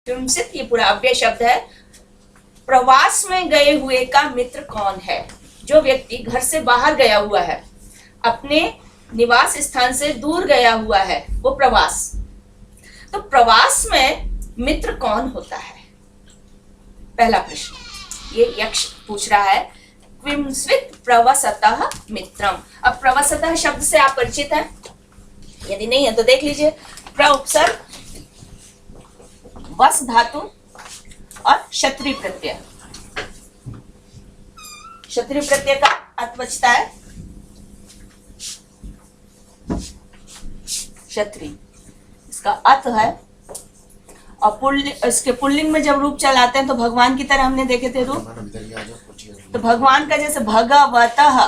क्विंसित ये पूरा अव्यय शब्द है। प्रवास में गए हुए का मित्र कौन है? जो व्यक्ति घर से बाहर गया हुआ है, अपने निवास स्थान से दूर गया हुआ है, वो प्रवास। तो प्रवास में मित्र कौन होता है? पहला प्रश्न ये यक्ष पूछ रहा है। क्विंस्वित प्रवसतः मित्रम। अब प्रवसतः शब्द से आप परिचित हैं? यदि नहीं है तो देख लीजिए। प्र उपसर्ग, वस धातु और क्षत्रिय प्रत्यय। क्षत्रिय प्रत्यय का अर्थ बचता है क्षत्रिय, इसका अर्थ है। और इसके पुल्लिंग में जब रूप चलाते हैं तो भगवान की तरह हमने देखे थे रूप, तो भगवान का जैसे भगवतः,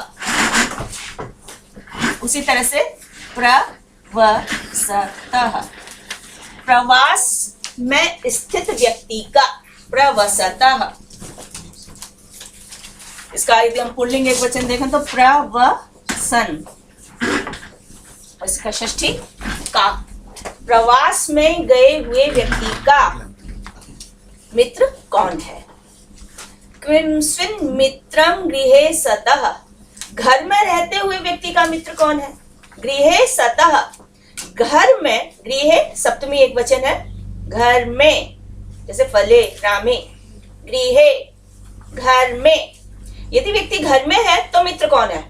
उसी तरह से प्रवसतः, प्रवास में स्थित व्यक्ति का प्रवसतः। इसका यदि हम पुल्लिंग एक वचन देखें तो प्रवसन, इसका षष्ठी का। प्रवास में गए हुए व्यक्ति का मित्र कौन है? क्विंस्विन मित्रम गृहे सतः। घर में रहते हुए व्यक्ति का मित्र कौन है? गृहे सतः, घर में। गृहे सप्तमी एक वचन है। घर में, जैसे फले रामे, गृहे घर में। यदि व्यक्ति घर में है तो मित्र कौन है?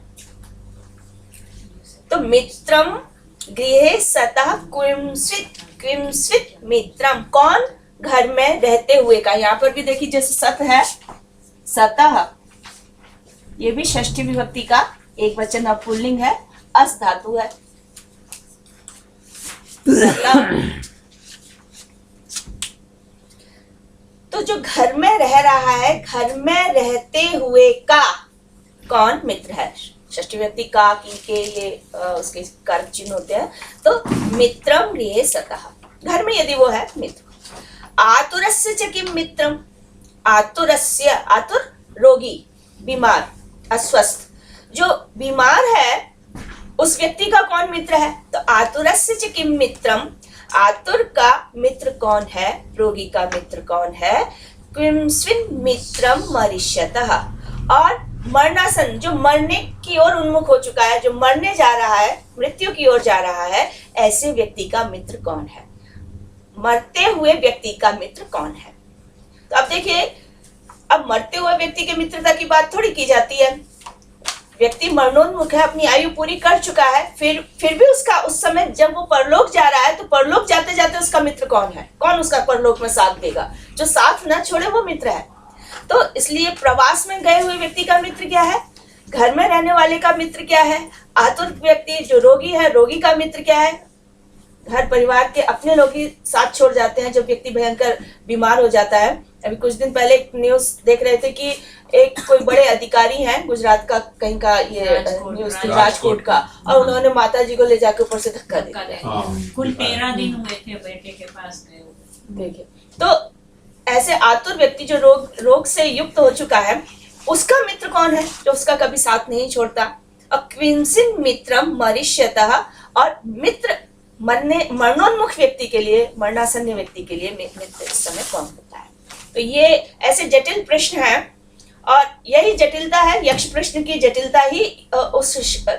तो मित्रम गृहे सतः क्विंस्वित मित्रम। कौन? घर में रहते हुए का। यहाँ पर भी देखिए जैसे सत है, सतः, ये भी षष्ठी विभक्ति का एक वचन और पुल्लिंग है, अस धातु है। तो जो घर में रह रहा है, घर में रहते हुए का कौन मित्र है? षष्ठी व्यक्ति का, की, के, ये उसके कारक चिन्ह होते हैं। तो मित्रम गृहे सतः, घर में यदि वो है मित्र। आतुरस्य च किम मित्रम। आतुरस्य, आतुर रोगी, बीमार, अस्वस्थ। जो बीमार है उस व्यक्ति का कौन मित्र है? तो आतुरस्य च किम मित्रम, आतुर का मित्र कौन है? रोगी का मित्र कौन है? क्विंस्विन मित्रम मरिष्यतः। और मरणासन, जो मरने की ओर उन्मुख हो चुका है, जो मरने जा रहा है, मृत्यु की ओर जा रहा है, ऐसे व्यक्ति का मित्र कौन है? मरते हुए व्यक्ति का मित्र कौन है? तो अब देखिए, अब मरते हुए व्यक्ति के मित्रता की बात थोड़ी की जाती है। व्यक्ति मरणोन्मुख है, अपनी आयु पूरी कर चुका है, फिर भी उसका उस समय जब वो परलोक जा रहा है तो परलोक जाते जाते उसका मित्र कौन है? कौन उसका परलोक में साथ देगा? जो साथ ना छोड़े वो मित्र है। तो इसलिए प्रवास में गए हुए व्यक्ति का मित्र क्या है? घर में रहने वाले का मित्र क्या है? आतुर व्यक्ति जो रोगी है, रोगी का मित्र क्या है? घर परिवार के अपने लोग ही साथ छोड़ जाते हैं जब व्यक्ति भयंकर बीमार हो जाता है। अभी कुछ दिन पहले एक न्यूज देख रहे थे कि एक कोई बड़े अधिकारी हैं गुजरात का, कहीं का ये न्यूज थी, राजकोट का, और उन्होंने माता जी को ले जाकर ऊपर से धक्का दे दिया। कुल 13 दिन हुए थे, बेटे के पास गए। देखिए, तो ऐसे आतुर व्यक्ति जो रोग से युक्त हो चुका है, उसका मित्र कौन है? जो उसका कभी साथ नहीं छोड़ता। क्विंस्विन मित्रम मरिष्यतः। और मित्र मरणोन्मुख व्यक्ति के लिए, मरणासन्न व्यक्ति के लिए मित्र इस समय कौन होता है? तो ये ऐसे जटिल प्रश्न है, और यही जटिलता है, यक्ष प्रश्न की जटिलता ही उस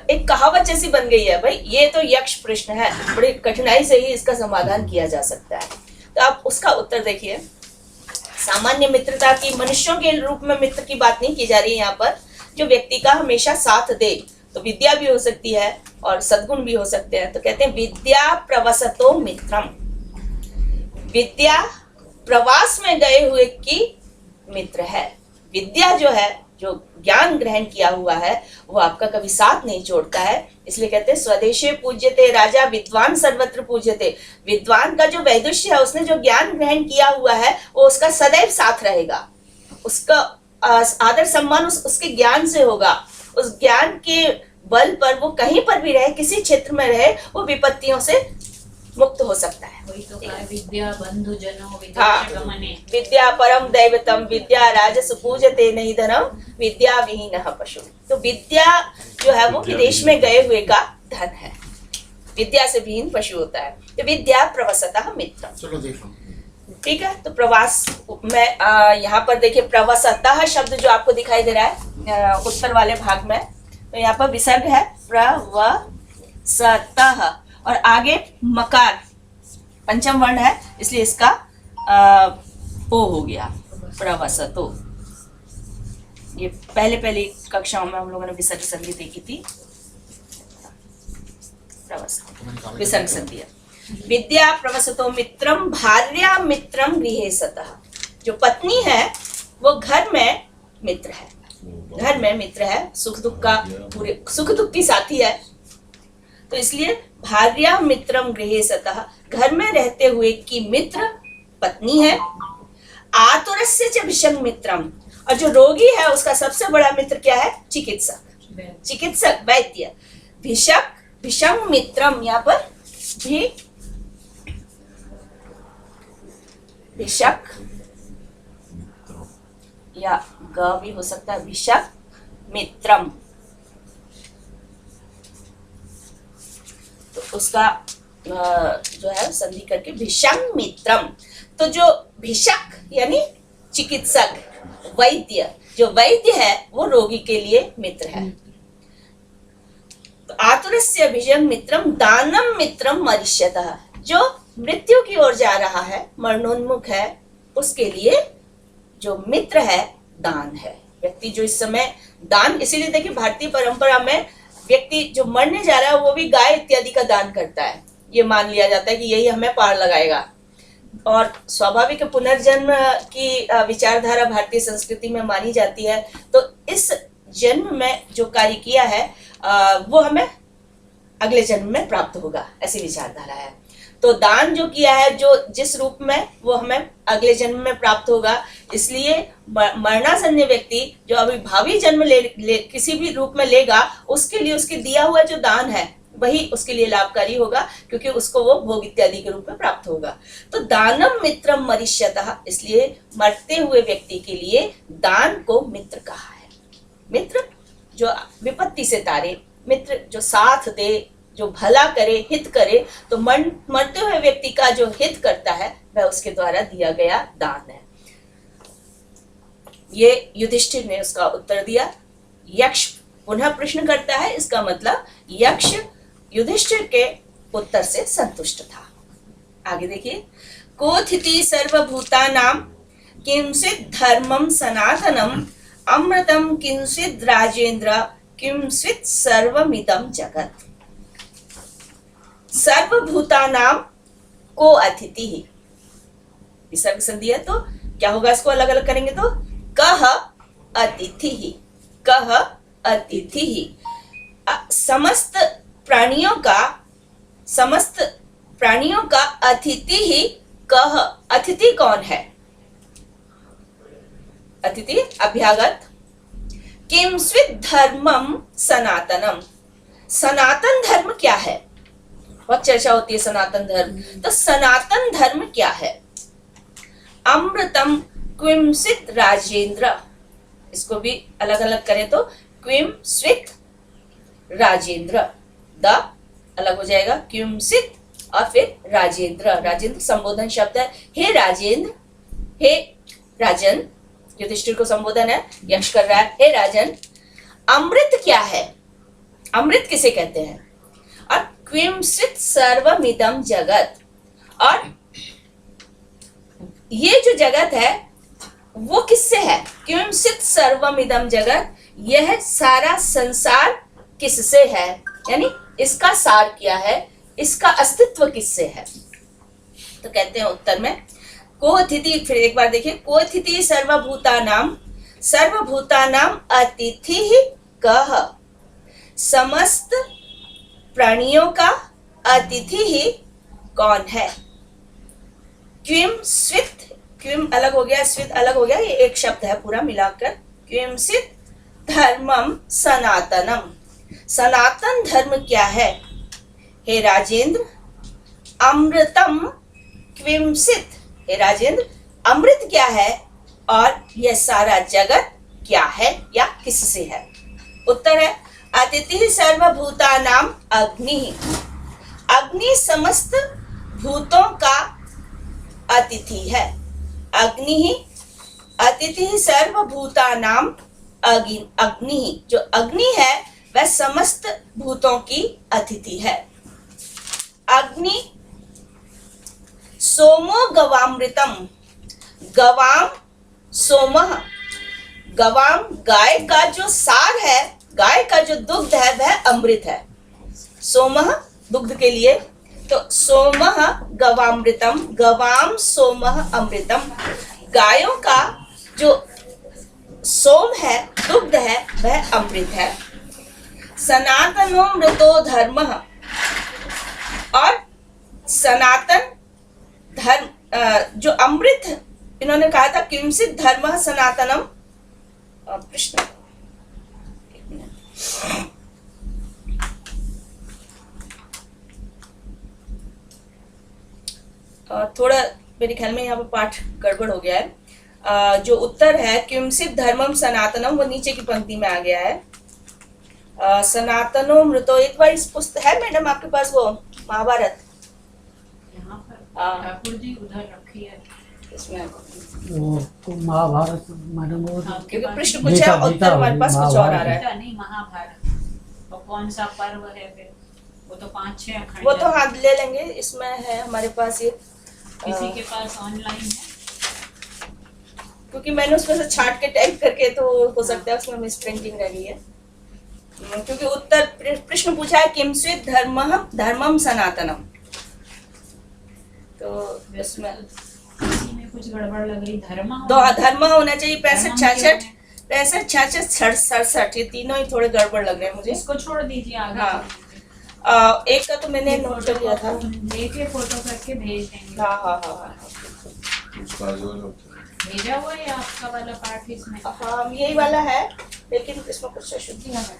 एक कहावत जैसी बन गई है, भाई ये तो यक्ष प्रश्न है, बड़ी कठिनाई से ही इसका समाधान किया जा सकता है। तो आप उसका उत्तर देखिए। सामान्य मित्रता की, मनुष्यों के रूप में मित्र की बात नहीं की जा रही है यहाँ पर, जो व्यक्ति का हमेशा साथ दे। तो विद्या भी हो सकती है और सद्गुण भी हो सकते हैं। तो कहते हैं विद्या प्रवसतो मित्रम। विद्या प्रवास में गए हुए की मित्र है। विद्या जो है, जो ज्ञान ग्रहण किया हुआ है, वो आपका कभी साथ नहीं छोड़ता है। इसलिए कहते हैं स्वदेशे पूज्यते राजा विद्वान सर्वत्र पूज्यते। विद्वान का जो वैदुष्य है, उसने जो ज्ञान ग्रहण किया हुआ है, वो उसका सदैव साथ रहेगा। उसका आदर सम्मान उसके ज्ञान से होगा। उस ज्ञान के बल पर वो कहीं पर भी रहे, किसी क्षेत्र में रहे, वो विपत्तियों से मुक्त हो सकता है। वही तो कहा, विद्या बंधु जनो विद्या परम दैवतम विद्या राजस पूजते नहीं धनम विद्या विहीनः पशु। तो विद्या जो है वो विदेश में गए हुए का धन है। विद्या से विहीन पशु होता है। तो विद्या प्रवसतः मित्रम। चलो देखो, ठीक है, तो प्रवास में यहाँ पर देखिए प्रवसतः शब्द जो आपको दिखाई दे रहा है उत्तर वाले भाग में, तो यहाँ पर विसर्ग है प्रवसतः और आगे मकार पंचम वर्ण है, इसलिए इसका ओ हो गया प्रवसतो। ये पहले कक्षाओं में हम लोगों ने विसर्ग संधि देखी थी। विसर्ग संधि है। विद्या प्रवसतो मित्रम भार्या मित्रम गृहे सतः। जो पत्नी है वो घर में मित्र है, घर में मित्र है, सुख दुख का पूरे सुख दुख की साथी है, तो इसलिए भार्या मित्रम गृहे सतः, घर में रहते हुए की मित्र पत्नी है। आतुरस्य च विषम मित्रम, और जो रोगी है उसका सबसे बड़ा मित्र क्या है? चिकित्सक, चिकित्सक वैद्य। भिषक विषम मित्रम, यहाँ पर भी भिषक या ग भी हो सकता है, भिषक मित्रम, तो उसका जो है संधि करके भिषम मित्रम। तो जो भिषक यानी चिकित्सक, वैद्य, जो वैद्य है वो रोगी के लिए मित्र है। तो आतुरस्य भिषम मित्रम दानम मित्रम मरिष्यतः, जो मृत्यु की ओर जा रहा है, मरणोन्मुख है, उसके लिए जो मित्र है दान है। व्यक्ति जो इस समय दान, इसीलिए देखिए भारतीय परंपरा में व्यक्ति जो मरने जा रहा है वो भी गाय इत्यादि का दान करता है। ये मान लिया जाता है कि यही हमें पार लगाएगा। और स्वाभाविक पुनर्जन्म की विचारधारा भारतीय संस्कृति में मानी जाती है। तो इस जन्म में जो कार्य किया है वो हमें अगले जन्म में प्राप्त होगा, ऐसी विचारधारा है। तो दान जो किया है, जो जिस रूप में, वो हमें अगले जन्म में प्राप्त होगा। इसलिए मरणासन्न व्यक्ति जो अभी भावी जन्म किसी भी रूप में लेगा, उसके लिए उसके दिया हुआ जो दान है वही उसके लिए लाभकारी होगा, क्योंकि उसको वो भोग इत्यादि के रूप में प्राप्त होगा। तो दानम मित्रम मरिष्यतः, इसलिए मरते हुए व्यक्ति के लिए दान को मित्र कहा है। मित्र जो विपत्ति से तारे, मित्र जो साथ दे, जो भला करे, हित करे। तो मरते हुए व्यक्ति का जो हित करता है वह उसके द्वारा दिया गया दान है। ये युधिष्ठिर ने उसका उत्तर दिया। यक्ष पुनः प्रश्न करता है, इसका मतलब यक्ष युधिष्ठिर के उत्तर से संतुष्ट था। आगे देखिए, कोथिति सर्वभूतानां किंचित् धर्मं सनातनम अमृतम किंचित् राजेंद्र किंचित् सर्वमिदं जगत। सर्वभूतानां को अतिथि ही, विसर्ग संधि है तो क्या होगा, इसको अलग अलग करेंगे तो कह अतिथि ही, कह अतिथि ही। समस्त प्राणियों का अतिथि ही कह। अतिथि कौन है? अतिथि अभ्यागत। किंचित् धर्मम सनातनम, सनातन धर्म क्या है? बहुत चर्चा होती है सनातन धर्म। तो सनातन धर्म क्या है? अमृतम किंचित् राजेंद्र, इसको भी अलग अलग करें तो किंचित् राजेंद्र, द अलग हो जाएगा, किंचित् और फिर राजेंद्र। राजेंद्र संबोधन शब्द है। हे राजेंद्र, हे राजन, युधिष्ठिर को संबोधन है, यक्ष कर रहा है, हे राजन। अमृत क्या है? अमृत किसे कहते हैं? और किंचित् सर्वमिदं जगत, और ये जो जगत है वो किससे है? किंचित् सर्वमिदं जगत, यह सारा संसार किससे है? यानी इसका सार क्या है, इसका अस्तित्व किससे है? तो कहते हैं उत्तर में कोथिति, फिर एक बार देखिए, कोथिति सर्वभूतानां, सर्वभूतानां अतिथि ही कह। समस्त प्राणियों का अतिथि ही कौन है? किंचित्, किम अलग हो गया, स्वित अलग हो गया, ये एक शब्द है पूरा मिलाकर। किंचित् धर्मम सनातनम, सनातन धर्म क्या है? हे राजेंद्र, अमृतम किंचित्, हे राजेंद्र अमृत क्या है और यह सारा जगत क्या है या किससे है? उत्तर है अतिथि सर्वभूतानां अग्नि, अग्नि समस्त भूतों का अतिथि है। अग्नि ही अतिथि सर्वभूतानां अग्नि, जो अग्नि है वह समस्त भूतों की अतिथि है। अग्नि सोमो गवामृतम, गवाम सोमः, गवाम गाय का जो सार है, गाय का जो दुग्ध है वह अमृत है। सोमः दुग्ध के लिए, तो सोमः गवामृतम, गवाम सोमः अमृतम, गायों का जो सोम है, दुग्ध है, वह अमृत है। सनातनो मृतो धर्मः, और सनातन धर्म जो अमृत, इन्होंने कहा था किंचित धर्मः सनातनम, प्रश्न थोड़ा मेरे ख्याल में यहाँ पर पाठ गड़बड़ हो गया है। जो उत्तर है किंचित धर्मम सनातनम, वो नीचे की पंक्ति में आ गया है। सनातनो मृतो, एक बार इस पुस्तक है मैडम आपके पास वो महाभारत, यहाँ पर ठाकुर जी उधर रखी है इसमें वो तो महाभारत मैडम वो आपके क्योंकि पास प्रश्न कुछ है, उत्तर हमारे पास कुछ और आ रहा है। गीता नहीं, महाभारत। और कौन सा पर्व है फिर? वो तो 5-6 अखंड वो तो है। हाथ ले लेंगे, इसमें है हमारे पास ये, किसी के पास ऑनलाइन है? क्योंकि मैंने उसमें से छाट के टाइप करके, तो हो सकता है उसमें मिस प्रिंटिंग रह गई है। क्योंकि उत्तर प्रश्न पूछा है किंचित धर्मम सनातनम, तो इसमें किसी में कुछ गड़बड़ लग रही। धर्म होना चाहिए। 65 धर्म 66 क्यों 65 66 67, ये तीनों ही थोड़े गड़बड़ लग रहे हैं मुझे। इसको छोड़ दीजिए आगे। हाँ। एक का तो मैंने नोट कर लिया था। लेके फोटो करके भेज देंगे। हाँ। भेजा हुआ है आपका वाला पाठ इसमें? हाँ यही वाला है, लेकिन इसमें कुछ अशुद्धियां हैं।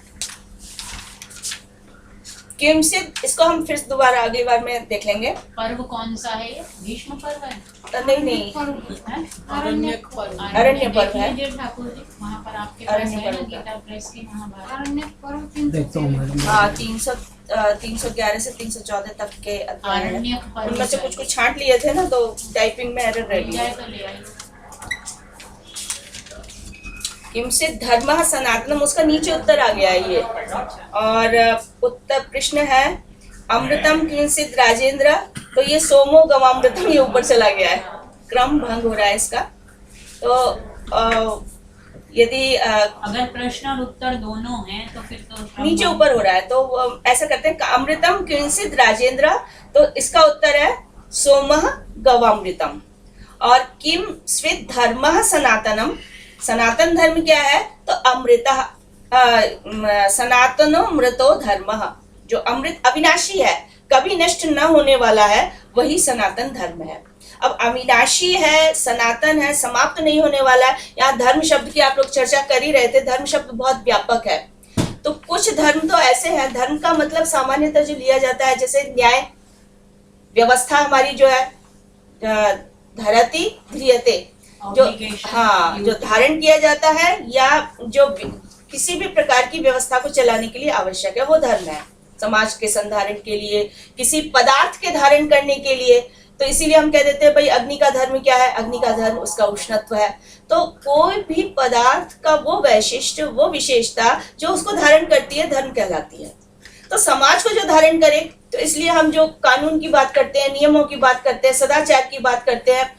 किंचित, इसको हम फिर दोबारा अगली बार में देख लेंगे। पर्व कौन सा है ये? भीष्म पर्व है? नहीं, हैं? अरण्यक पर्व। अरण्य पर्व है। देखिए ठाकुर जी, वहाँ पर आपके अरण्य पास है ना पर्व का। गीता प्रेस की महाभारत। अरण्यक पर्व देखता हूँ मैडम। हाँ 311 से 314 तक के अध्याय हैं। अरण्यक पर्व उनमें से कुछ छांट लिए थे ना, तो टाइपिंग में एरर रह मिल गई। जाए तो ले आइए। किंचित धर्मः सनातनम, उसका नीचे उत्तर आ गया है ये। और उत्तर प्रश्न है अमृतम किंचित राजेंद्र, तो ये सोमो गवामृतम, ये ऊपर चला गया है, क्रम भंग हो रहा है इसका। तो यदि अगर प्रश्न और उत्तर दोनों हैं तो फिर तो नीचे ऊपर हो रहा है, तो ऐसा करते हैं अमृतम किंचित राजेंद्र, तो इसका उत्तर है सोमः गवामृतम। और किम स्वित धर्मः सनातनम, सनातन धर्म क्या है? तो अमृतः, सनातनो मृतो धर्मः, जो अमृत अविनाशी है, कभी नष्ट न होने वाला है, वही सनातन धर्म है। अब अविनाशी है, सनातन है, समाप्त नहीं होने वाला है। यहाँ धर्म शब्द की आप लोग चर्चा कर ही रहे थे। धर्म शब्द बहुत व्यापक है, तो कुछ धर्म तो ऐसे हैं, धर्म का मतलब सामान्यतः जो लिया जाता है, जैसे न्याय व्यवस्था हमारी जो है, धरती ध्रियते, जो हाँ जो धारण किया जाता है, या जो किसी भी प्रकार की व्यवस्था को चलाने के लिए आवश्यक है, वो धर्म है। समाज के संधारण के लिए, किसी पदार्थ के धारण करने के लिए, तो इसीलिए हम कह देते हैं भाई अग्नि का धर्म क्या है? अग्नि का धर्म उसका उष्णत्व है। तो कोई भी पदार्थ का वो वैशिष्ट, वो विशेषता जो उसको धारण करती है, धर्म कहलाती है। तो समाज को जो धारण करे, तो इसलिए हम जो कानून की बात करते हैं, नियमों की बात करते हैं, सदाचार की बात करते हैं।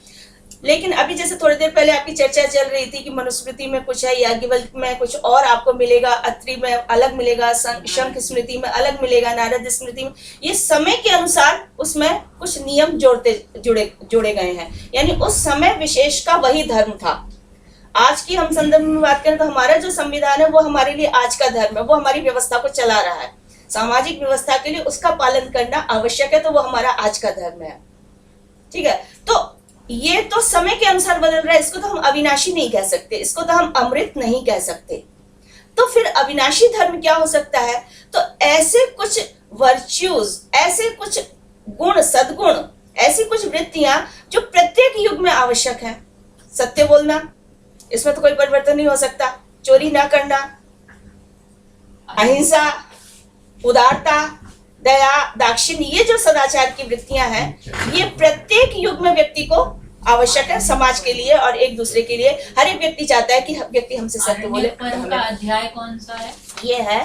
लेकिन अभी जैसे थोड़ी देर पहले आपकी चर्चा चल रही थी कि मनुस्मृति में कुछ है, याज्ञवल्क में कुछ और आपको मिलेगा, अत्रि में अलग मिलेगा, शंख स्मृति में अलग मिलेगा, नारद स्मृति में, ये समय के अनुसार उसमें कुछ नियम जोड़े गए हैं। यानी उस समय विशेष का वही धर्म था। आज की हम संदर्भ में बात करें तो हमारा जो संविधान है वो हमारे लिए आज का धर्म है, वो हमारी व्यवस्था को चला रहा है। सामाजिक व्यवस्था के लिए उसका पालन करना आवश्यक है, तो वो हमारा आज का धर्म है। ठीक है, तो ये तो समय के अनुसार बदल रहा है, इसको तो हम अविनाशी नहीं कह सकते, इसको तो हम अमृत नहीं कह सकते। तो फिर अविनाशी धर्म क्या हो सकता है? तो ऐसे कुछ वर्च्यूज, ऐसे कुछ गुण, सद्गुण, ऐसी कुछ वृत्तियां जो प्रत्येक युग में आवश्यक है। सत्य बोलना, इसमें तो कोई परिवर्तन नहीं हो सकता। चोरी ना करना, अहिंसा, उदारता, दया, दाक्षिण्य, ये जो सदाचार की वृत्तियां हैं, ये प्रत्येक युग में व्यक्ति को आवश्यक है समाज के लिए और एक दूसरे के लिए। हर एक व्यक्ति चाहता है कि व्यक्ति हमसे सत्य बोले। आरण्यक पर्व का अध्याय कौन सा है? ये है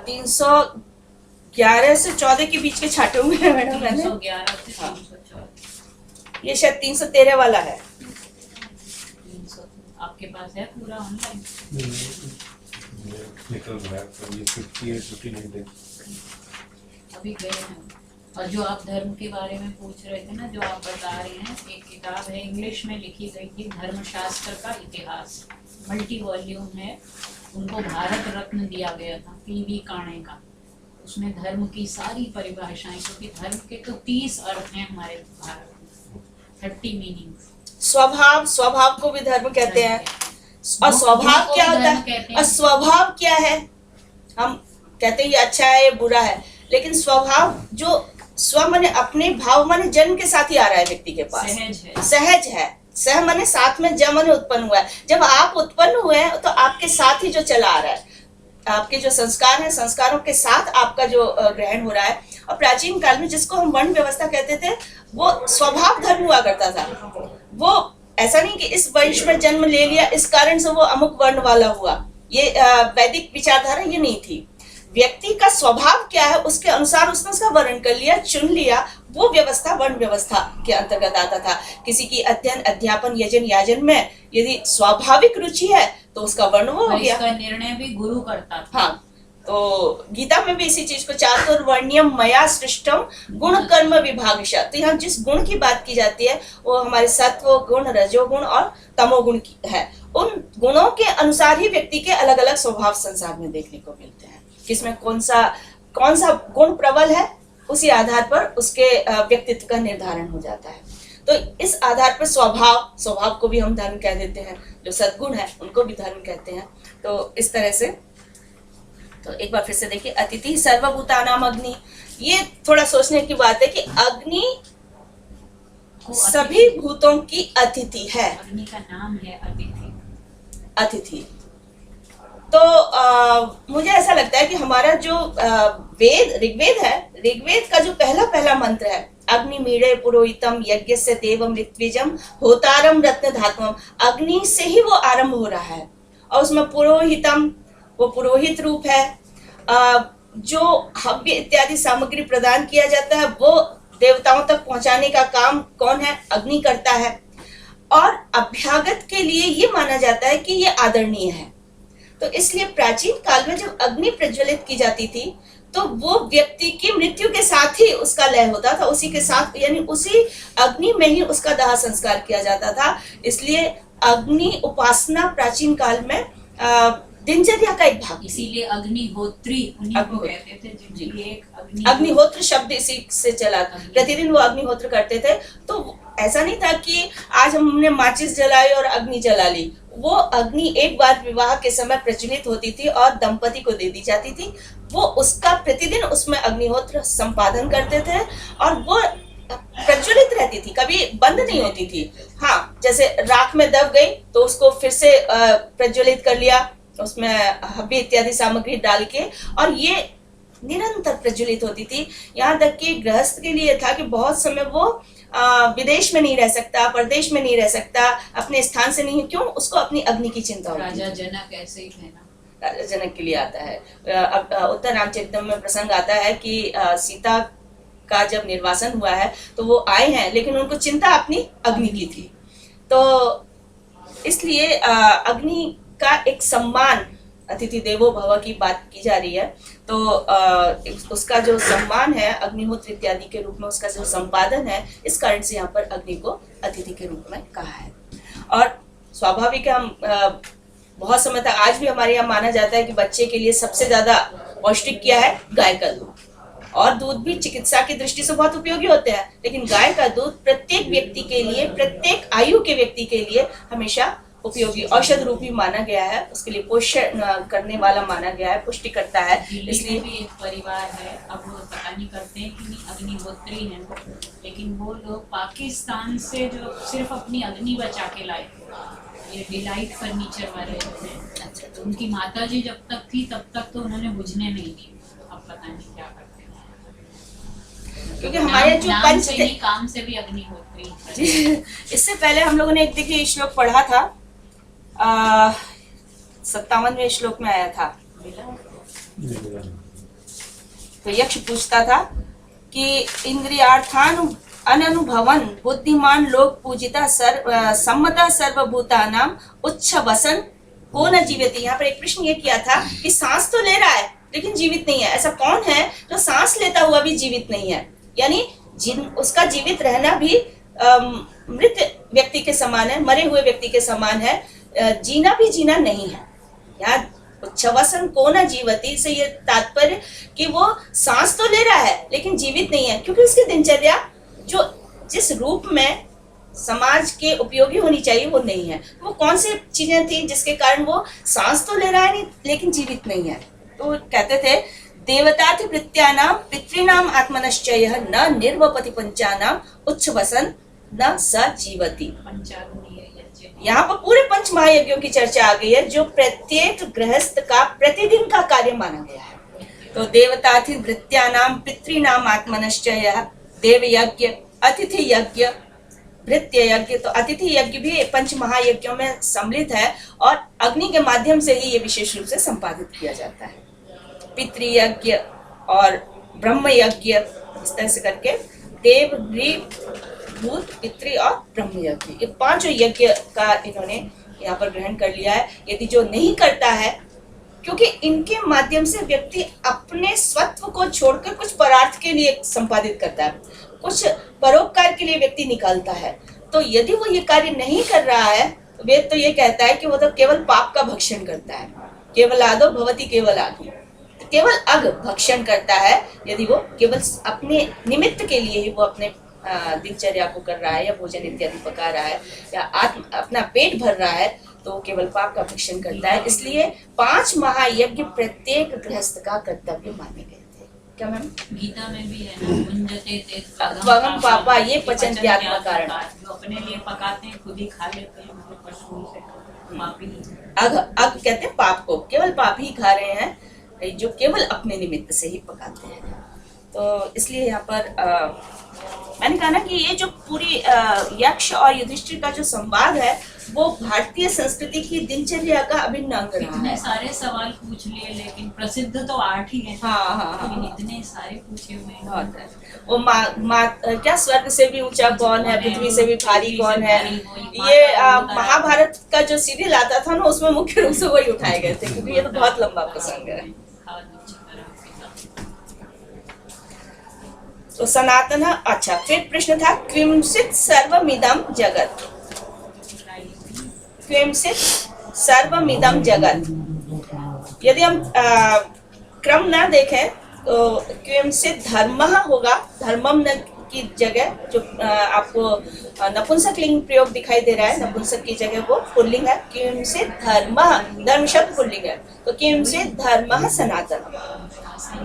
311 से 14 के बीच के छाटे हुए हैं मैडम मैंने। 311 से 314। ये शायद 313 वाला है। 300 आपके पास है पूरा ऑनलाइन? निकल रहा है तो ये 58 59 डेज अभी गए हैं। और जो आप धर्म के बारे में पूछ रहे थे ना, जो आप बता रहे हैं, एक किताब है इंग्लिश में लिखी गई थी, धर्मशास्त्र का इतिहास, मल्टी वॉल्यूम है। उनको भारत रत्न दिया गया था पीवी काणे का। उसमें धर्म की सारी परिभाषाएं, क्योंकि धर्म के तो 30 अर्थ हैं हमारे भारत में, 30 मीनिंग्स। स्वभाव को भी धर्म कहते हैं। और स्वभाव क्या होता है और स्वभाव क्या है? हम कहते हैं ये अच्छा है ये बुरा है, लेकिन स्वभाव जो स्व माने अपने, भाव माने जन्म के साथ ही आ रहा है व्यक्ति के पास, सहज है। सह माने साथ में, ज माने उत्पन्न हुआ है। जब आप उत्पन्न हुए हैं तो आपके साथ ही जो चला आ रहा है, आपके जो संस्कार हैं, संस्कारों के साथ आपका जो ग्रहण हो रहा है। और प्राचीन काल में जिसको हम वर्ण व्यवस्था कहते थे, वो स्वभाव धर्म हुआ करता था। वो ऐसा नहीं कि इस वंश में जन्म ले लिया इस कारण से वो अमुक वर्ण वाला हुआ, ये वैदिक विचारधारा ये नहीं थी। व्यक्ति का स्वभाव क्या है उसके अनुसार उसने उसका वर्ण कर लिया, चुन लिया, वो व्यवस्था वर्ण व्यवस्था के अंतर्गत आता था। किसी की अध्ययन, अध्यापन, यजन, याजन में यदि स्वाभाविक रुचि है तो उसका वर्ण वो हो गया। इसका निर्णय भी गुरु करता था। हाँ, तो गीता में भी इसी चीज को चातुर्वर्ण्यम मया सृष्टम गुण कर्म विभागशः। तो यहाँ जिस गुण की बात की जाती है वो हमारे सत्व गुण, रजोगुण और तमोगुण की है। उन गुणों के अनुसार ही व्यक्ति के अलग अलग स्वभाव संसार में देखने को मिलते हैं। किसमें कौन सा गुण प्रबल है, उसी आधार पर उसके व्यक्तित्व का निर्धारण हो जाता है। तो इस आधार पर स्वभाव को भी हम धर्म कह देते हैं। जो सद्गुण है उनको भी धर्म कहते हैं। तो इस तरह से तो एक बार फिर से देखिए, अतिथि सर्वभूतानाम अग्नि। ये थोड़ा सोचने की बात है कि अग्नि सभी भूतों की अतिथि है। अग्नि का नाम है अतिथि। तो मुझे ऐसा लगता है कि हमारा जो वेद ऋग्वेद है, ऋग्वेद का जो पहला मंत्र है, अग्नि मीड़े पुरोहितम यज्ञस्य देवम ऋत्विजम होतारम रत्न धात्वम। अग्नि से ही वो आरंभ हो रहा है और उसमें पुरोहितम, वो पुरोहित रूप है। जो हव्य इत्यादि सामग्री प्रदान किया जाता है वो देवताओं तक पहुंचाने का काम कौन है? अग्नि करता है। और अभ्यागत के लिए ये माना जाता है कि ये आदरणीय है। तो इसलिए प्राचीन काल में जब अग्नि प्रज्वलित की जाती थी तो वो व्यक्ति की मृत्यु के साथ ही उसका लय होता था, उसी के साथ, यानी उसी अग्नि में ही उसका दाह संस्कार किया जाता था। इसलिए अग्नि उपासना प्राचीन काल में दिनचर्या का एक भाग। इसीलिए अग्निहोत्री उन्हीं को कहते थे, जिनकी एक अग्निहोत्र शब्द इसी से चला। प्रतिदिन वो अग्निहोत्र करते थे। तो ऐसा नहीं था कि आज हमने माचिस जलाई और अग्नि जला ली। वो अग्नि एक बार विवाह के समय प्रज्वलित होती थी और दंपति को दे दी जाती थी। वो उसका प्रतिदिन उसमें अग्निहोत्र संपादन करते थे और वो प्रज्वलित रहती थी, कभी बंद नहीं होती थी। हाँ, जैसे राख में दब गई तो उसको फिर से प्रज्वलित कर लिया, उसमें हव्य इत्यादि सामग्री डाल के, और ये निरंतर प्रज्वलित होती थी। यहाँ तक कि गृहस्थ के लिए था कि बहुत समय वो विदेश में नहीं रह सकता, प्रदेश में नहीं रह सकता, अपने स्थान से नहीं। क्यों? उसको अपनी अग्नि की चिंता होती राजा जनक ऐसे ही थे ना। राजा जनक के लिए आता है। उत्तर रामचरितम में प्रसंग आता है कि सीता का जब निर्वासन हुआ है तो वो आए हैं, लेकिन उनको चिंता अपनी अग्नि की थी। तो इसलिए अग्नि का एक सम्मान, अतिथि देवो भव की बात की जा रही है। तो उसका जो सम्मान है अग्निहोत्र इत्यादि के रूप में, उसका जो संपादन है, इस कारण से यहाँ पर अग्नि को अतिथि के रूप में कहा है। और स्वाभाविक है, हम बहुत समय तक आज भी हमारे यहाँ माना जाता है कि बच्चे के लिए सबसे ज्यादा पौष्टिक क्या है? गाय का दूध। और दूध भी चिकित्सा की दृष्टि से बहुत उपयोगी होते हैं, लेकिन गाय का दूध प्रत्येक व्यक्ति के लिए, प्रत्येक आयु के व्यक्ति के लिए हमेशा उपयोगी औषध रूपी माना गया है। उसके लिए पोषण करने वाला माना गया है, पुष्टि करता है। इसलिए भी एक परिवार है, अब वो पता नहीं करते हैं कि नहीं अग्निहोत्री हैं, लेकिन वो लोग पाकिस्तान से जो सिर्फ अपनी अग्नि बचा के लाए, ये डिलाइट फर्नीचर वाले हैं। अच्छा, तो उनकी माता जी जब तक थी तब तक तो उन्होंने बुझने नहीं दी, अब पता नहीं क्या करते हैं। क्योंकि हमारे जो नाम पंच से ही काम से भी अग्निहोत्री। जी, इससे पहले हम लोगों ने एक देखिए श्लोक पढ़ा था, 57वें श्लोक में आया था। तो यक्ष पूछता था कि इंद्रियार्थानु अननुभवन बुद्धिमान लोक पूजिता सम्मता सर्वभूतानां उच्च वसन को न जीवित। यहाँ पर एक प्रश्न ये किया था कि सांस तो ले रहा है लेकिन जीवित नहीं है। ऐसा कौन है जो सांस लेता हुआ भी जीवित नहीं है, यानी उसका जीवित रहना भी मृत व्यक्ति के समान है, मरे हुए व्यक्ति के समान है, जीना भी जीना नहीं है। यहाँ उच्छवसन को न जीवती से ये तात्पर्य कि वो सांस तो ले रहा है लेकिन जीवित नहीं है, क्योंकि उसकी दिनचर्या जो जिस रूप में समाज के उपयोगी होनी चाहिए वो नहीं है। वो कौन सी चीजें थी जिसके कारण वो सांस तो ले रहा है नहीं लेकिन जीवित नहीं है? तो कहते थे देवताति वृत्त्यानाम पितृणाम आत्मनश्चयः न निर्वपति पंचानाम उच्छवसन न स जीवति। यहाँ पर पूरे पंच महायज्ञों की चर्चा आ गई है जो प्रत्येक गृहस्थ का प्रतिदिन का कार्य माना गया है। तो देवताति वृत्त्यानाम पितृणाम आत्मनश्चयः, देव यज्ञ, अतिथि यज्ञ, भृत्य यज्ञ। तो अतिथि यज्ञ भी पंच महायज्ञों में सम्मिलित है और अग्नि के माध्यम से ही ये विशेष रूप से संपादित किया जाता है। पितृयज्ञ और ब्रह्म यज्ञ, इस तरह से करके देव, भूत, पितृ और ब्रह्म यज्ञ, ये पांचों यज्ञ का इन्होंने यहाँ पर ग्रहण कर लिया है। यदि जो नहीं करता है, क्योंकि इनके माध्यम से व्यक्ति अपने स्वत्व को छोड़कर कुछ परार्थ के लिए संपादित करता है, कुछ परोपकार के लिए व्यक्ति निकालता है। तो यदि वो ये कार्य नहीं कर रहा है, वेद तो ये कहता है कि वो तो केवल पाप का भक्षण करता है। केवल आदो भवति केवल आदि, केवल अग भक्षण करता है। यदि वो केवल अपने निमित्त के लिए ही वो अपने दिनचर्या को कर रहा है या भोजन इत्यादि पका रहा है या अपना पेट भर रहा है, तो वो केवल पाप का भक्षण करता है। इसलिए 5 महायज्ञ प्रत्येक गृहस्थ का कर्तव्य माने गए थे। क्या मैम? गीता में भी है ना, मुंजते ते त्वगम पापा ये पचन त्यात्म कारण। जो अपने लिए पकाते हैं खुद ही खा लेते हैं, मतलब पशुओं से पापी। अग कहते हैं पाप को, केवल पाप ही खा रहे हैं जो केवल अपने निमित्त से ही पकाते हैं। तो इसलिए यहाँ पर मैंने कहा ना कि ये जो पूरी यक्ष और युधिष्ठिर का जो संवाद है वो भारतीय संस्कृति की दिनचर्या का अभिन्न अंग रहा है। इतने सारे सवाल पूछ लिए लेकिन प्रसिद्ध तो 8 ही हैं। हाँ। लेकिन इतने सारे पूछे हुए हैं। बहुत है। वो क्या स्वर्ग से भी ऊंचा कौन है, पृथ्वी से भी भारी कौन है, ये महाभारत का जो सीरियल आता था ना उसमें मुख्य रूप से वही उठाए गए थे, क्योंकि ये तो बहुत लंबा प्रसंग है। तो सनातन, अच्छा फिर प्रश्न था क्विंसित सर्वमिदं जगत, क्विंसित सर्वमिदं जगत। यदि हम क्रम ना देखें तो क्विंसित धर्मः होगा, धर्मम की जगह जो आपको नपुंसक लिंग प्रयोग दिखाई दे रहा है, नपुंसक की जगह वो पुल्लिंग है। क्विंसित धर्मः, धर्म शब्द पुल्लिंग है, तो क्विंसित धर्मः सनातन।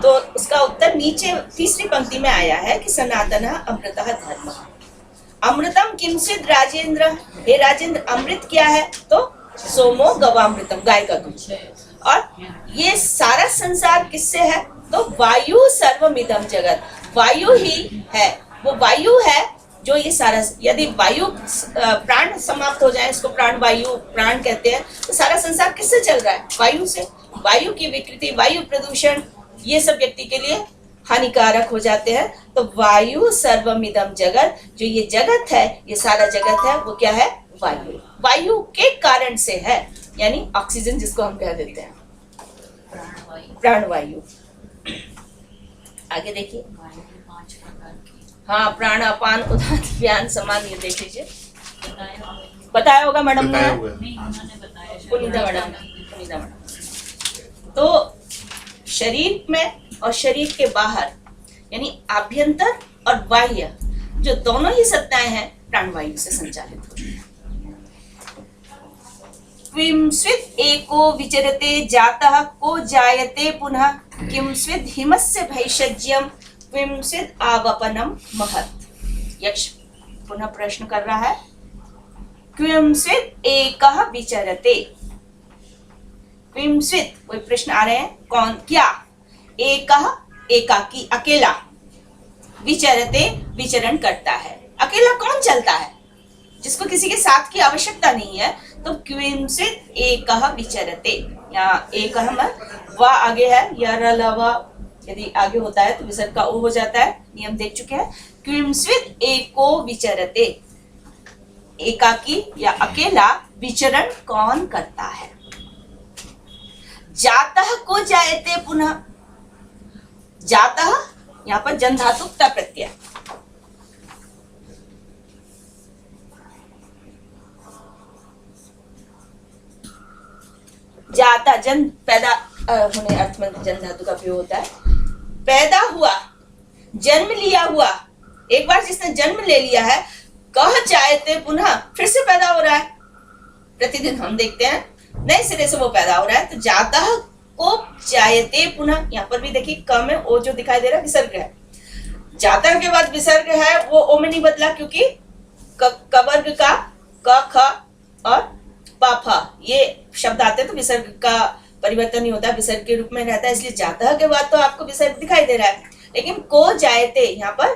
तो उसका उत्तर नीचे तीसरी पंक्ति में आया है कि सनातनः अमृतः धर्मः। अमृतम किंचित राजेंद्र, हे राजेंद्र अमृत क्या है? तो सोमो गवामृतम, गाय का दूध। और ये सारा संसार किससे है? तो वायु सर्वमिदं जगत, वायु ही है, वो वायु है जो ये सारा, यदि वायु प्राण समाप्त हो जाए, इसको प्राण वायु प्राण कहते हैं, तो सारा संसार किससे चल रहा है? वायु से। वायु की विकृति, वायु प्रदूषण, ये सब व्यक्ति के लिए हानिकारक हो जाते हैं। तो वायु सर्वमिदं जगत, जो ये जगत है, ये सारा जगत है, वो क्या है? वायु। वायु के कारण से है, यानी ऑक्सीजन जिसको हम कह देते हैं, प्राणवायु। आगे देखिए, हाँ, प्राण अपान उदान व्यान समान, ये देख लीजिए, बताया होगा मैडम ने, पुनीता मैडम। तो शरीर में और शरीर के बाहर, यानी आभ्यंतर और बाह्य, जो दोनों ही सत्ताएं हैं, प्राणवायु से संचालित होती है। किंस्वित् एको विचरते जातः को जायते पुनः, किंस्वित् हिमस्य भैषज्यम, किंस्वित् आवपनम महत्। यक्ष पुनः प्रश्न कर रहा है, किंस्वित् एकः विचरते, किंस्वित् कोई प्रश्न आ रहे हैं, कौन, क्या, एकः एकाकी अकेला, विचरते विचरण करता है। अकेला कौन चलता है जिसको किसी के साथ की आवश्यकता नहीं है? तो क्विंचित एकः विचरते, यहाँ एकः में व आगे है, यरलवा यदि आगे होता है तो विसर्ग का ओ हो जाता है, नियम देख चुके हैं। क्विंचित एको विचरते, एकाकी या अकेला विचरण कौन करता है? जातः को जायते पुनः, जातः यहाँ पर जन धातु ता प्रत्यय, जाता जन पैदा होने अर्थ में जन धातु का प्रयोग होता है। पैदा हुआ, जन्म लिया हुआ, एक बार जिसने जन्म ले लिया है, कह जायते पुनः फिर से पैदा हो रहा है। प्रतिदिन हम देखते हैं नए सिरे से वो पैदा हो रहा है। तो जाता को जायते पुनः, यहाँ पर भी देखिए क में ओ जो दिखाई दे रहा है विसर्ग है। जाता के बाद विसर्ग है वो ओ में नहीं बदला, क्योंकि कवर्ग का क ख और प फ ये शब्द आते हैं तो विसर्ग का परिवर्तन नहीं होता, विसर्ग के रूप में रहता है। इसलिए जाता के बाद तो आपको विसर्ग दिखाई दे रहा है, लेकिन को जायते यहाँ पर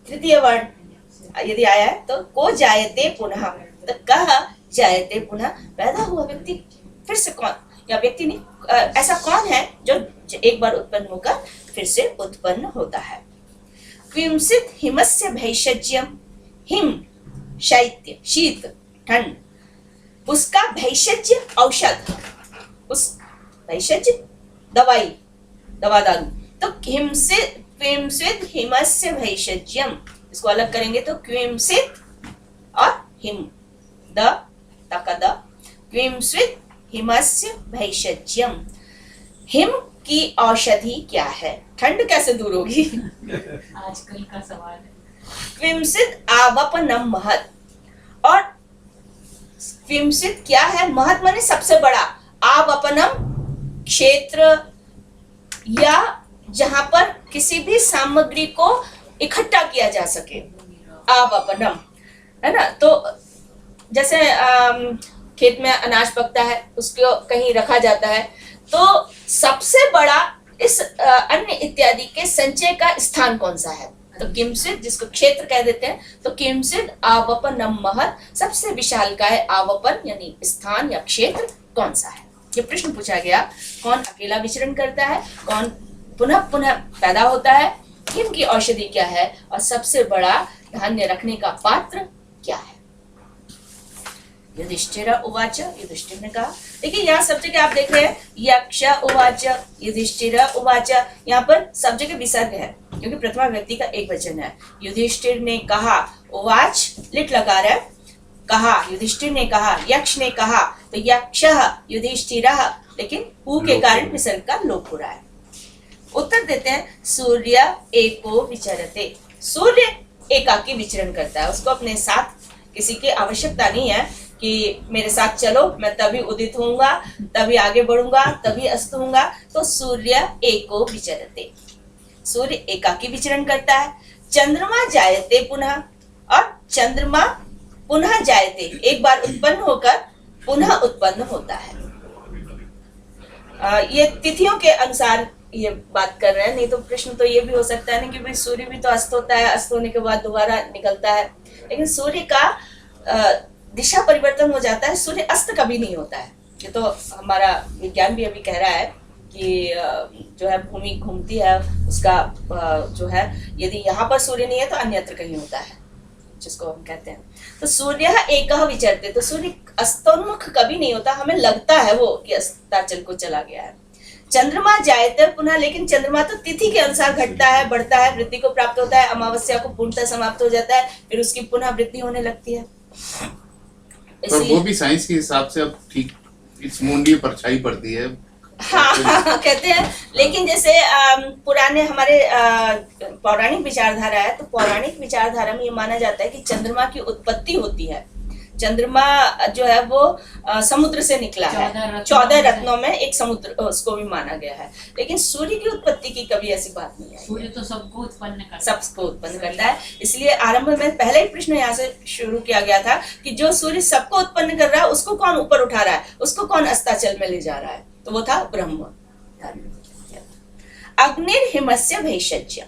तृतीय वर्ण यदि आया है तो को जायते पुनः, तो कह जायते पुनः, पैदा हुआ व्यक्ति फिर से कौन, या व्यक्ति नहीं, ऐसा कौन है जो एक बार उत्पन्न होकर फिर से उत्पन्न होता है? क्विंचित हिमस्य भैषज्यम, हिम शैत्य शीत ठंड, उसका भैषज्य औषध, उस भैषज्य दवाई दवा दारू, तो क्विंचित हिमस्य भैषज्यम, इसको अलग करेंगे तो क्विंचित और हिम द तकद, क्विंचित हिमस्य भैषज्यम, हिम की औषधि क्या है? ठंड कैसे दूर होगी? आजकल का सवाल है। क्विंचित आवपनम महत्, और क्विंचित क्या है? महत् माने सबसे बड़ा, आवपनम क्षेत्र या जहां पर किसी भी सामग्री को इकट्ठा किया जा सके, आवपनम है ना। तो जैसे खेत में अनाज पकता है, उसको कहीं रखा जाता है, तो सबसे बड़ा इस अन्न इत्यादि के संचय का स्थान कौन सा है? तो किंचित, जिसको क्षेत्र कह देते हैं, तो किंचित आवपनम महत्, सबसे विशाल का है आवपन यानी स्थान या क्षेत्र कौन सा है? ये प्रश्न पूछा गया। कौन अकेला विचरण करता है, कौन पुनः पुनः पैदा होता है, हिम की औषधि क्या है, और सबसे बड़ा धान्य रखने का पात्र क्या है? युधिष्ठिर उवाच, युधिष्ठिर ने कहा। देखिए यहाँ सब जगह आप देख रहे हैं यक्ष उवाच, युधिष्ठिर उवाच, यहाँ पर सब जगह विसर्ग है क्योंकि प्रथमा व्यक्ति का एक वचन है। युधिष्ठिर ने कहा, उवाच लिट लगा रहा है, कहा, युधिष्ठिर ने कहा, यक्ष ने कहा, तो यक्ष युधिष्ठिरः, लेकिन ऊ के कारण विसर्ग का लोप हो रहा है। उत्तर देते हैं सूर्य एको विचरते, सूर्य एकाकी विचरण करता है, उसको अपने साथ किसी की आवश्यकता नहीं है कि मेरे साथ चलो, मैं तभी उदित होऊंगा, तभी आगे बढ़ूंगा, तभी अस्त होऊंगा। तो सूर्य एको विचरते, सूर्य एकाकी विचरण करता है। चंद्रमा जायते पुनः, और चंद्रमा पुनः जायते, एक बार उत्पन्न होकर पुनः उत्पन्न होता है। ये तिथियों के अनुसार ये बात कर रहे हैं, नहीं तो प्रश्न तो ये भी हो सकता है ना कि भाई सूर्य भी तो अस्त होता है, अस्त होने के बाद दोबारा निकलता है, लेकिन सूर्य का दिशा परिवर्तन हो जाता है, सूर्य अस्त कभी नहीं होता है। ये तो हमारा विज्ञान भी अभी कह रहा है कि जो है भूमि घूमती है, उसका जो है यदि यहाँ पर सूर्य नहीं है तो अन्यत्र कहीं होता है, जिसको हम कहते हैं। तो सूर्य एकः विचरते, तो सूर्य अस्तोन्मुख कभी नहीं होता, हमें लगता है वो कि अस्ताचल को चला गया है। चंद्रमा जायते पुनः, लेकिन चंद्रमा तो तिथि के अनुसार घटता है, बढ़ता है, वृद्धि को प्राप्त होता है, अमावस्या को पूर्णतः समाप्त हो जाता है, फिर उसकी पुनः वृद्धि होने लगती है। पर वो भी साइंस के हिसाब से अब ठीक इस मुंडी परछाई पड़ती है। हाँ कहते हैं, लेकिन जैसे पुराने हमारे पौराणिक विचारधारा है, तो पौराणिक विचारधारा में ये माना जाता है कि चंद्रमा की उत्पत्ति होती है। चंद्रमा जो है वो समुद्र से निकला है, 14 रत्नों में एक समुद्र उसको भी माना गया है, लेकिन सूर्य की उत्पत्ति की कभी ऐसी बात नहीं है। सूर्य तो सबको उत्पन्न करता है, सबको उत्पन्न करता है, इसलिए आरंभ में पहला ही प्रश्न यहाँ से शुरू किया गया था कि जो सूर्य सबको उत्पन्न कर रहा है उसको कौन ऊपर उठा रहा है, उसको कौन अस्ताचल में ले जा रहा है, तो वो था ब्रह्म। अग्निर्हिमस्य भैषज्य,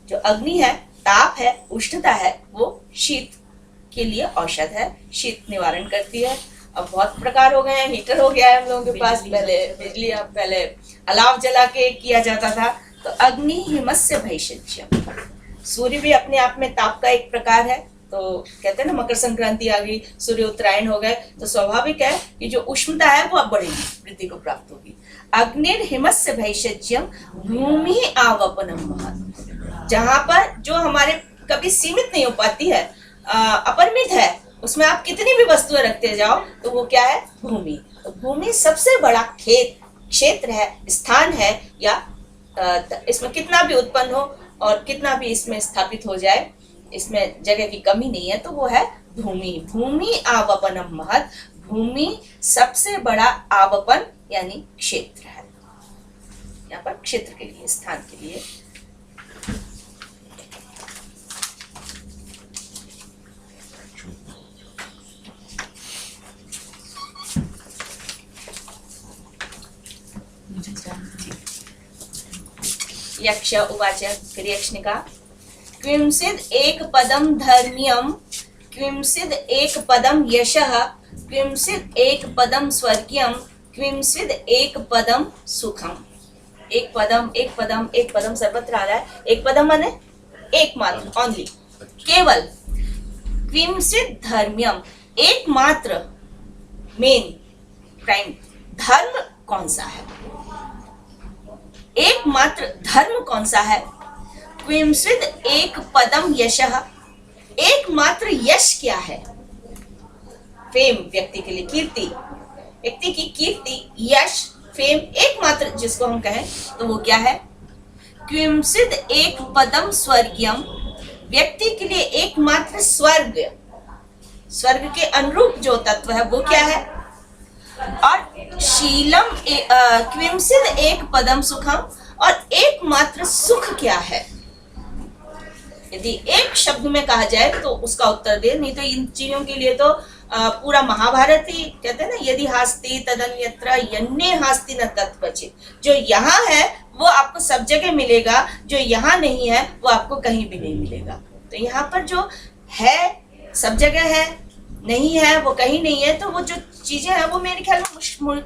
जो अग्नि है, ताप है, उष्णता है, वो शीत के लिए औषध है, शीत निवारण करती है। अब बहुत प्रकार हो गए हैं, हीटर हो गया है हम लोगों के पास, पहले बिजली, अब पहले अलाव जला के किया जाता था। तो अग्नि हिमस्य भैषज्यम, सूर्य भी अपने आप में ताप का एक प्रकार है। तो कहते हैं ना मकर संक्रांति आ गई, सूर्य उत्तरायण हो गए, तो स्वाभाविक है कि जो उष्णता है वो अब बढ़ेगी, वृद्धि को प्राप्त होगी। अग्निर हिमस्य भैषज्यम भूमि आवपनम महत्, जहां पर जो हमारे कभी सीमित नहीं हो पाती है, अपरिमित है, उसमें आप कितनी भी वस्तुएं रखते जाओ तो वो क्या है, भूमि। तो भूमि सबसे बड़ा क्षेत्र है, स्थान है, या इसमें कितना भी उत्पन्न हो और कितना भी इसमें स्थापित हो जाए, इसमें जगह की कमी नहीं है, तो वो है भूमि। भूमि आवपनम महत्, भूमि सबसे बड़ा आवपन यानी क्षेत्र है। यहाँ पर क्षेत्र के लिए, स्थान के लिए। यक्ष उवाच, फिर यक्ष ने कहा, क्विंसिद एक पदम धर्म्यम, क्विंसिद एक पदम यशः, क्विंसिद एक पदम स्वर्ग्यम, क्विंसिद एक पदम सुखम। एक पदम, एक पदम, एक पदम सर्वत्र आ रहा है। एक पदम माने एकमात्र, ओनली, केवल। क्विंसिद धर्म्यम, एकमात्र, मेन, प्राइम। धर्म कौन सा है, एकमात्र धर्म कौन सा है? क्विंसिद एक पदम यशः, एकमात्र यश क्या है? फेम, व्यक्ति के लिए कीर्ति, व्यक्ति की कीर्ति, यश, फेम, एकमात्र जिसको हम कहें तो वो क्या है? क्विंसिद एक पदम स्वर्गीयम, व्यक्ति के लिए एकमात्र स्वर्ग, स्वर्ग के अनुरूप जो तत्व है वो क्या है? और शीलम क्विंसिद एक पदम सुखम, और एकमात्र सुख क्या है? यदि एक शब्द में कहा जाए तो उसका उत्तर दे, नहीं तो इन चीजों के लिए तो पूरा महाभारत ही, कहते हैं ना, यदि हास्ति तदन्यत्र यन्ने हास्ति न तत्क्वचित्, जो यहाँ है वो आपको सब जगह मिलेगा, जो यहाँ नहीं है वो आपको कहीं भी नहीं मिलेगा। तो यहाँ पर जो है सब जगह है, नहीं है वो कहीं नहीं है। तो वो जो चीजें हैं वो मेरे ख्याल में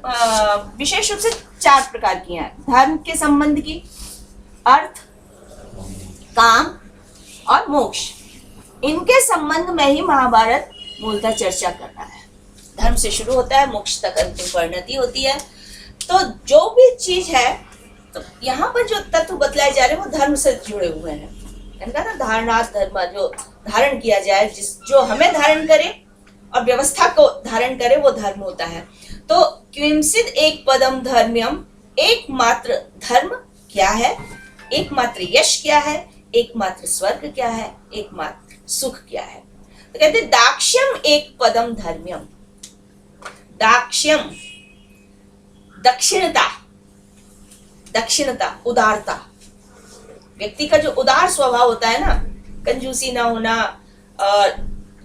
विशेष रूप से 4 प्रकार की हैं। धर्म के संबंध की, अर्थ, काम और मोक्ष, इनके संबंध में ही महाभारत मूलतः चर्चा कर रहा है। धर्म से शुरू होता है, मोक्ष तक अंतिम परिणति होती है। तो जो भी चीज है, तो यहाँ पर जो तत्व बतलाए जा रहे हैं वो धर्म से जुड़े हुए हैं। इनका ना धारणार्थ धर्म, जो धारण किया जाए, जो हमें धारण करे और व्यवस्था को धारण करे वो धर्म होता है। तो क्विंसिद एक पदम धर्म्यम, एकमात्र धर्म क्या है? एकमात्र यश क्या है? एकमात्र स्वर्ग क्या है? एकमात्र सुख क्या है? तो कहते दाक्ष्यम एक पदम धर्म्यम। दाक्ष्यम, दक्षिणता, दक्षिणता, उदारता। व्यक्ति का जो उदार स्वभाव होता है ना, कंजूसी ना होना, और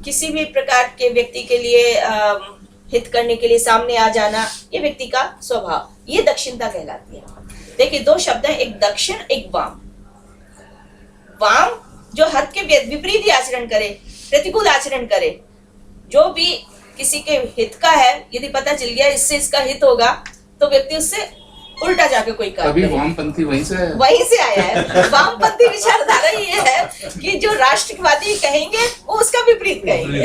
किसी भी प्रकार के व्यक्ति के लिए हित करने के लिए सामने आ जाना, ये व्यक्ति का स्वभाव, ये दक्षिणता कहलाती है। देखिए 2 शब्द हैं, एक दक्षिण, एक वाम। वाम जो हद के विपरीत आचरण करे, प्रतिकूल आचरण करे, जो भी किसी के हित का है, यदि पता चल गया इससे इसका हित होगा तो व्यक्ति उससे उल्टा जाके कोई काम अभी करे। वामपंथी वहीं से आया है। वामपंथी विचारधारा ये है कि जो राष्ट्रवादी कहेंगे वो उसका विपरीत कहेंगे।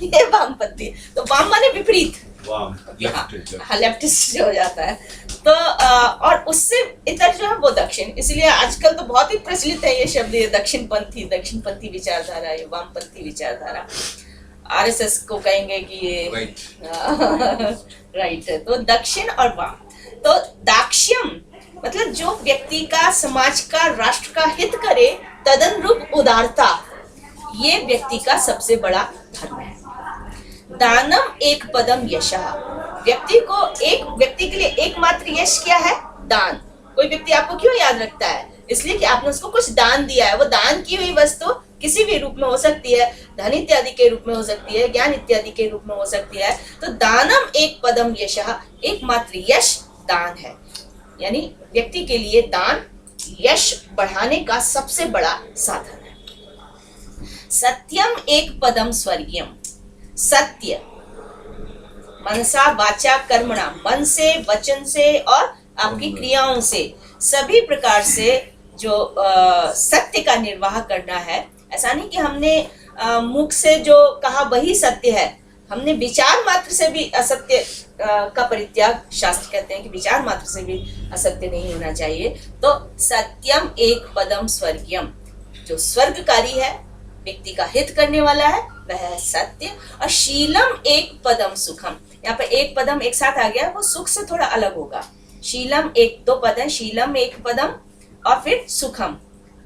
ये वामपंथी। तो वाम माने विपरीत, लेफ्टिस्ट जो हो जाता है। तो और उससे इतर जो है वो दक्षिण। इसलिए आजकल तो बहुत ही प्रचलित है ये शब्द, ये दक्षिणपंथी विचारधारा, ये वामपंथी विचारधारा। आरएसएस को कहेंगे कि ये राइट है। तो दक्षिण और वाम। तो दाक्ष्यम मतलब जो व्यक्ति का, समाज का, राष्ट्र का हित करे, तदनुरूप उदारता, ये व्यक्ति का सबसे बड़ा धर्म है। दानम एक पदम यशः, व्यक्ति के लिए एकमात्र यश क्या है? दान। कोई व्यक्ति आपको क्यों याद रखता है? इसलिए कि आपने उसको कुछ दान दिया है। वो दान की हुई वस्तु किसी भी रूप में हो सकती है, धन इत्यादि के रूप में हो सकती है, ज्ञान इत्यादि के रूप में हो सकती है। तो दानम एक पदम यशः, एकमात्र यश दान है। यानी व्यक्ति के लिए दान यश बढ़ाने का सबसे बड़ा साधन है। सत्यम एक पदम स्वर्गीयम। सत्य मनसा वाचा कर्मणा, मन से, वचन से और आपकी क्रियाओं से सभी प्रकार से जो सत्य का निर्वाह करना है। ऐसा नहीं कि हमने मुख से जो कहा वही सत्य है, हमने विचार मात्र से भी असत्य का परित्याग, शास्त्र कहते हैं कि विचार मात्र से भी असत्य नहीं होना चाहिए। तो सत्यम एक पदम स्वर्गीयम, जो स्वर्गकारी है, व्यक्ति का हित करने वाला है, वह है सत्य। और शीलम एक पदम सुखम, यहाँ पे एक पदम एक साथ आ गया, वो सुख से थोड़ा अलग होगा। शीलम एक, दो पद है, शीलम एक पदम और फिर सुखम,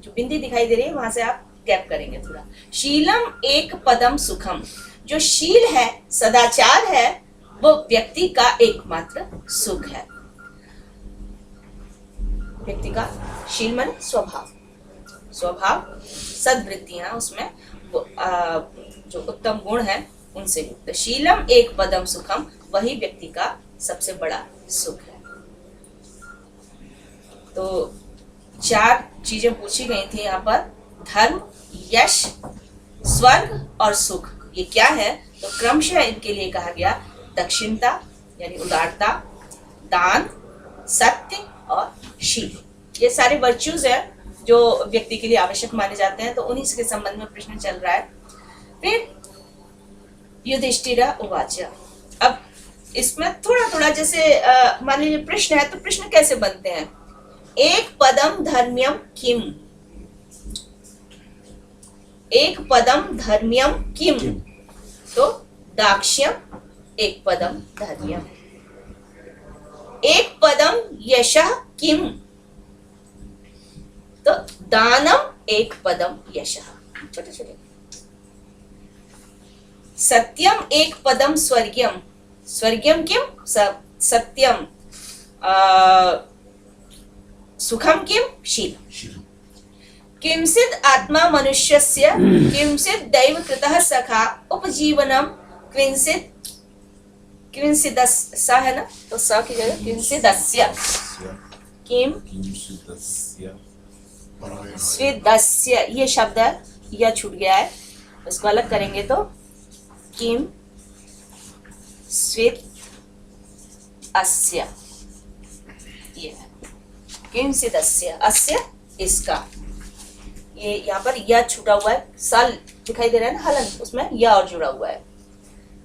जो बिंदी दिखाई दे रही है वहां से आप गैप करेंगे थोड़ा। शीलम एक पदम सुखम, जो शील है, सदाचार है, वो व्यक्ति का एकमात्र सुख है। व्यक्ति का शील मन स्वभाव, स्वभाव सद्वृत्तियां, उसमें वो जो उत्तम गुण है उनसे युक्त। शीलम एक पदम सुखम, वही व्यक्ति का सबसे बड़ा सुख है। तो 4 चीजें पूछी गई थी यहाँ पर, धर्म, यश, स्वर्ग और सुख, ये क्या है? तो क्रमशः इनके लिए कहा गया दक्षिणता यानी उदारता, दान, सत्य और शील। ये सारे वर्च्यूज है जो व्यक्ति के लिए आवश्यक माने जाते हैं। तो उन्हीं के संबंध में प्रश्न चल रहा है। फिर युधिष्ठिर उवाच, अब इसमें थोड़ा थोड़ा जैसे मान लीजिए प्रश्न है, तो प्रश्न कैसे बनते हैं? एक पदम धर्म्यम किम, एक पदम धर्म्यम किम, तो दाक्ष्यम एक पदम धर्म्यम, एक पदम यशः किम, तो दानम एक पदम यशः। छोटे छोटे। सत्यम एक पदम स्वर्गीयम, स्वर्गीयम किम, सत्यम, सुखम किम, शील। किंचिद आत्मा मनुष्यस्य किंचिद दैव कृतः सखा उपजीवनम किंचिदस्य है ना, तो स की जगह किंचिदस्य, स्विदस्य ये शब्द है, यह छूट गया है, इसको अलग करेंगे तो किम स्विद अस्य, ये है किंचिदस्य, अस्य इसका, ये यहाँ पर यह छूटा हुआ है, साल दिखाई दे रहा है ना हलन, उसमें यह और जुड़ा हुआ है,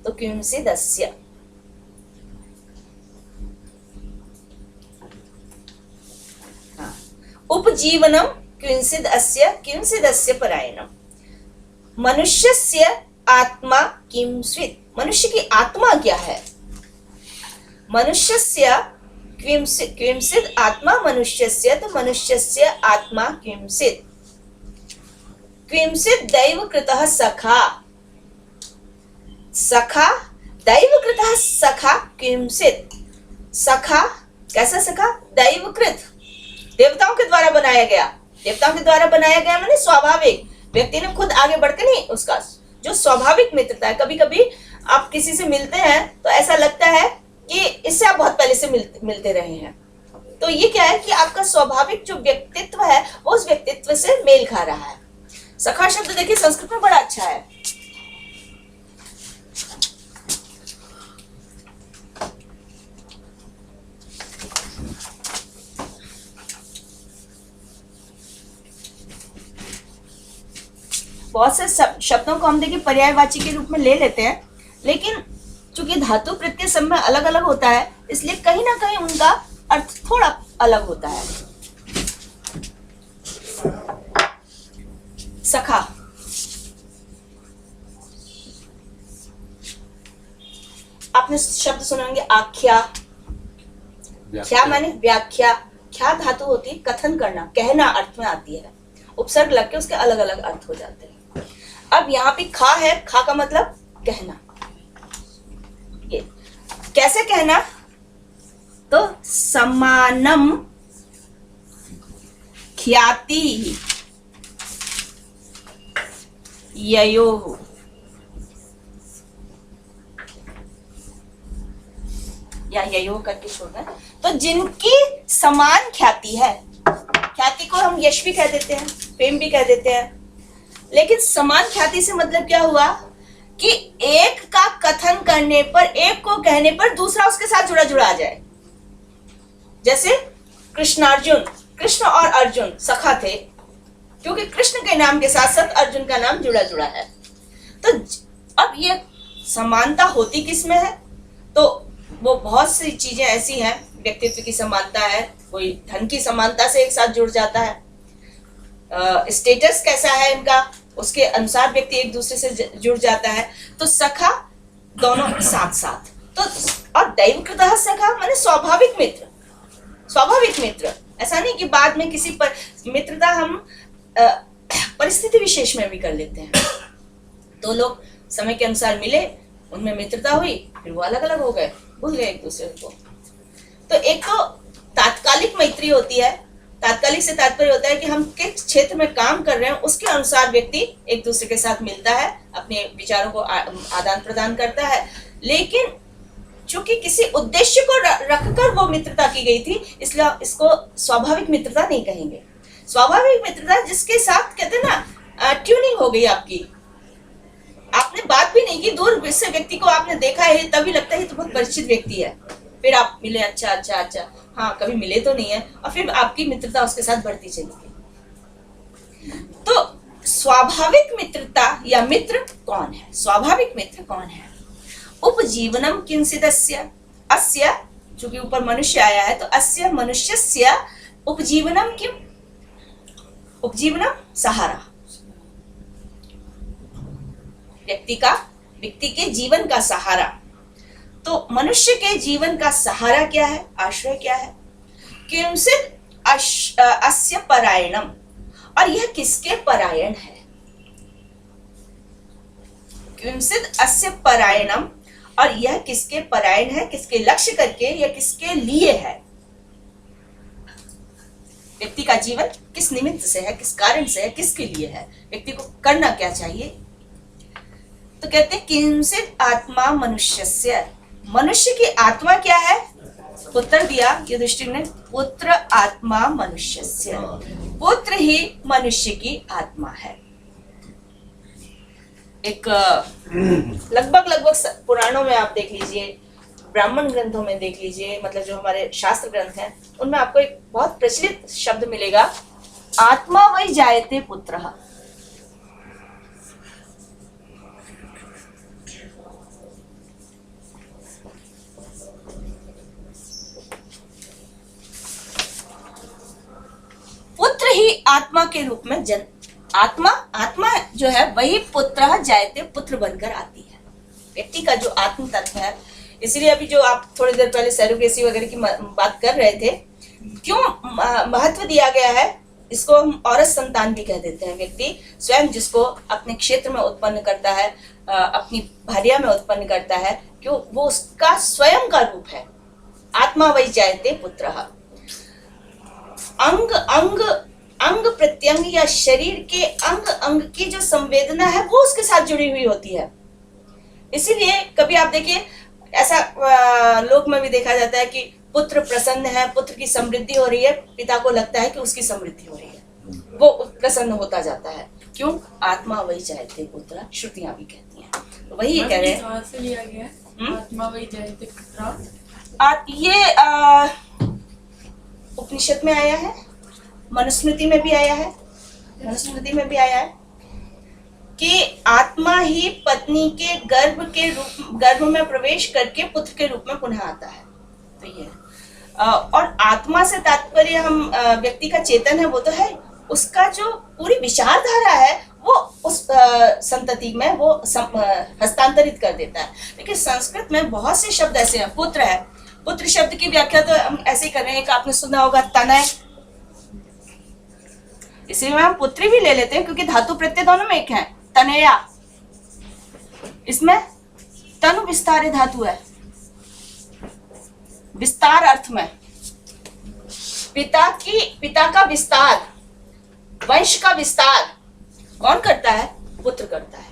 तो किंचिदस्य। उपजीवनम किंचिदस्य परायणम, मनुष्यस्य आत्मा किम स्वित्, मनुष्य की आत्मा क्या है? मनुष्यस्य किंचिद आत्मा मनुष्यस्य, तो मनुष्यस्य आत्मा किंचिद, किंचिद दैव कृतः सखा, सखा दैव कृतः सखा किंचिद, सखा कैसा सखा? दैवकृत, देवताओं के द्वारा बनाया गया। देवताओं के द्वारा बनाया गया माने स्वाभाविक, व्यक्ति ने खुद आगे बढ़कर नहीं, उसका जो स्वाभाविक मित्रता है। कभी कभी आप किसी से मिलते हैं तो ऐसा लगता है कि इससे आप बहुत पहले से मिलते रहे हैं, तो ये क्या है कि आपका स्वाभाविक जो व्यक्तित्व है वो उस व्यक्तित्व से मेल खा रहा है। सखा शब्द देखिए संस्कृत में बड़ा अच्छा है। बहुत से शब्दों को हम देखिए पर्यायवाची के रूप में ले लेते हैं, लेकिन चूंकि धातु प्रत्यय सब में अलग अलग होता है, इसलिए कहीं ना कहीं उनका अर्थ थोड़ा अलग होता है। सखा, आपने शब्द सुने होंगे आख्या, क्या माने व्याख्या, क्या धातु होती है कथन करना, कहना अर्थ में आती है, उपसर्ग लग के उसके अलग अलग अर्थ हो जाते हैं। अब यहाँ पे खा है, खा का मतलब कहना, ये कैसे कहना? तो समानम ख्याति ययोः, या ययोः करके छोड़ना, तो जिनकी समान ख्याति है, ख्याति को हम यश भी कह देते हैं, फेम भी कह देते हैं, लेकिन समान ख्याति से मतलब क्या हुआ कि एक का कथन करने पर, एक को कहने पर दूसरा उसके साथ जुड़ा जुड़ा आ जाए। जैसे कृष्णार्जुन, कृष्ण और अर्जुन सखा थे, क्योंकि कृष्ण के नाम के साथ साथ अर्जुन का नाम जुड़ा जुड़ा है। तो अब ये समानता होती किसमें है? तो वो बहुत सी चीजें ऐसी हैं, व्यक्तित्व की समानता है, कोई धन की समानता से एक साथ जुड़ जाता है, स्टेटस कैसा है इनका उसके अनुसार व्यक्ति एक दूसरे से जुड़ जाता है। तो सखा दोनों साथ साथ, तो और दैवकृतः सखा माने स्वाभाविक मित्र, स्वाभाविक मित्र। ऐसा नहीं कि बाद में किसी पर मित्रता हम परिस्थिति विशेष में भी कर लेते हैं। दो लोग समय के अनुसार मिले, उनमें मित्रता हुई, फिर वो अलग अलग हो गए, भूल गए एक दूसरे को। तो एक तो तात्कालिक मैत्री होती है, तात्कालिक से तात्पर्य होता है कि हम किस क्षेत्र में काम कर रहे हैं उसके अनुसार व्यक्ति एक दूसरे के साथ मिलता है, अपने विचारों को आदान प्रदान करता है। लेकिन चूंकि किसी उद्देश्य को रखकर वो मित्रता की गई थी, इसलिए इसको स्वाभाविक मित्रता नहीं कहेंगे। स्वाभाविक मित्रता जिसके साथ कहते हैं ना ट्यूनिंग हो गई आपकी, आपने बात भी नहीं की, दूर से व्यक्ति को आपने देखा है तभी लगता है तो बहुत परिचित व्यक्ति है, फिर आप मिले, अच्छा अच्छा अच्छा, हाँ कभी मिले तो नहीं है, और फिर आपकी मित्रता उसके साथ बढ़ती चली गई। तो स्वाभाविक मित्रता या मित्र कौन है? स्वाभाविक मित्र कौन है? उपजीवनम किंचिदस्य, अस्य चूंकि ऊपर मनुष्य आया है तो अस्य मनुष्यस्य उपजीवनम किम? उपजीवनम सहारा, व्यक्ति के जीवन का सहारा। तो मनुष्य के जीवन का सहारा क्या है, आश्रय क्या है? किंचिद अस्य परायणम, और यह किसके परायण है? किंचिद अस्य परायणम, और यह किसके परायण है, किसके लक्ष्य करके या किसके लिए है? व्यक्ति का जीवन किस निमित्त से है, किस कारण से है, किसके लिए है, व्यक्ति को करना क्या चाहिए? तो कहते हैं किंचिद आत्मा मनुष्यस्य, मनुष्य की आत्मा क्या है? उत्तर दिया युधिष्ठिर ने, पुत्र आत्मा मनुष्यस्य, पुत्र ही मनुष्य की आत्मा है। एक लगभग पुराणों में आप देख लीजिए, ब्राह्मण ग्रंथों में देख लीजिए, मतलब जो हमारे शास्त्र ग्रंथ हैं उनमें आपको एक बहुत प्रचलित शब्द मिलेगा, आत्मा वही जायते पुत्रः। पुत्र ही आत्मा के रूप में आत्मा जो है वही पुत्र जायते, पुत्र बनकर आती है। व्यक्ति का जो आत्म तत्व है, इसलिए अभी जो आप थोड़ी देर पहले सैरोगेसी वगैरह की बात कर रहे थे, क्यों महत्व दिया गया है? इसको हम औरत संतान भी कह देते हैं। व्यक्ति स्वयं जिसको अपने क्षेत्र में उत्पन्न करता है, अपनी भार्या में उत्पन्न करता है, क्यों? वो उसका स्वयं का रूप है। आत्मा वही जायते पुत्रः। अंग प्रत्यंग या शरीर के अंग की जो संवेदना है वो उसके साथ जुड़ी हुई होती है। इसीलिए कभी आप देखिए, ऐसा लोक में भी देखा जाता है कि पुत्र प्रसन्न है, पुत्र की समृद्धि हो रही है, पिता को लगता है कि उसकी समृद्धि हो रही है, वो प्रसन्न होता जाता है। क्यों? आत्मा वही जायते पुत्र, श्रुतियां भी कहती हैं। तो वही कह रहे हैं, से लिया गया है, आत्मा वही जायते पुत्र। ये उपनिषद में आया है, मनुस्मृति में भी आया है, मनुस्मृति में भी आया है कि आत्मा ही पत्नी के गर्भ में प्रवेश करके पुत्र के रूप में पुनः आता है। तो ये और आत्मा से तात्पर्य हम व्यक्ति का चेतन है वो तो है, उसका जो पूरी विचारधारा है वो उस संतति में वो हस्तांतरित कर देता है। लेकिन संस्कृत में बहुत से शब्द ऐसे हैं, पुत्र है, पुत्र शब्द की व्याख्या तो हम ऐसे ही कर रहे हैं कि आपने सुना होगा तनय, इसलिए हम पुत्री भी ले लेते हैं क्योंकि धातु प्रत्यय दोनों में एक है। तनया, इसमें तनु विस्तार धातु है, विस्तार अर्थ में पिता का विस्तार, वंश का विस्तार कौन करता है? पुत्र करता है।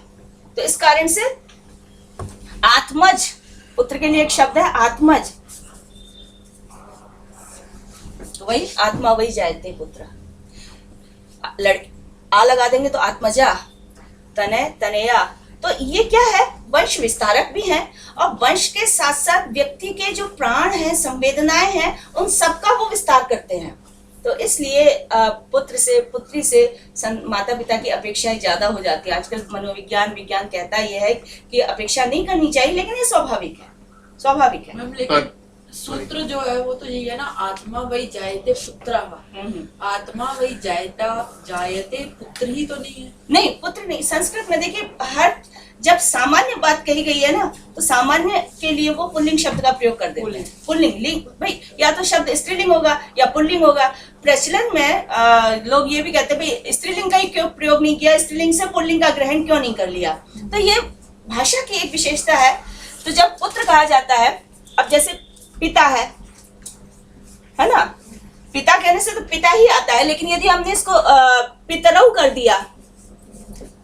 तो इस कारण से आत्मज, पुत्र के लिए एक शब्द है आत्मज, तो वही आत्मा वही जायते पुत्र। लड़की आ लगा देंगे तो आत्मजा, तनय, तनया, तो ये क्या है, वंश विस्तारक भी हैं और वंश के साथ साथ व्यक्ति के जो प्राण हैं, संवेदनाएं हैं, उन सबका वो विस्तार करते हैं। तो इसलिए पुत्र से, पुत्री से माता पिता की अपेक्षाएं ज्यादा हो जाती है। आजकल मनोविज्ञान, विज्ञान कहता ये है कि अपेक्षा नहीं करनी चाहिए, लेकिन ये स्वाभाविक है, स्वाभाविक है। मैम लेकिन सूत्र जो है वो तो यही है ना, आत्मा वही जायते पुत्रः, आत्मा वही जायते पुत्र ही तो नहीं है। नहीं, पुत्र नहीं। संस्कृत में देखिए, हर जब सामान्य बात कही गई है ना, तो सामान्य के लिए वो पुल्लिंग शब्द का प्रयोग कर देते हैं। पुल्लिंग, लिंग, भाई या तो शब्द स्त्रीलिंग होगा या पुल्लिंग होगा। प्रचलन में लोग ये भी कहते हैं भाई स्त्रीलिंग का ही क्यों प्रयोग नहीं किया, स्त्रीलिंग से पुल्लिंग का ग्रहण क्यों नहीं कर लिया। तो ये भाषा की एक विशेषता है। तो जब पुत्र कहा जाता है, अब जैसे पिता है ना, पिता कहने से तो पिता ही आता है, लेकिन यदि हमने इसको पितरऊ कर दिया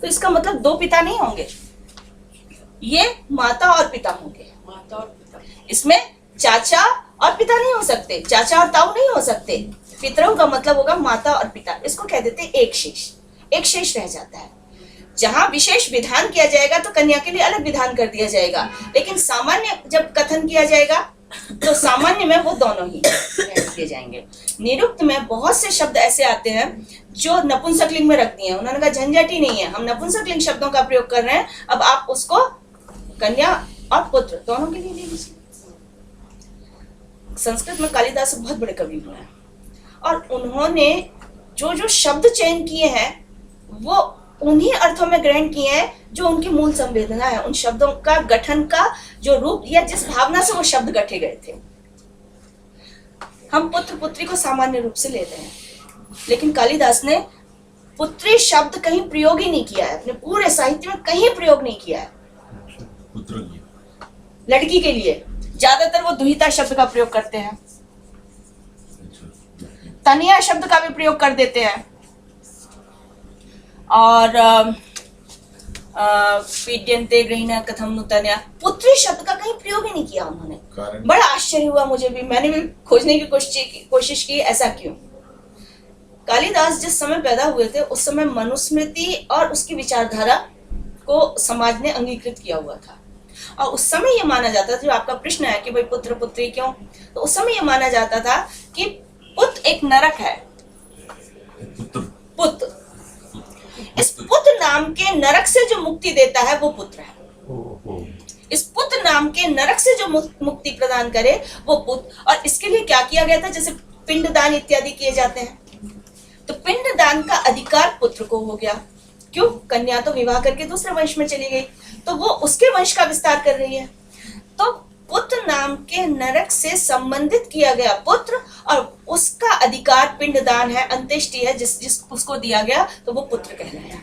तो इसका मतलब दो पिता नहीं होंगे, ये माता और पिता होंगे। माता और पिता, इसमें चाचा और पिता नहीं हो सकते, चाचा और ताऊ नहीं हो सकते। पितरऊ का मतलब होगा माता और पिता। इसको कह देते हैं एक शेष, एक शेष रह जाता है। जहां विशेष विधान किया जाएगा तो कन्या के लिए अलग विधान कर दिया जाएगा, लेकिन सामान्य जब कथन किया जाएगा तो सामान्य में वो दोनों ही किए जाएंगे। निरुक्त में बहुत से शब्द ऐसे आते हैं जो नपुंसकलिंग में रख दिए हैं। उन्होंने कहा झंझट ही नहीं है, हम नपुंसकलिंग शब्दों का प्रयोग कर रहे हैं, अब आप उसको कन्या और पुत्र दोनों के लिए ले लीजिए। संस्कृत में कालिदास बहुत बड़े कवि हुए हैं और उन्होंने जो जो शब्द चयन किए हैं वो उन्हीं अर्थों में ग्रहण किए हैं जो उनकी मूल संवेदना है। उन शब्दों का गठन का जो रूप या जिस भावना से वो शब्द गठे गए थे। हम पुत्र पुत्री को सामान्य रूप से लेते हैं, लेकिन कालिदास ने पुत्री शब्द कहीं प्रयोग ही नहीं किया है, अपने पूरे साहित्य में कहीं प्रयोग नहीं किया है। पुत्र की लड़की के लिए ज्यादातर वो दुहिता शब्द का प्रयोग करते हैं, तनिया शब्द का भी प्रयोग कर देते हैं, और पीड्यन्ते गृहिणः कथम नु तनया, पुत्री शब्द का कहीं प्रयोग ही नहीं किया उन्होंने। कारण बड़ा आश्चर्य हुआ मुझे भी, मैंने भी खोजने की कोशिश की ऐसा क्यों। कालिदास जिस समय पैदा हुए थे उस समय मनुस्मृति और उसकी विचारधारा को समाज ने अंगीकृत किया हुआ था, और उस समय ये माना जाता था, जो आपका प्रश्न है कि भाई पुत्र पुत्री क्यों, तो उस समय ये माना जाता था कि पुत्र एक नरक है। पुत्र, इस पुत्र नाम के नरक से जो मुक्ति देता है वो पुत्र है। इस पुत्र नाम के नरक से जो मुक्ति प्रदान करे वो पुत्र। और इसके लिए क्या किया गया था, जैसे पिंडदान इत्यादि किए जाते हैं, तो पिंडदान का अधिकार पुत्र को हो गया। क्यों? कन्या तो विवाह करके दूसरे वंश में चली गई, तो वो उसके वंश का विस्तार कर रही है। तो पुत्र नाम के नरक से संबंधित किया गया पुत्र, और उसका अधिकार पिंडदान है, अंत्येष्टि है, जिस उसको दिया गया, तो वो पुत्र कहलाया।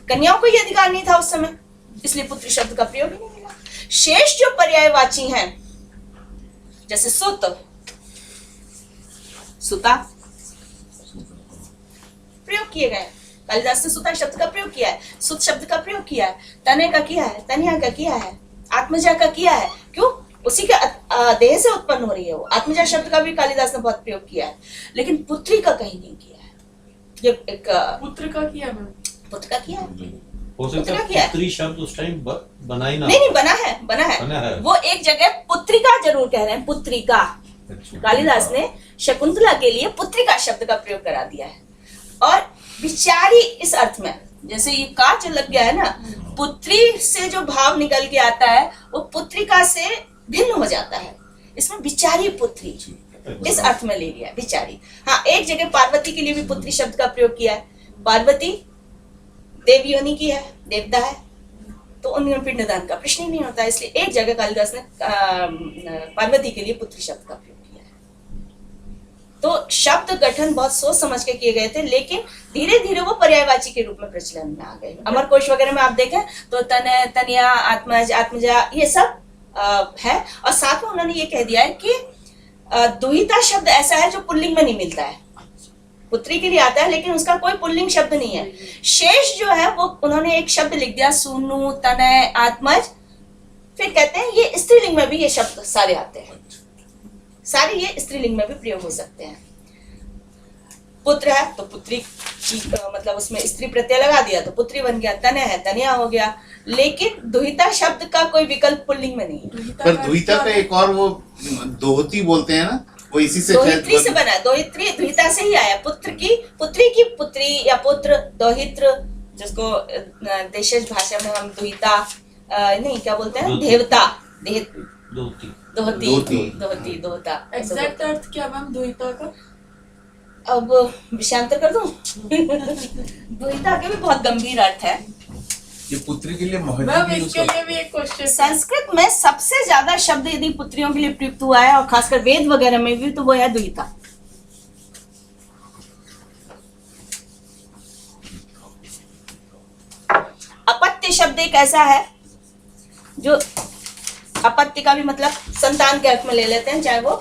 कन्याओं को ये अधिकार नहीं था उस समय, इसलिए पुत्र शब्द का प्रयोग ही नहीं मिला। शेष जो पर्यायवाची हैं, जैसे सुत, सुता प्रयोग किए गए। कालिदास ने सुता शब्द का प्रयोग किया है, सुत शब्द का प्रयोग किया है, तने का किया है, तनिया का किया है, आत्मजा का किया है। क्यों? उसी के देह से उत्पन्न हो रही है वो। आत्मजा शब्द का भी कालिदास ने बहुत प्रयोग किया है, लेकिन पुत्री का कहीं नहीं किया है। ये एक पुत्र का किया मैम, पुत्र का किया है। हो सकता है पुत्री शब्द उस टाइम बना ही ना। नहीं, बना है। वो एक जगह पुत्रिका जरूर कह रहे हैं, पुत्रिका। कालिदास ने शकुंतला के लिए पुत्रिका शब्द का प्रयोग करा दिया है। और बिचारी इस अर्थ में, जैसे ये का जो लग गया है ना, पुत्री से जो भाव निकल के आता है वो पुत्रिका से भिन्न हो जाता है। इसमें बिचारी पुत्री इस अर्थ में ले लिया, बिचारी। हाँ, एक जगह पार्वती के लिए भी पुत्री शब्द का प्रयोग किया है। पार्वती देव योनि की है, देवता है, तो उनमें पिंडदान का प्रश्न ही नहीं होता, इसलिए एक जगह कालिदास ने पार्वती के लिए पुत्री शब्द का प्रयोग किया है। तो शब्द गठन बहुत सोच समझ के किए गए थे, लेकिन धीरे धीरे वो पर्यायवाची के रूप में प्रचलन में आ गए। अमरकोश वगैरह में आप देखें तो तनय, तनिया, आत्मज, आत्मजा, ये सब है। और साथ में उन्होंने ये कह दिया है कि दुहिता शब्द ऐसा है जो पुल्लिंग में नहीं मिलता है। पुत्री के लिए आता है लेकिन उसका कोई पुल्लिंग शब्द नहीं है। शेष जो है वो उन्होंने एक शब्द लिख दिया, सूनु, तनय, आत्मज। फिर कहते हैं ये स्त्रीलिंग में भी ये शब्द सारे आते हैं, सारे ये स्त्रीलिंग में भी प्रयोग हो सकते हैं। पुत्र है तो पुत्री की मतलब उसमें स्त्री प्रत्यय लगा दिया तो पुत्री बन गया, तनय है तनया हो गया। लेकिन दुहिता शब्द का कोई विकल्प पुल्लिंग में नहीं है। पर दुहिता का एक और वो दोहती बोलते हैं ना, वो इसी से दोहित्री से बना है, दोहित्री दुहिता से ही आया। पुत्र की पुत्री की पुत्री या पुत्र, दोहित्र जिसको देशज भाषा में हम दुहिता नहीं क्या बोलते हैं, देवता, दोहती दोहती दोहता। एग्जैक्ट अर्थ क्या मैम दुहिता का? अब विषयांतर कर दूं? दुहिता के भी बहुत गंभीर अर्थ है। ये पुत्री के लिए मैम महत्व इसके लिए भी एक क्वेश्चन। संस्कृत में सबसे ज्यादा शब्द यदि पुत्रियों के लिए प्रयुक्त हुआ है और खासकर वेद वगैरह में भी, तो वो है दुहिता। अपत्य शब्द एक ऐसा है जो अपत्य का भी मतलब संतान के अर्थ में ले लेते हैं, चाहे वो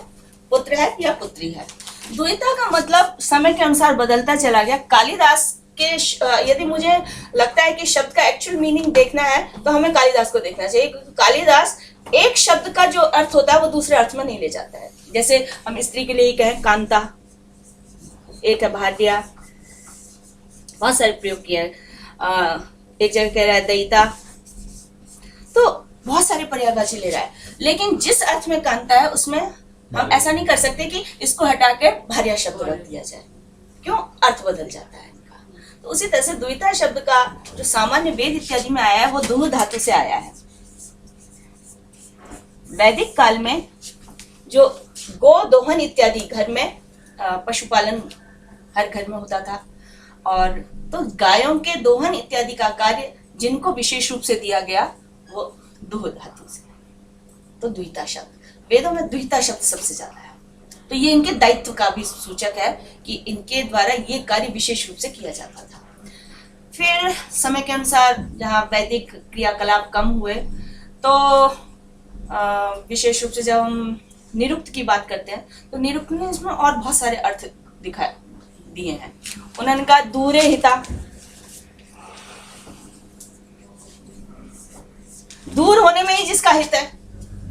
पुत्र है या पुत्री है। दुहिता का मतलब समय के अनुसार बदलता चला गया। कालिदास के यदि मुझे लगता है कि शब्द का एक्चुअल मीनिंग देखना है तो हमें कालिदास को देखना चाहिए, क्योंकि कालिदास एक शब्द का जो अर्थ होता है वो दूसरे अर्थ में नहीं ले जाता है। जैसे हम स्त्री के लिए कहें कांता, एक है भार्या, बहुत सारे प्रयोग किए हैं। एक जगह कह रहा है दयिता, तो बहुत सारे पर्यायवाची ले रहा है। लेकिन जिस अर्थ में कांता है उसमें हम ऐसा नहीं कर सकते कि इसको हटा के भार्या शब्द रख दिया जाए, क्यों? अर्थ बदल जाता है इनका। तो उसी तरह से द्विता शब्द का जो सामान्य वेद इत्यादि में आया है वो दुह धातु से आया है। वैदिक काल में जो गो दोहन इत्यादि घर में पशुपालन हर घर में होता था, और तो गायों के दोहन इत्यादि का कार्य जिनको विशेष रूप से दिया गया वो दुह धातु से। तो द्विता शब्द वेदों में द्विता शब्द सबसे ज्यादा है। तो ये इनके दायित्व का भी सूचक है कि इनके द्वारा ये कार्य विशेष रूप से किया जाता था। फिर समय के अनुसार जहाँ वैदिक क्रियाकलाप कम हुए तो विशेष रूप से जब हम निरुक्त की बात करते हैं तो निरुक्त ने इसमें और बहुत सारे अर्थ दिखाए दिए हैं। उन्होंने कहा दूरे हिता, दूर होने में ही जिसका हित है,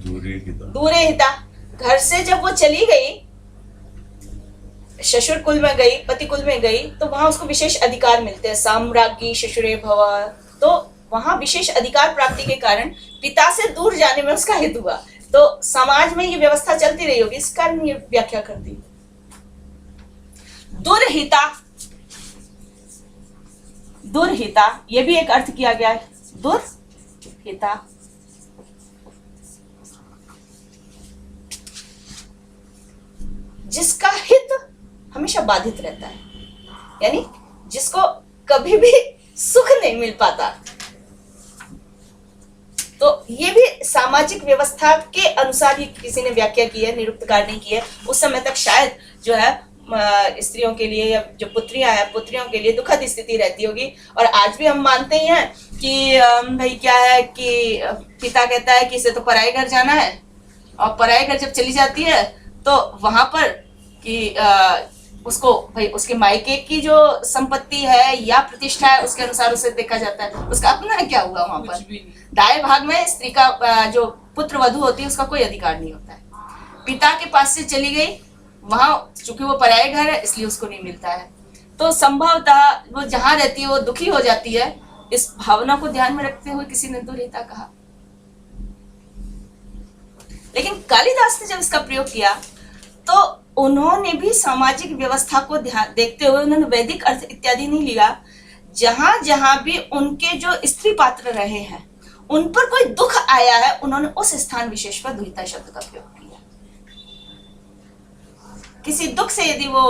दूरे हिता। घर से जब वो चली गई, ससुर कुल में गई, पति कुल में गई, तो वहां उसको विशेष अधिकार मिलते हैं, साम्राज्ञी शशुरे भव। तो वहां विशेष अधिकार प्राप्ति के कारण पिता से दूर जाने में उसका हित हुआ। तो समाज में ये व्यवस्था चलती रही होगी, इस कारण ये व्याख्या कर दी। दुरहिता, दुरहिता ये भी एक अर्थ किया गया है, दुरहिता। जिसका हित हमेशा बाधित रहता है, यानी जिसको कभी भी सुख नहीं मिल पाता। तो ये भी सामाजिक व्यवस्था के अनुसार ही किसी ने व्याख्या की है, निरुक्तकार ने की है। उस समय तक शायद जो है स्त्रियों के लिए या जो पुत्रियां हैं, पुत्रियों के लिए दुखद स्थिति रहती होगी। और आज भी हम मानते ही हैं कि भाई क्या है कि पिता कहता है कि इसे तो पराये घर जाना है, और पराये घर जब चली जाती है तो वहां पर कि उसको भाई उसके मायके की जो संपत्ति है या प्रतिष्ठा है उसके अनुसार उसे देखा जाता है। उसका अपना क्या हुआ वहां पर? दाएं भाग में स्त्री का जो पुत्र वधू होती है उसका कोई अधिकार नहीं होता है। पिता के पास से चली गई, वहां चूंकि वो पराये घर है इसलिए उसको नहीं मिलता है। तो संभवतः वो जहां रहती है वो दुखी हो जाती है। इस भावना को ध्यान में रखते हुए किसी ने दुरहिता कहा। लेकिन कालिदास ने जब इसका प्रयोग किया तो उन्होंने भी सामाजिक व्यवस्था को ध्यान देखते हुए उन्होंने वैदिक अर्थ इत्यादि नहीं लिया। जहां जहां भी उनके जो स्त्री पात्र रहे हैं उन पर कोई दुख आया है, उन्होंने उस स्थान विशेष पर दुहिता शब्द का प्रयोग किया। किसी दुख से यदि वो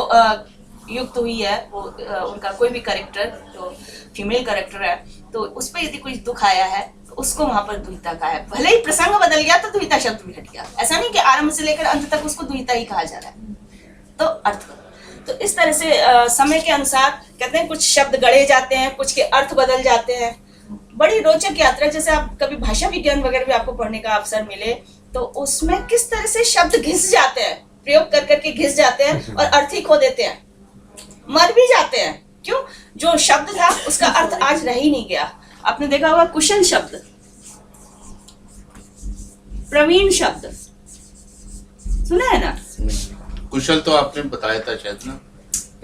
युक्त हुई है, वो उनका कोई भी कैरेक्टर जो फीमेल कैरेक्टर है, तो उस पर यदि कोई दुख आया है तो उसको वहां पर दुहिता का है। भले ही प्रसंग बदल गया तो दुहिता शब्द भी हट गया। ऐसा नहीं कि आरंभ से लेकर अंत तक उसको दुहिता ही कहा जा रहा है। तो अर्थ, तो इस तरह से समय के अनुसार कहते हैं कुछ शब्द गढ़े जाते हैं, कुछ के अर्थ बदल जाते हैं। बड़ी रोचक यात्रा। जैसे आप कभी भाषा विज्ञान वगैरह भी आपको पढ़ने का अवसर मिले तो उसमें किस तरह से शब्द घिस जाते हैं, प्रयोग कर करके घिस जाते हैं और अर्थ ही खो देते हैं, मर भी जाते हैं। क्यों? जो शब्द था उसका अर्थ आज रह ही नहीं गया। आपने देखा होगा कुशल शब्द, प्रवीण शब्द सुना है ना? कुशल तो आपने बताया था शायद ना।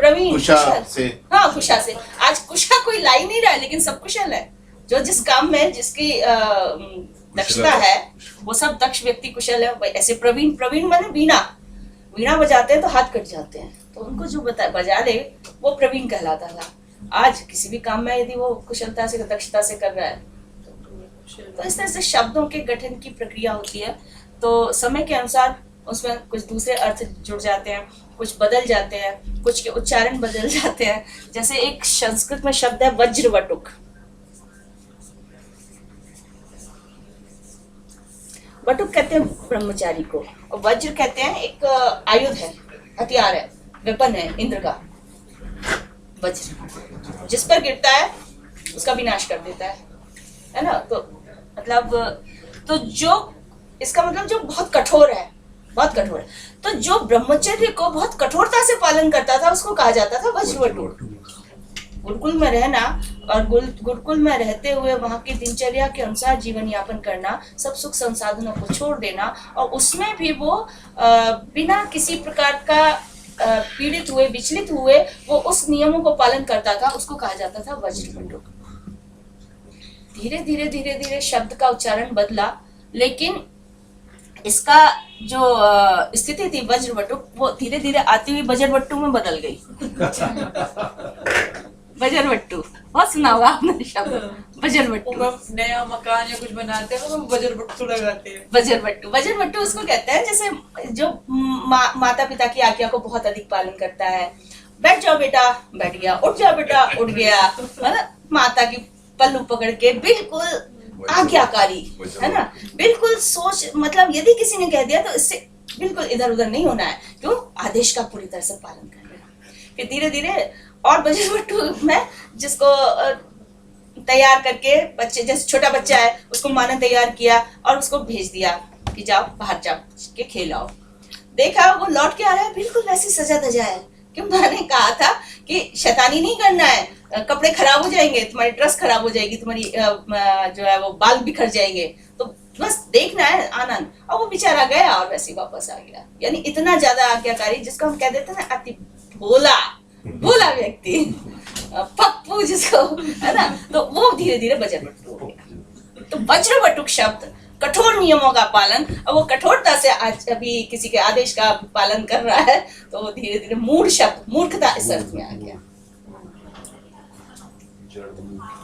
प्रवीण कुशा कुशल। से हाँ कुशा से। आज कुशा कोई ला ही नहीं रहा है, लेकिन सब कुशल है। जो जिस काम में जिसकी दक्षता है वो सब दक्ष व्यक्ति कुशल है। ऐसे प्रवीण, प्रवीण माने वीणा, वीणा बजाते हैं तो हाथ कट जाते हैं, तो उनको जो बजा ले वो प्रवीण कहलाता था। आज किसी भी काम में यदि वो कुशलता से दक्षता से कर रहा है तो इस तरह से शब्दों के गठन की प्रक्रिया होती है। तो समय के अनुसार उसमें कुछ दूसरे अर्थ जुड़ जाते हैं, कुछ बदल जाते हैं, कुछ के उच्चारण बदल जाते हैं। जैसे एक संस्कृत में शब्द है वज्रवटुक। वटुक कहते हैं ब्रह्मचारी को, और वज्र कहते हैं एक आयुध है, हथियार है, वेपन है इंद्र का। वज्र जिस पर गिरता है उसका विनाश कर देता है ना। तो मतलब तो जो इसका मतलब जो बहुत कठोर है, बहुत कठोर है। तो जो ब्रह्मचर्य को बहुत कठोरता से पालन करता था उसको कहा जाता था वज्रवटुक। गुरुकुल में रहना और गुरुकुल में रहते हुए वहां की दिनचर्या के अनुसार जीवन यापन करना, सब सुख संसाधनों को छोड़ देना, और उसमें भी वो बिना किसी प्रकार का पीड़ित हुए, विचलित हुए वो उस नियमों को पालन करता था, उसको कहा जाता था वज्रवटुक। धीरे धीरे धीरे धीरे शब्द का उच्चारण बदला, लेकिन इसका जो स्थिति थी वज्रवटुक, वो धीरे धीरे आती हुई बजरवट्टू में बदल गई। बजरवट्टू बहुत सुना होगा आपने शब्द, बजरवट्टू। नया मकान या कुछ बनाते हैं तो बजरवट्टू लगाते हैं। बजरवट्टू, बजरवट्टू उसको कहते हैं जैसे जो माता पिता की आज्ञा को बहुत अधिक पालन करता है। बैठ जाओ बेटा, बैठ गया, उठ जाओ बेटा, उठ गया, मतलब माता की पल्लू पकड़ के बिल्कुल आज्ञाकारी, है ना। बिल्कुल सोच, मतलब यदि किसी ने कह दिया तो इससे बिल्कुल इधर उधर नहीं होना है, क्यों, आदेश का पूरी तरह से पालन करना है। फिर धीरे धीरे और बजरवट्टू में जिसको तैयार करके, बच्चे जैसे छोटा बच्चा है उसको माँ ने तैयार किया और उसको भेज दिया कि जाओ बाहर जा के खेलाओ। देखा वो लौट के आ रहा है बिल्कुल वैसी सजा धजा है, क्यों, माँ ने कहा था कि शैतानी नहीं करना है, कपड़े खराब हो जाएंगे, तुम्हारी ड्रेस खराब हो जाएगी, तुम्हारी जो है वो बाल बिखर जाएंगे, तो बस देखना है आनंद। और वो बेचारा गया और वैसे वापस आ गया। यानी इतना ज्यादा आज्ञाकारी, जिसको हम कह देते हैं ना अति भोला, भोला व्यक्ति, पप्पू जिसको, है ना। तो वो धीरे धीरे बजरवट्टू हो गया। तो वज्रवटुक शब्द कठोर नियमों का पालन, और वो कठोरता से आज अभी किसी के आदेश का पालन कर रहा है, तो वो धीरे धीरे मूढ़ शब्द, मूर्खता इस अर्थ में आ गया,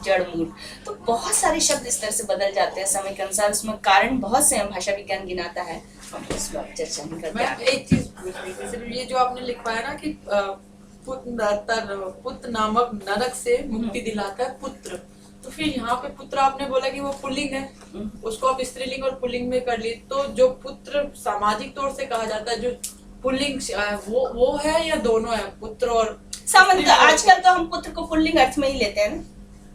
जड़ मूढ़। तो बहुत सारे शब्द इस तरह से बदल जाते हैं समय के अनुसार। उसमें कारण बहुत से हैं, भाषा विज्ञान गिनाता है, हम उस पर चर्चा नहीं करते। मैं एक चीज पूछ रही थी, सिर्फ ये जो आपने लिखवाया ना कि पुत्र नामक नरक से मुक्ति दिलाता है पुत्र, तो फिर यहाँ पे पुत्र आपने बोला कि वो पुल्लिंग है, उसको आप स्त्रीलिंग और पुल्लिंग में कर ली, तो जो पुत्र सामाजिक तौर से कहा जाता है, जो पुल्लिंग वो है या दोनों है, पुत्र और सामान्य आजकल तो हम पुत्र को पुल्लिंग अर्थ में ही लेते हैं ना,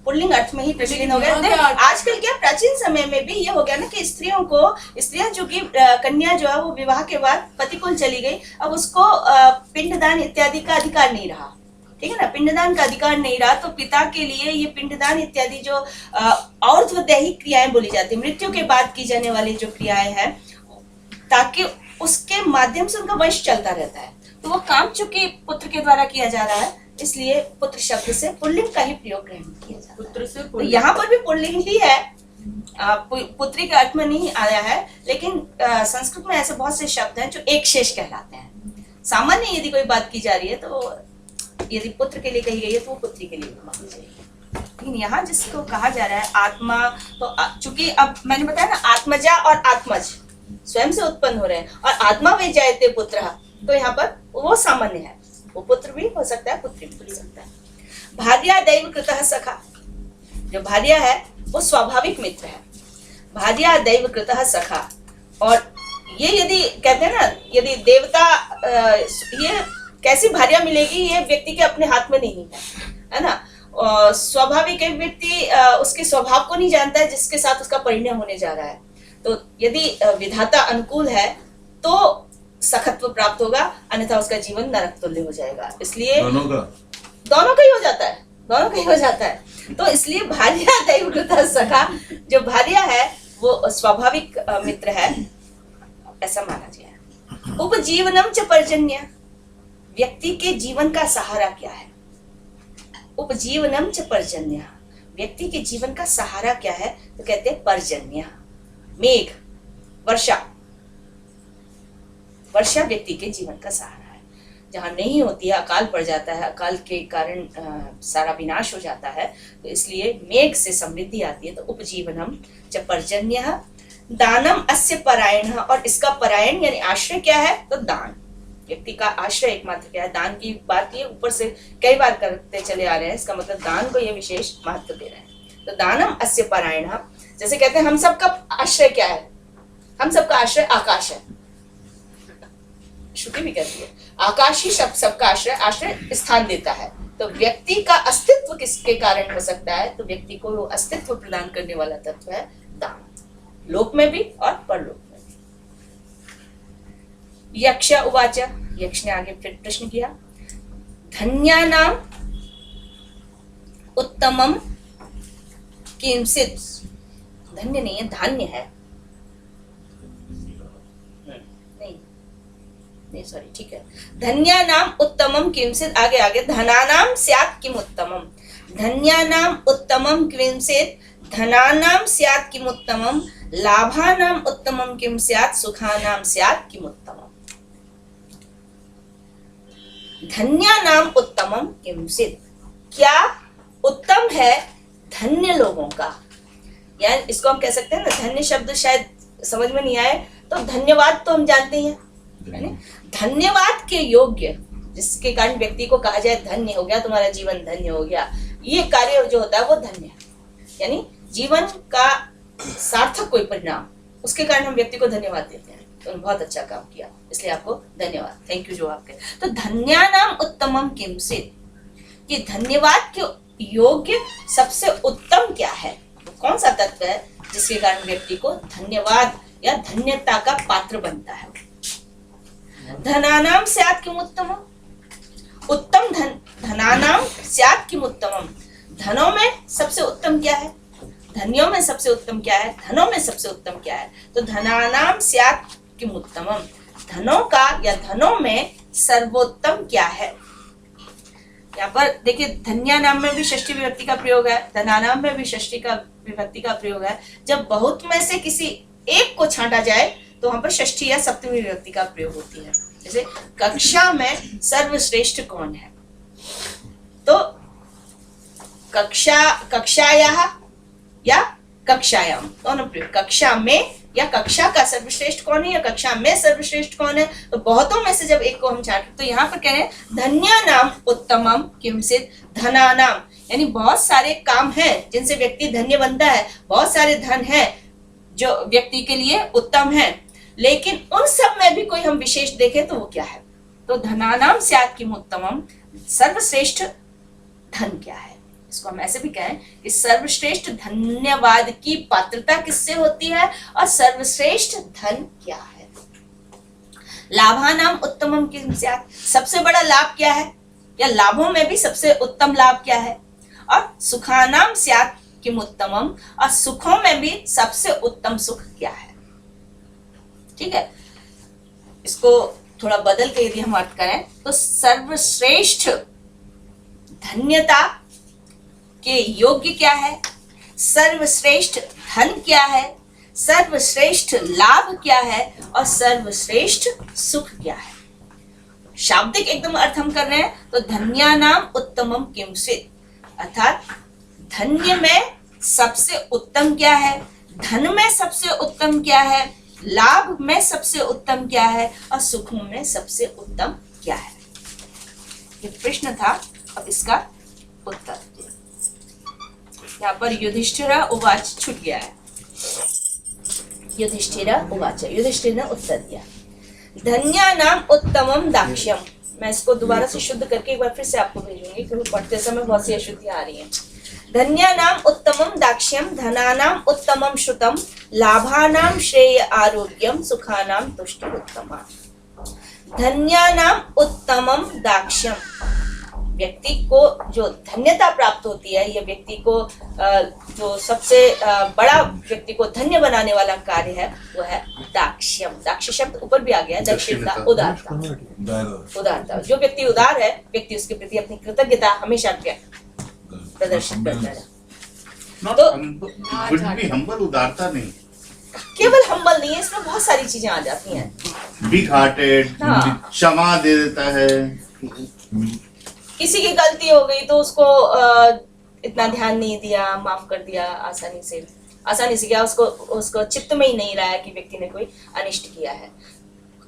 पुल्लिंग अर्थ में ही प्रचलित हो गया। आजकल क्या प्राचीन समय में भी ये हो गया ना कि स्त्रियां जो कि कन्या जो है वो विवाह के बाद पतिकुल चली गई, अब उसको पिंडदान इत्यादि का अधिकार नहीं रहा, ठीक है ना। पिंडदान का अधिकार नहीं रहा तो पिता के लिए ये पिंडदान इत्यादि जो और्ध्वदैहिक क्रियाएं बोली जाती है, मृत्यु के बाद की जाने वाली जो क्रियाएं हैं, ताकि उसके माध्यम से उनका वंश चलता रहता है, तो वो काम चूंकि पुत्र के द्वारा किया जा रहा है, इसलिए पुत्र शब्द से पुल्लिंग का ही प्रयोग ग्रहण किया जाता है। पुत्र से तो यहाँ पर भी पुल्लिंग ही है, पुत्री के अर्थ में नहीं आया है, लेकिन संस्कृत में ऐसे बहुत से शब्द हैं जो एक शेष कहलाते हैं। सामान्य यदि कोई बात की जा रही है तो यदि पुत्र के लिए कही गई है तो वो पुत्री के लिए मानी जाएगी। लेकिन यहाँ जिसको कहा जा रहा है आत्मा, तो चूंकि अब मैंने बताया ना आत्मजा और आत्मज स्वयं से उत्पन्न हो रहे हैं, और आत्मा वे जायते पुत्र, तो यहाँ पर वो सामान्य है, वो पुत्र भी हो सकता है, पुत्री भी हो सकता है। भार्या दैव कृतः सखा, जो भार्या है वो स्वाभाविक मित्र है, भार्या दैव कृतः सखा। और ये यदि कहते हैं ना, यदि देवता ये कैसी भार्या मिलेगी ये व्यक्ति के अपने हाथ में नहीं है ना। स्वाभाविक एक व्यक्ति उसके स्वभाव को नहीं जानता है जिसके साथ उसका परिणय होने जा रहा है, तो यदि विधाता अनुकूल है तो सखत्व प्राप्त होगा, अन्यथा उसका जीवन नरक तुल्य हो जाएगा। इसलिए दोनों का ही हो जाता है, दोनों का ही हो जाता है। तो इसलिए भार्या दैवकृतः सखा, जो भार्या है वो स्वाभाविक मित्र है, ऐसा माना गया है। उपजीवनम च पर्जन्य, व्यक्ति के जीवन का सहारा क्या है? उपजीवनम च पर्जन्य, व्यक्ति के जीवन का सहारा क्या है? तो कहते हैं पर्जन्य, मेघ, वर्षा। वर्षा व्यक्ति के जीवन का सहारा है। जहाँ नहीं होती है, अकाल पड़ जाता है, अकाल के कारण सारा विनाश हो जाता है, तो इसलिए मेघ से समृद्धि आती है। तो उपजीवनम च पर्जन्य, दानम अस्य परायण, और इसका परायण यानी आश्रय क्या है? तो दान। व्यक्ति का आश्रय एकमात्र क्या है? दान की बात ये ऊपर से कई बार करते चले आ रहे हैं, इसका मतलब दान को ये विशेष महत्व दे रहे हैं। तो दानम अस्य परायण, जैसे कहते हैं हम सबका आश्रय क्या है? हम सबका आश्रय आकाश है। श्रुति भी कहती है आकाश ही सबका आश्रय स्थान देता है। तो व्यक्ति का अस्तित्व किसके कारण हो सकता है? तो व्यक्ति को वो अस्तित्व प्रदान करने वाला तत्व है दान, लोक में भी और परलोक में भी। यक्ष उवाच, यक्ष ने आगे फिर प्रश्न किया, धन्यानाम उत्तमम किंचित्, धन्य नहीं है, धान्य है। नहीं सॉरी, ठीक है। धन्यानाम उत्तमम किंचित्, आगे धनानाम स्यात् किम उत्तमम, धन्यानाम उत्तमम किंचित् धनानाम स्यात् किम उत्तमम, लाभानाम उत्तमम किम स्यात् सुखानाम स्यात् किम उत्तमम। धन्यानाम उत्तमम किंचित्, क्या उत्तम है धन्य लोगों का? यानी इसको हम कह सकते हैं ना, धन्य शब्द शायद समझ में नहीं आए तो धन्यवाद तो हम जानते हैं, धन्यवाद के योग्य, जिसके कारण व्यक्ति को कहा जाए धन्य हो गया, तुम्हारा जीवन धन्य हो गया, ये कार्य जो होता है वो धन्य है। यानी जीवन का सार्थक कोई परिणाम, उसके कारण हम व्यक्ति को धन्यवाद देते हैं। तो बहुत अच्छा काम किया, इसलिए आपको धन्यवाद, थैंक यू जो आपके। तो धन्यानाम उत्तमम किंचित्, ये धन्यवाद के योग्य सबसे उत्तम क्या है? कौन सा तत्व है जिसके कारण व्यक्ति को धन्यवाद या धन्यता का पात्र बनता है? धनानाम स्यात् किम उत्तमम, उत्तम धनानाम स्यात् किम उत्तमम, धनों में सबसे उत्तम क्या है? धनियों में सबसे उत्तम क्या है? धनों में सबसे उत्तम क्या है? तो धनानाम स्यात् किम उत्तमम, धनों का या धनों में सर्वोत्तम क्या है? यहाँ पर देखिए, धन्या नाम में भी षष्ठी विभक्ति का प्रयोग है, धनानाम में भी षष्ठी का विभक्ति का प्रयोग है। जब बहुत में से किसी एक को छांटा जाए तो वहां पर षष्ठी या सप्तमी विभक्ति का प्रयोग होती है। जैसे कक्षा में सर्वश्रेष्ठ कौन है? तो कक्षायाः या कक्षायाम दोनों प्रयोग, कक्षा में या कक्षा का सर्वश्रेष्ठ कौन है या कक्षा में सर्वश्रेष्ठ कौन है? तो बहुतों में से जब एक को हम छांटे तो यहाँ पर कह रहे हैं धन्यानाम उत्तमम किंचित् धनानाम, यानी बहुत सारे काम हैं जिनसे व्यक्ति धन्य बनता है, बहुत सारे धन हैं जो व्यक्ति के लिए उत्तम है, लेकिन उन सब में भी कोई हम विशेष देखें तो वो क्या है? तो धनानाम स्यात् किम उत्तमम, सर्वश्रेष्ठ धन क्या है? इसको हम ऐसे भी कहें कि सर्वश्रेष्ठ धन्यवाद की पात्रता किससे होती है और सर्वश्रेष्ठ धन क्या है? लाभानाम उत्तमम किम स्यात्, सबसे बड़ा लाभ क्या है या लाभों में भी सबसे उत्तम लाभ क्या है? और सुखानाम स्यात् किम उत्तमम, और सुखों में भी सबसे उत्तम सुख क्या है? ठीक है, इसको थोड़ा बदल के यदि हम अर्थ करें तो सर्वश्रेष्ठ धन्यता के योग्य क्या है, सर्वश्रेष्ठ धन क्या है, सर्वश्रेष्ठ लाभ क्या है और सर्वश्रेष्ठ सुख क्या है? शाब्दिक एकदम अर्थ हम कर रहे हैं तो धन्यानाम उत्तमम किंचित्, अर्थात धन्य में सबसे उत्तम क्या है, धन में सबसे उत्तम क्या है, लाभ में सबसे उत्तम क्या है और सुखों में सबसे उत्तम क्या है? ये प्रश्न था, अब इसका उत्तर। यहाँ पर युधिष्ठिर उवाच छूट गया है, युधिष्ठिर उवाच, युधिष्ठिर ने उत्तर दिया धन्यानाम उत्तमम दाक्ष्यम। मैं इसको दोबारा से शुद्ध करके एक बार फिर से आपको भेजूंगी क्योंकि पढ़ते समय बहुत सी अशुद्धियां आ रही हैं। धन्यानाम उत्तमम दाक्ष्यम, धनानाम उत्तमम श्रुतम, लाभानाम श्रेय आरोग्यम, सुखानाम तुष्टि उत्तमा। धन्यानाम उत्तमम दाक्ष्यम, व्यक्ति को जो धन्यता प्राप्त होती है, ये व्यक्ति को जो सबसे बड़ा व्यक्ति को धन्य बनाने वाला कार्य है वो है दाक्ष्यम। दाक्ष्य शब्द ऊपर भी आ गया, दक्षिणता, उदारता। उदारता, जो व्यक्ति उदार है, व्यक्ति उसके प्रति अपनी कृतज्ञता हमेशा प्रदर्शित करता है। तो हम्बल उदारता नहीं, केवल हम्बल नहीं है, इसमें बहुत सारी चीजें आ जाती हैं। बिग हार्टेड, क्षमा दे देता है। किसी की गलती हो गई तो उसको इतना ध्यान नहीं दिया, माफ कर दिया आसानी से क्या, उसको चित्त में ही नहीं रहा है कि व्यक्ति ने कोई अनिष्ट किया है।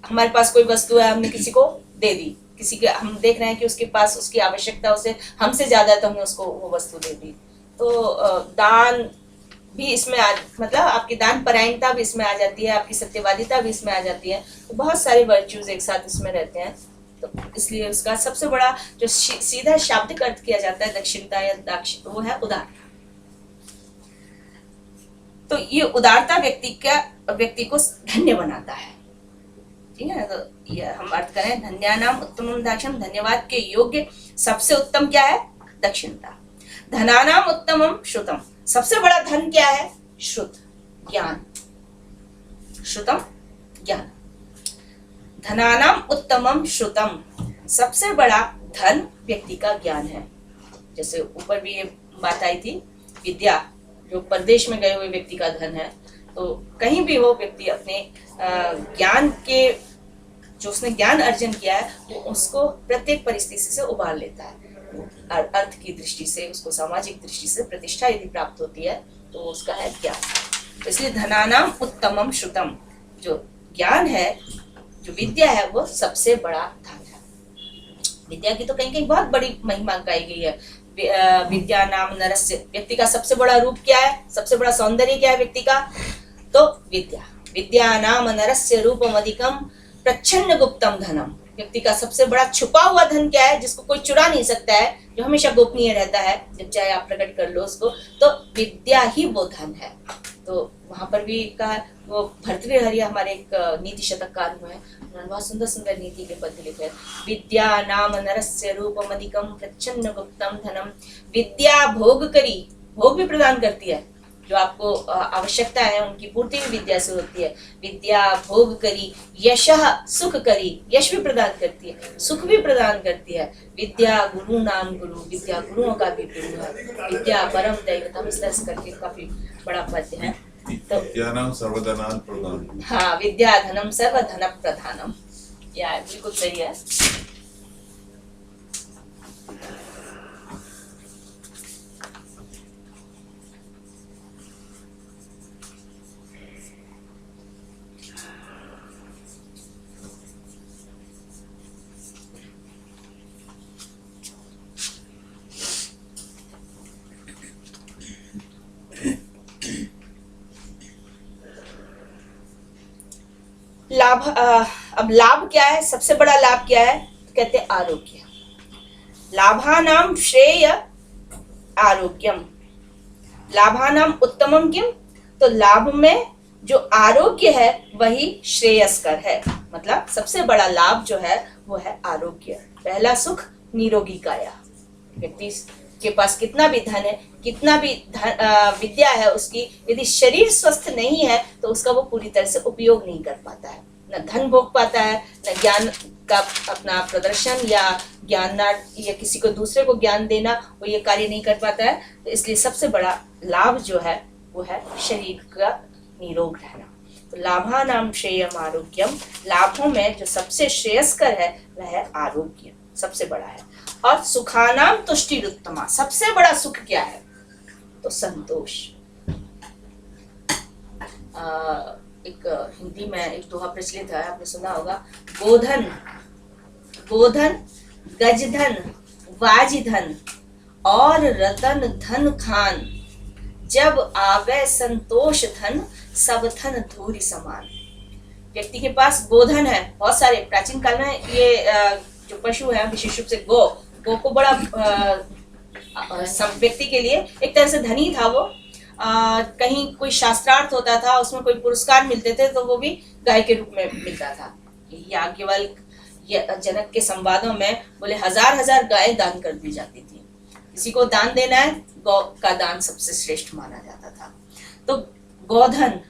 हमारे पास कोई वस्तु है, हमने किसी को दे दी, किसी के हम देख रहे हैं कि उसके पास उसकी आवश्यकता उसे हमसे ज्यादा है, तो हमने उसको वो वस्तु दे दी। तो दान भी इसमें मतलब आपकी दान परायणता भी इसमें आ जाती है, आपकी सत्यवादिता भी इसमें आ जाती है। तो बहुत सारे वर्च्यूज एक साथ इसमें रहते हैं। तो इसलिए उसका सबसे बड़ा जो सीधा शाब्दिक अर्थ किया जाता है दक्षिणता या दाक्ष, वो है उदारता। तो ये उदारता व्यक्ति को धन्य बनाता है। ठीक है, तो ये हम अर्थ करें, धन्यानाम उत्तमम दाक्षम, धन्यवाद के योग्य सबसे उत्तम क्या है? दक्षिणता। धनानाम उत्तमम श्रुतम, सबसे बड़ा धन क्या है? श्रुत, ज्ञान। श्रुतम, ज्ञान। धनानाम उत्तमम श्रुतम, सबसे बड़ा धन व्यक्ति का ज्ञान है। जैसे ऊपर भी ये बात आई थी, विद्या जो परदेश में गए हुए व्यक्ति का धन है। तो कहीं भी हो व्यक्ति अपने ज्ञान के, जो उसने ज्ञान अर्जन किया है, वो उसको प्रत्येक परिस्थिति से उबार लेता है। अर्थ की दृष्टि से, उसको सामाजिक दृष्टि से प्रतिष्ठा यदि प्राप्त होती है तो उसका है ज्ञान। इसलिए धनानाम उत्तमम श्रुतम, जो ज्ञान है, जो विद्या है, वो सबसे बड़ा धन है। विद्या की तो कहीं कहीं बहुत बड़ी महिमा गाई गई है। विद्या नाम नरस्य, व्यक्ति का सबसे बड़ा रूप क्या है? सबसे बड़ा सौंदर्य क्या है व्यक्ति का? तो विद्या। विद्या नाम नरस्य रूपम अधिकम प्रच्छन्न गुप्तम धनम, व्यक्ति का सबसे बड़ा छुपा हुआ धन क्या है? जिसको कोई चुरा नहीं सकता है, जो हमेशा गोपनीय रहता है, जब चाहे आप प्रकट कर लो उसको, तो विद्या ही वो धन है। तो वहां पर भी कहा, वो भर्तृहरि हमारे एक नीति शतककार हुए हैं, उन्होंने बहुत सुंदर सुंदर नीति के पद लिखे। विद्या नाम नरस्य रूपम अधिकम प्रच्छन्न गुप्तम धनम, विद्या भोग करी, भोग भी प्रदान करती है, जो आपको आवश्यकता है उनकी पूर्ति भी विद्या से होती है। विद्या भोग करी, यशः सुख करी, यश भी प्रदान करती है, सुख भी प्रदान करती है। विद्या गुरु नाम गुरु, विद्या गुरुओं का भी गुरु है। विद्या परम दैवतम, इस तरह से करके काफी बड़ा पद्य है। तो विद्यानाम सर्वधनान प्रधानम, हाँ, विद्या धनम सर्वधन प्रधानम, या बिल्कुल सही है। लाभ, अब लाभ क्या है? सबसे बड़ा लाभ क्या है? कहते हैं आरोग्य। लाभानाम श्रेय आरोग्यम, लाभानाम उत्तमम किम, तो लाभ में जो आरोग्य है वही श्रेयस्कर है। मतलब सबसे बड़ा लाभ जो है वो है आरोग्य। पहला सुख निरोगी काया। व्यक्ति के पास कितना भी धन है, कितना भी विद्या है उसकी, यदि शरीर स्वस्थ नहीं है तो उसका वो पूरी तरह से उपयोग नहीं कर पाता है। न धन भोग पाता है, न ज्ञान का अपना प्रदर्शन या ज्ञान या किसी को दूसरे को ज्ञान देना, वो ये कार्य नहीं कर पाता है। तो इसलिए सबसे बड़ा लाभ जो है वो है शरीर का निरोग रहना। तो लाभानाम श्रेयम आरोग्यम, लाभों में जो सबसे श्रेयस्कर है वह है आरोग्य, सबसे बड़ा है। और सुखानाम तुष्टिरुत्तमा, सबसे बड़ा सुख क्या है? तो संतोष। एक हिंदी में एक दोहा प्रचलित है, आपने सुना होगा, गोधन गोधन गजधन वाजिधन और रतन धन खान, जब आवे संतोष धन सब धन धूरी समान। व्यक्ति के पास गोधन है बहुत सारे। प्राचीन काल में ये जो पशु है, विशेष रूप से गो को बड़ा व्यक्ति के लिए एक तरह से धनी था वो। कहीं कोई शास्त्रार्थ होता था, उसमें कोई पुरस्कार मिलते थे तो वो भी गाय के रूप में मिलता था। याज्ञवल्क्य जनक के संवादों में बोले 1000 गाय दान कर दी जाती थी। किसी को दान देना है, गौ का दान सबसे श्रेष्ठ माना जाता था। तो गोधन,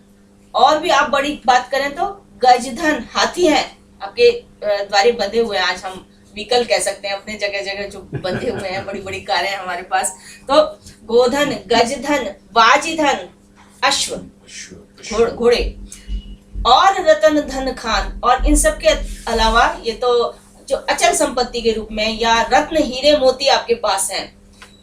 और भी आप बड़ी बात करें तो गजधन, हाथी हैं आपके द्वारे बंधे हुए हैं। आज हम व्हीकल कह सकते हैं, अपने जगह जगह जो बंधे हुए हैं, बड़ी बड़ी कारें हैं हमारे पास। तो गोधन, गजधन, बाजीधन, अश्व, घोड़े, और रतन धन खान। और इन सब के अलावा ये तो जो अचल संपत्ति के रूप में या रत्न हीरे मोती आपके पास हैं,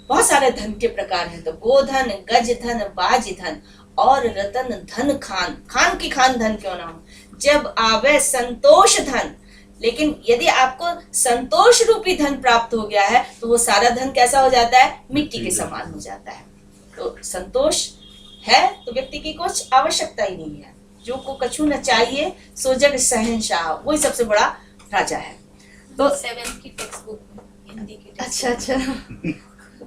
बहुत सारे धन के प्रकार हैं। तो गोधन, गजधन, बाजीधन और रतन धन खान। खान की खान धन क्यों ना हो, जब आवे संतोष धन। लेकिन यदि आपको संतोष रूपी धन प्राप्त हो गया है तो वो सारा धन कैसा हो जाता है, मिट्टी के समान हो जाता है। तो संतोष है तो व्यक्ति की कुछ आवश्यकता ही नहीं है। जो को कछु न चाहिए सो जग शहंशाह, वही सबसे बड़ा राजा है। तो 7th की टेक्स्ट बुक में, हिंदी की अच्छा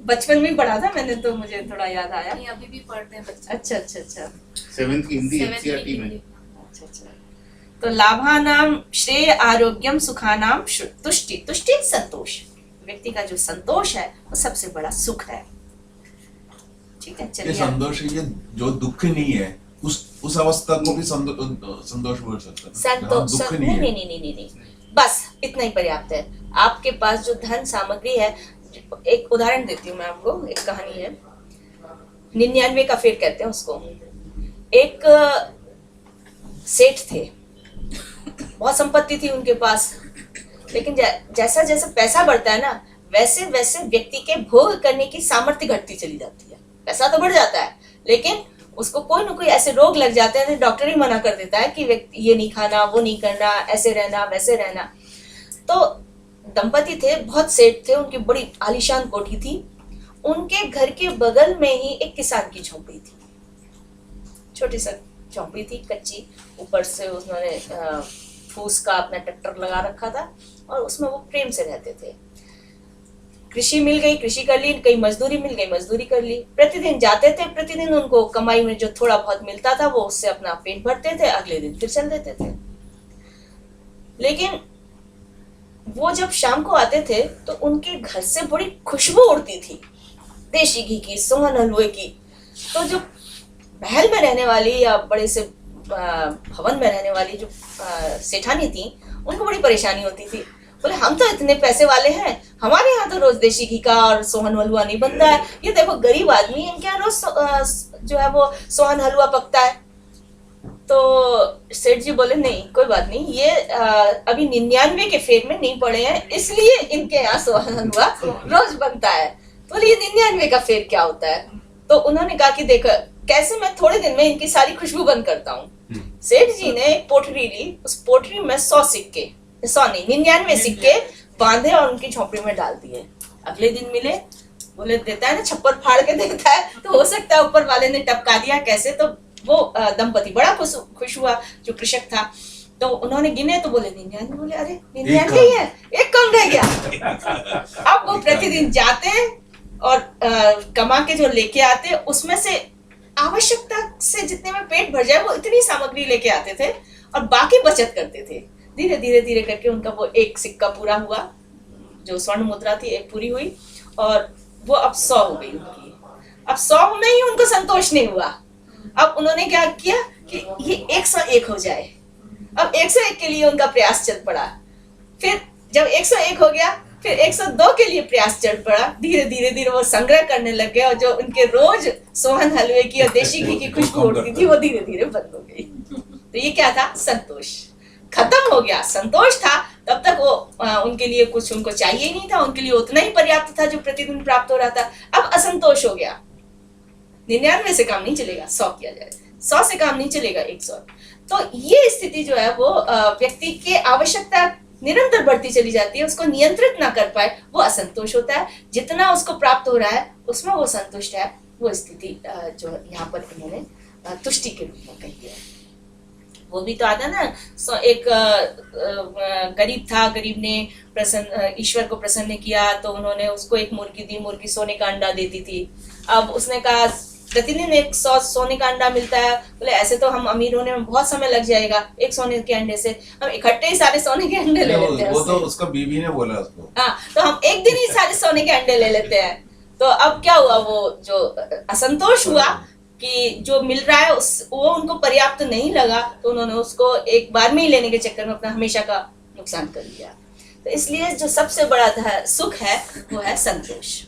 बचपन में पढ़ा था मैंने, तो मुझे थोड़ा याद आया। नहीं, अभी भी पढ़ते हैं बच्चे। अच्छा 7th की हिंदी 7th की एनसीईआरटी में। हिंदी। अच्छा। तो लाभानाम श्रेय आरोग्यम सुखानाम तुष्टि। तुष्टि संतोष, व्यक्ति का जो संतोष है वो सबसे बड़ा सुख है। ठीक है, ये चलिए। संतोष है, ये जो दुख नहीं है उस अवस्था को भी संतोष बोल सकते हैं। संतोष दुख नहीं, नहीं है। नहीं, बस इतना ही पर्याप्त है। आपके पास जो धन सामग्री है, एक उदाहरण देती हूँ मैं आपको, एक कहानी है। 99 का फेर कहते हैं उसको। एक सेठ थे, बहुत संपत्ति थी उनके पास, लेकिन जैसा जैसा पैसा बढ़ता है ना, वैसे वैसे व्यक्ति के भोग करने की सामर्थ्य घटती चली जाती है। पैसा तो बढ़ जाता है, लेकिन उसको कोई ना कोई ऐसे रोग लग जाते हैं, डॉक्टर ही मना कर देता है कि व्यक्ति ये नहीं खाना, वो नहीं करना, ऐसे रहना, वैसे रहना। तो दंपति थे, बहुत सेठ थे, उनकी बड़ी आलीशान कोठी थी। उनके घर के बगल में ही एक किसान की झोपड़ी थी, छोटी सी झोपड़ी थी, कच्ची। ऊपर से उन्होंने फूस का अपना ट्रैक्टर लगा रखा था और उसमें वो प्रेम से रहते थे। कृषि मिल गई, कृषि कर ली, कहीं मजदूरी मिल गई, मजदूरी कर ली। प्रतिदिन जाते थे, प्रतिदिन उनको कमाई में जो थोड़ा बहुत मिलता था वो उससे अपना पेट भरते थे, अगले दिन फिर चल देते थे। लेकिन वो जब शाम को आते थे तो उनके घर से बड़ी खुशबू उड़ती थी, देशी घी की, सोहन हलवे की। तो जो महल में रहने वाली या बड़े से भवन में रहने वाली जो सेठानी थी, उनको बड़ी परेशानी होती थी। बोले हम तो इतने पैसे वाले हैं, हमारे यहाँ तो रोज देशी घी का और सोहन हलवा नहीं बनता है। ये देखो गरीब आदमी, इनके यहाँ रोज जो है वो सोहन हलवा पकता है। तो सेठ जी बोले नहीं, कोई बात नहीं, ये अभी 99 के फेर में नहीं पड़े हैं, इसलिए इनके यहाँ सोहन हलवा रोज बनता है। तो बोले ये 99 का फेर क्या होता है? तो उन्होंने कहा कि देखो कैसे मैं थोड़े दिन में इनकी सारी खुशबू बंद करता हूँ। सेठ जी ने एक पोटली ली, उस पोटली में 100 सिक्के, 100 नहीं 99 सिक्के बांधे और उनकी झोपड़ी में डाल दिए। अगले दिन मिले, बोले देता है ना, छप्पर फाड़ के देता है, तो हो सकता है ऊपर वाले ने टपका दिया कैसे। तो वो दंपति बड़ा खुश हुआ, जो कृषक था। तो उन्होंने गिने तो बोले 99, बोले अरे 99 ही है, एक कम रह गया। अब वो प्रतिदिन जाते और कमा के जो लेके आते, उसमें से आवश्यकता से जितने में पेट भर जाए वो इतनी सामग्री लेके आते थे और बाकी बचत करते थे। धीरे धीरे धीरे करके उनका वो एक सिक्का पूरा हुआ, जो स्वर्ण मुद्रा थी एक पूरी हुई, और वो अब 100 हो गई उनकी। अब 100 में ही उनको संतोष नहीं हुआ। अब उन्होंने क्या किया कि ये 101 हो जाए। अब 101 के लिए उनका प्रयास चल पड़ा। फिर जब 101 हो गया, फिर 102 के लिए प्रयास चल पड़ा। धीरे धीरे धीरे वो संग्रह करने लग गए और जो उनके रोज सोहन हलवे की और देशी घी की खुशबू उड़ती थी वो धीरे धीरे बंद हो गई। तो ये क्या था? संतोष खत्म हो गया। संतोष था तब तक वो उनके लिए कुछ उनको चाहिए ही नहीं था, उनके लिए उतना ही पर्याप्त था जो प्रतिदिन प्राप्त हो रहा था। अब असंतोष हो गया, 99 से काम नहीं चलेगा, 100 किया जाए, 100 से काम नहीं चलेगा, 100। तो ये स्थिति जो है वो व्यक्ति की आवश्यकता निरंतर बढ़ती चली जाती है, उसको नियंत्रित ना कर पाए, वो असंतोष होता है। जितना उसको प्राप्त हो रहा है उसमें वो संतुष्ट है। वो स्थिति जो यहाँ पर इन्होंने तुष्टि के रूप में कही है। वो भी तो आता ना, एक गरीब था, गरीब ने ईश्वर को प्रसन्न किया तो उन्होंने उसको एक मुर्गी दी, मुर्गी सोने का अंडा देती थी। अब उसने कहा प्रतिदिन एक सोने का अंडा मिलता है, बोले ऐसे तो हम अमीर होने में बहुत समय लग जाएगा, एक सोने के अंडे से हम इकट्ठे ही सारे सोने के अंडे ले लेते हैं वो तो उससे। उसका बीवी ने बोला उसको। हाँ, तो हम एक दिन ही सारे सोने के अंडे ले लेते हैं। तो अब क्या हुआ, वो जो असंतोष हुआ कि जो मिल रहा है वो उनको पर्याप्त नहीं लगा, तो उन्होंने उसको एक बार में ही लेने के चक्कर में अपना हमेशा का नुकसान कर लिया। तो इसलिए जो सबसे बड़ा सुख है वो है संतोष।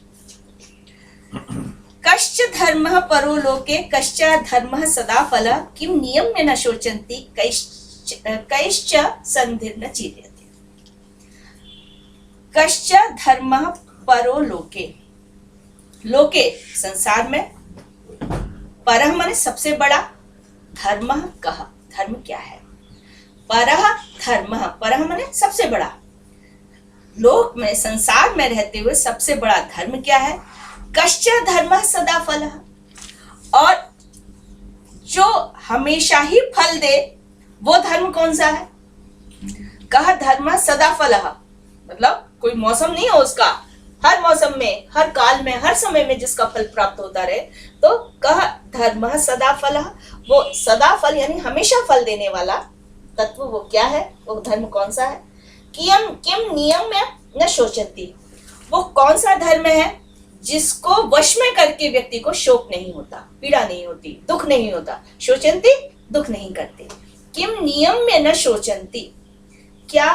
कश्च धर्मः परो लोके कश्च धर्मः सदा फलः किम नियम्य न शोचन्ति कैश्च संधिर्न चीर्यते। कश्च धर्मः परो लोके, लोके संसार में, परः माने सबसे बड़ा, धर्मः कहा धर्म क्या है, परः धर्मः, परः माने सबसे बड़ा, लोक में संसार में रहते हुए सबसे बड़ा धर्म क्या है, कश्च धर्मः सदा फलः, और जो हमेशा ही फल दे वो धर्म कौन सा है, कहा धर्मः सदा फलः, मतलब कोई मौसम नहीं है उसका, हर मौसम में, हर काल में, हर समय में जिसका फल प्राप्त होता रहे, तो कह धर्मः सदा फलः, वो सदा फल यानी हमेशा फल देने वाला तत्व वो क्या है, वो धर्म कौन सा है, किम नियम में न शोचन्ति, वो कौन सा धर्म है जिसको वश में करके व्यक्ति को शोक नहीं होता, पीड़ा नहीं होती, दुख नहीं होता, शोचन्ति दुख नहीं करते, किम नियम में न शोचन्ति, क्या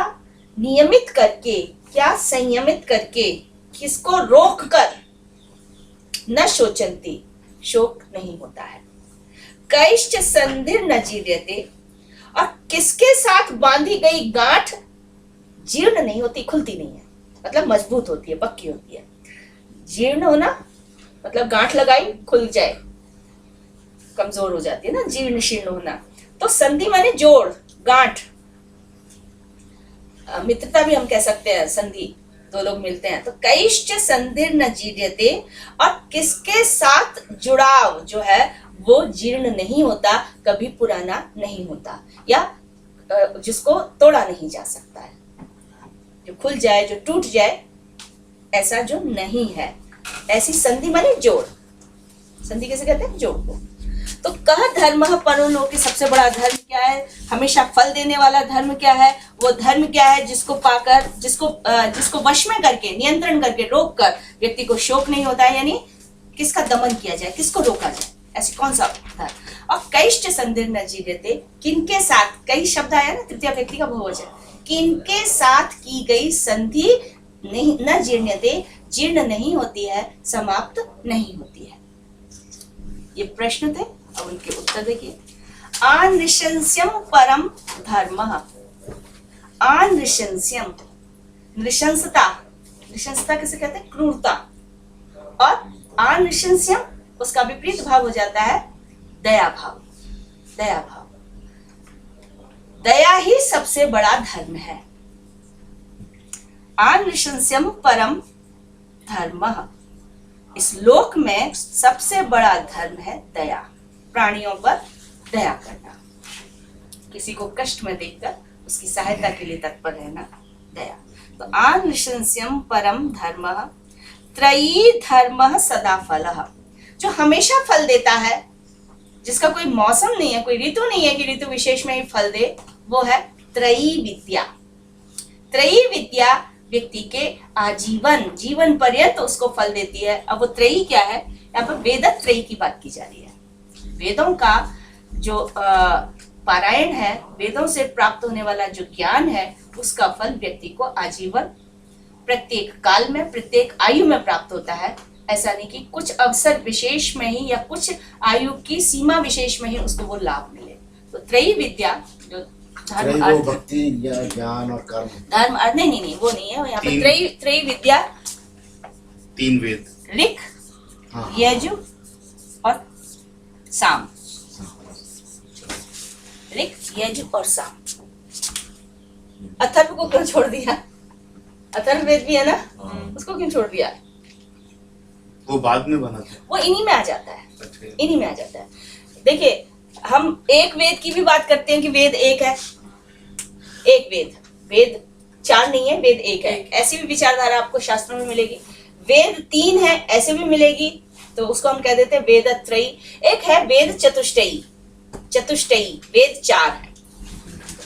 नियमित करके, क्या संयमित करके, किसको रोक कर, न शोचन्ति शोक नहीं होता है, कैश्च संधिर न जीर्यते, और किसके साथ बांधी गई गांठ जीर्ण नहीं होती, खुलती नहीं है, मतलब मजबूत होती है, पक्की होती है। जीर्ण होना मतलब गांठ लगाई खुल जाए, कमजोर हो जाती है ना, जीर्ण शीर्ण होना। तो संधि माने जोड़, गांठ, मित्रता भी हम कह सकते हैं, संधि, दो लोग मिलते हैं। तो कैश्च संधिर न जीर्यते, और किसके साथ जुड़ाव जो है वो जीर्ण नहीं होता, कभी पुराना नहीं होता, या जिसको तोड़ा नहीं जा सकता है, जो खुल जाए, जो टूट जाए, ऐसा जो नहीं है, ऐसी संधि माने जोड़। संधि कैसे कहते हैं, जोड़ को। तो कह धर्मः परो लोके, सबसे बड़ा धर्म क्या है, हमेशा फल देने वाला धर्म क्या है, वो धर्म क्या है जिसको पाकर, जिसको वश में करके, नियंत्रण करके, रोक कर व्यक्ति को शोक नहीं होता है, यानी किसका दमन किया जाए, किसको रोका जाए, ऐसी कौन सा धर्म। और कैश्च संधिर न जीर्यते, किनके साथ, कई शब्द आया ना, तृतीय व्यक्ति का बहुवचन, किनके साथ की गई संधि नहीं न जीर्ण्यते, जीर्ण नहीं होती है, समाप्त नहीं होती है। ये प्रश्न थे, अब उनके उत्तर देखिए। अनृशंस्यम परम धर्मः, अनृशंस्यम, नृशंसता, नृशंसता किसे कहते हैं, क्रूरता, और अनृशंस्यम उसका विपरीत भाव हो जाता है दया भाव, दया भाव। दया ही सबसे बड़ा धर्म है। अनृशंस्यम परम धर्मः, इस लोक में सबसे बड़ा धर्म है दया, प्राणियों पर दया करना, किसी को कष्ट में देखकर उसकी सहायता के लिए तत्पर रहना, दया। तो अनृशंस्यम परम धर्मः त्रयी धर्मः सदा फलः, जो हमेशा फल देता है, जिसका कोई मौसम नहीं है, कोई ऋतु नहीं है कि ऋतु विशेष में ही फल दे, वो है त्रयी विद्या। त्रयी विद्या व्यक्ति के आजीवन, जीवन पर्यंत उसको फल देती है। अब वो त्रयी क्या है, यहाँ पर वेद त्रयी की बात की जा रही है। वेदों का जो पारायण है, वेदों से प्राप्त होने वाला जो ज्ञान है, उसका फल व्यक्ति को आजीवन, प्रत्येक काल में, प्रत्येक आयु में प्राप्त होता है। ऐसा नहीं कि कुछ अवसर विशेष में ही या कुछ आयु की सीमा विशेष में ही उसको वो लाभ मिले। तो त्रयी विद्या, जो धर्म, अर्थ, भक्ति या ज्ञान और कर्म, धर्म, अर्थ, नहीं वो नहीं है यहाँ पर। त्रयी विद्या, तीन वेद, ऋक, यजु और साम, ऋक, यजु और साम। अथर्व को क्यों छोड़ दिया, अथर्व वेद भी है ना, उसको क्यों छोड़ दिया, वो बाद में बना था, वो इन्हीं में आ जाता है, इन्हीं में आ जाता है। देखिए, हम एक वेद की भी बात करते हैं कि वेद एक है, एक वेद, वेद चार नहीं है, वेद एक है, ऐसी भी विचारधारा आपको शास्त्रों में मिलेगी। वेद तीन है, ऐसे भी मिलेगी, तो उसको हम कह देते हैं वेदत्रयी। एक है वेद चतुष्टयी, वेद 4 है।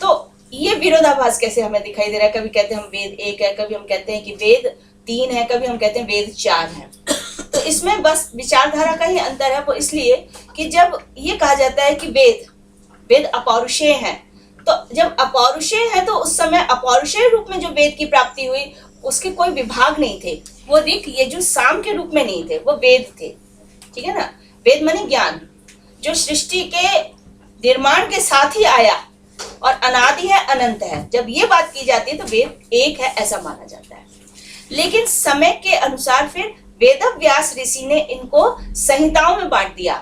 तो ये विरोधाभास कैसे हमें दिखाई दे रहा है? कभी कहते हैं हम वेद 1 है, कभी हम कहते हैं कि वेद 3 है, कभी हम कहते हैं वेद 4 है। तो इसमें बस विचारधारा का ही अंतर है। वो इसलिए कि जब ये कहा जाता है कि वेद अपौरुषेय है, तो जब अपौरुषेय है तो उस समय अपौरुषेय रूप में जो वेद की प्राप्ति हुई उसके कोई विभाग नहीं थे, वो ऋक यजुर साम के रूप में नहीं थे, वो वेद थे। ठीक है ना? वेद माने ज्ञान, जो सृष्टि के निर्माण के साथ ही आया और अनादि है, अनंत है। जब ये बात की जाती है तो वेद एक है ऐसा माना जाता है। लेकिन समय के अनुसार फिर वेदव्यास ऋषि ने इनको संहिताओं में बांट दिया।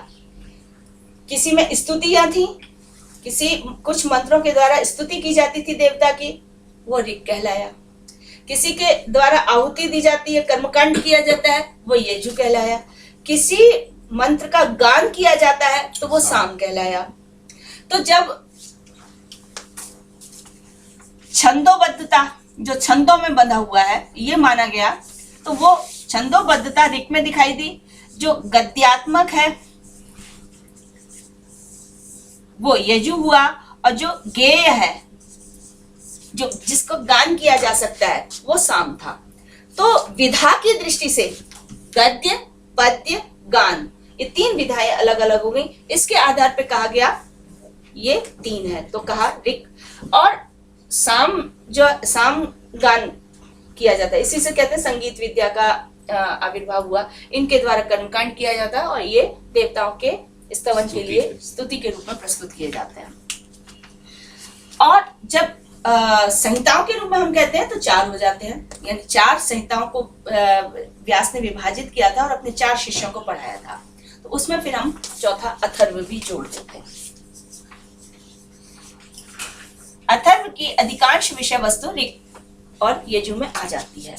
किसी में स्तुतियां थी, कुछ मंत्रों के द्वारा स्तुति की जाती थी देवता की, वो ऋक कहलाया। किसी के द्वारा आहुति दी जाती है, कर्मकांड किया जाता है, वो यजु कहलाया। किसी मंत्र का गान किया जाता है तो वो साम कहलाया। तो जब छंदोबद्धता, जो छंदों में बंधा हुआ है, ये माना गया, तो वो छंदोबद्धता ऋक में दिखाई दी। जो गद्यात्मक है वो यजु हुआ, और जो गेय है, जो जिसको गान किया जा सकता है, वो साम था। तो विधा की दृष्टि से गद्य, पद्य, गान, ये 3 विधाएं अलग अलग हो गई। इसके आधार पे कहा गया ये 3 है, तो कहा ऋक। और साम गान किया जाता है, इसी से कहते हैं संगीत विद्या का आविर्भाव हुआ। इनके द्वारा कर्मकांड किया जाता है और ये देवताओं के स्तवन के लिए स्तुति के रूप में प्रस्तुत किए जाते हैं। और जब संहिताओं के रूप में हम कहते हैं तो 4 हो जाते हैं, यानी 4 संहिताओं को व्यास ने विभाजित किया था और अपने 4 शिष्यों को पढ़ाया था। तो उसमें फिर हम चौथा अथर्व भी जोड़ देते हैं। अथर्व की अधिकांश विषय वस्तु ऋक और यजु में आ जाती है।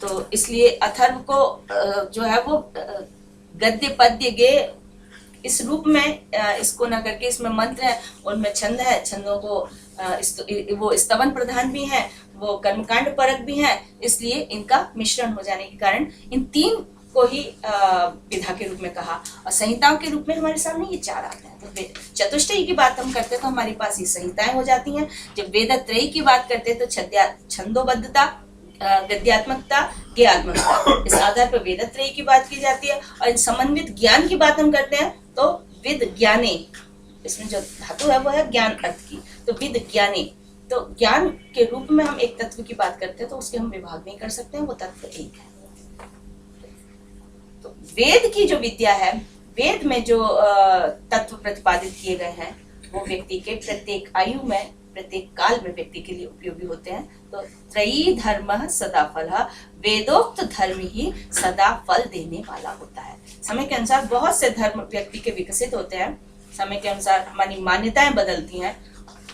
तो इसलिए अथर्व को जो है वो गद्य, पद्य, गेय इस रूप में इसको न करके, इसमें मंत्र है, उनमें छंद है, छंदों को वो स्तवन प्रधान भी हैं, वो कर्मकांड परक भी हैं, इसलिए इनका मिश्रण हो जाने के कारण इन 3 को ही विधा के रूप में कहा। और संहिताओं के रूप में हमारे सामने ये 4 आते हैं। तो चतुष्टयी की बात हम करते हैं तो हमारे पास ये संहिताएं हो जाती हैं। जब वेदत्रयी की बात करते हैं तो छंदोबद्धता, गद्यात्मकता, गेयात्मकता, इस आधार पर वेदत्रयी की बात की जाती है। और इन समन्वित ज्ञान की बात हम करते हैं तो विद ज्ञाने, इसमें जो धातु है वो है ज्ञान अर्थ की, तो विद ज्ञाने, तो ज्ञान के रूप में हम एक तत्व की बात करते हैं तो उसके हम विभाग नहीं कर सकते हैं, वो तत्व एक है। तो वेद की जो विद्या है, वेद में जो तत्व प्रतिपादित किए गए हैं, वो व्यक्ति के प्रत्येक आयु में, प्रत्येक काल में व्यक्ति के लिए उपयोगी होते हैं। तो त्रयी धर्म सदा फलः, वेदोक्त धर्म ही सदा फल देने वाला होता है। समय के अनुसार बहुत से धर्म व्यक्ति के विकसित होते हैं, समय के अनुसार हमारी मान्यताएं बदलती हैं।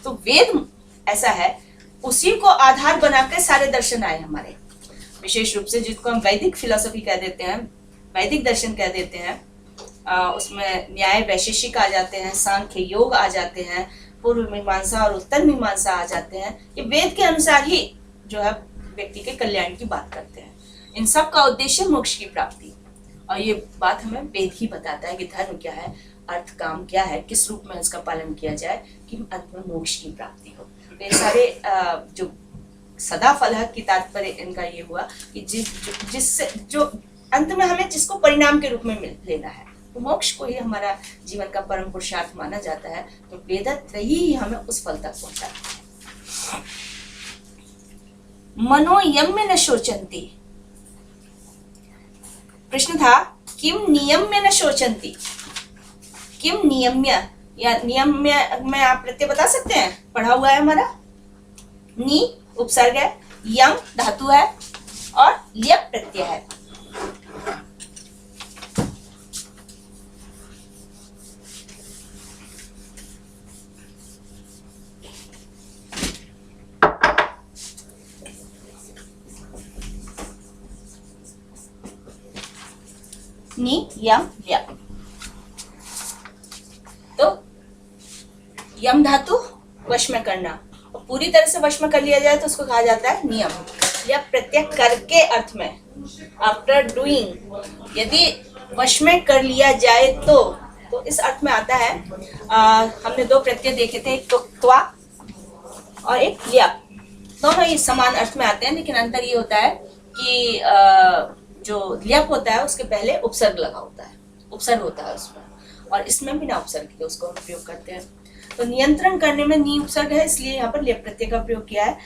तो वेद ऐसा है, उसी को आधार बनाकर सारे दर्शन आए हमारे, विशेष रूप से जिसको हम वैदिक फिलॉसफी कह देते हैं, वैदिक दर्शन कह देते हैं। उसमें न्याय वैशेषिक आ जाते हैं, सांख्य योग आ जाते हैं, पूर्व मीमांसा और उत्तर मीमांसा आ जाते हैं। ये वेद के अनुसार ही जो है व्यक्ति के कल्याण की बात करते हैं। इन सब का उद्देश्य मोक्ष की प्राप्ति, और ये बात हमें वेद ही बताता है कि धर्म क्या है, अर्थ काम क्या है, किस रूप में इसका पालन किया जाए कि अंत में मोक्ष की प्राप्ति हो। तो ये सारे जो सदा फल की तात्पर्य इनका ये हुआ कि जिससे जो अंत में हमें जिसको परिणाम के रूप में लेना है, तो मोक्ष को ही हमारा जीवन का परम पुरुषार्थ माना जाता है। तो वेदत्रयी ही हमें उस फल तक पहुंचाता है। मनोयम्य न शोचन्ति, प्रश्न था किम नियम्य न शोचन्ति, किम नियम्य या नियम्य में आप प्रत्यय बता सकते हैं? पढ़ा हुआ है हमारा, नी उपसर्ग है, यम धातु है और ल्यप प्रत्यय है। नी यम ल्यप, तो यम धातु वश में करना, और पूरी तरह से वश में कर लिया जाए तो उसको कहा जाता है नियम। ल्यप प्रत्यय कर के अर्थ में, आफ्टर डूइंग, यदि वश में कर लिया जाए तो इस अर्थ में आता है। हमने दो प्रत्यय देखे थे, एक तो त्वा और एक ल्यप। दोनों ही समान अर्थ में आते हैं, लेकिन अंतर ये होता है कि जो ल्यप होता है उसके पहले उपसर्ग लगा होता है, उपसर्ग होता है उसमें, और इसमें बिना उपसर्ग के उसको हम उपयोग करते हैं। तो नियंत्रण करने में नी उपसर्ग है, इसलिए यहाँ पर ल्यप प्रत्यय का प्रयोग किया है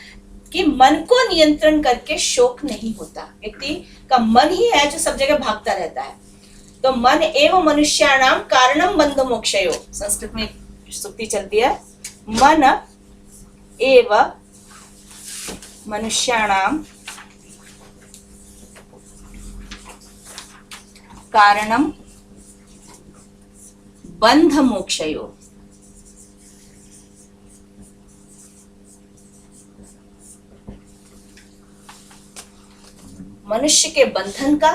कि मन को नियंत्रण करके शोक नहीं होता। व्यक्ति का मन ही है जो सब जगह भागता रहता है। तो मन एवं मनुष्याणाम कारणम बंध मोक्षयो, संस्कृत में सूक्ति चलती है, मन एवं मनुष्याणाम कारणम बंध मोक्षयो। मनुष्य के बंधन का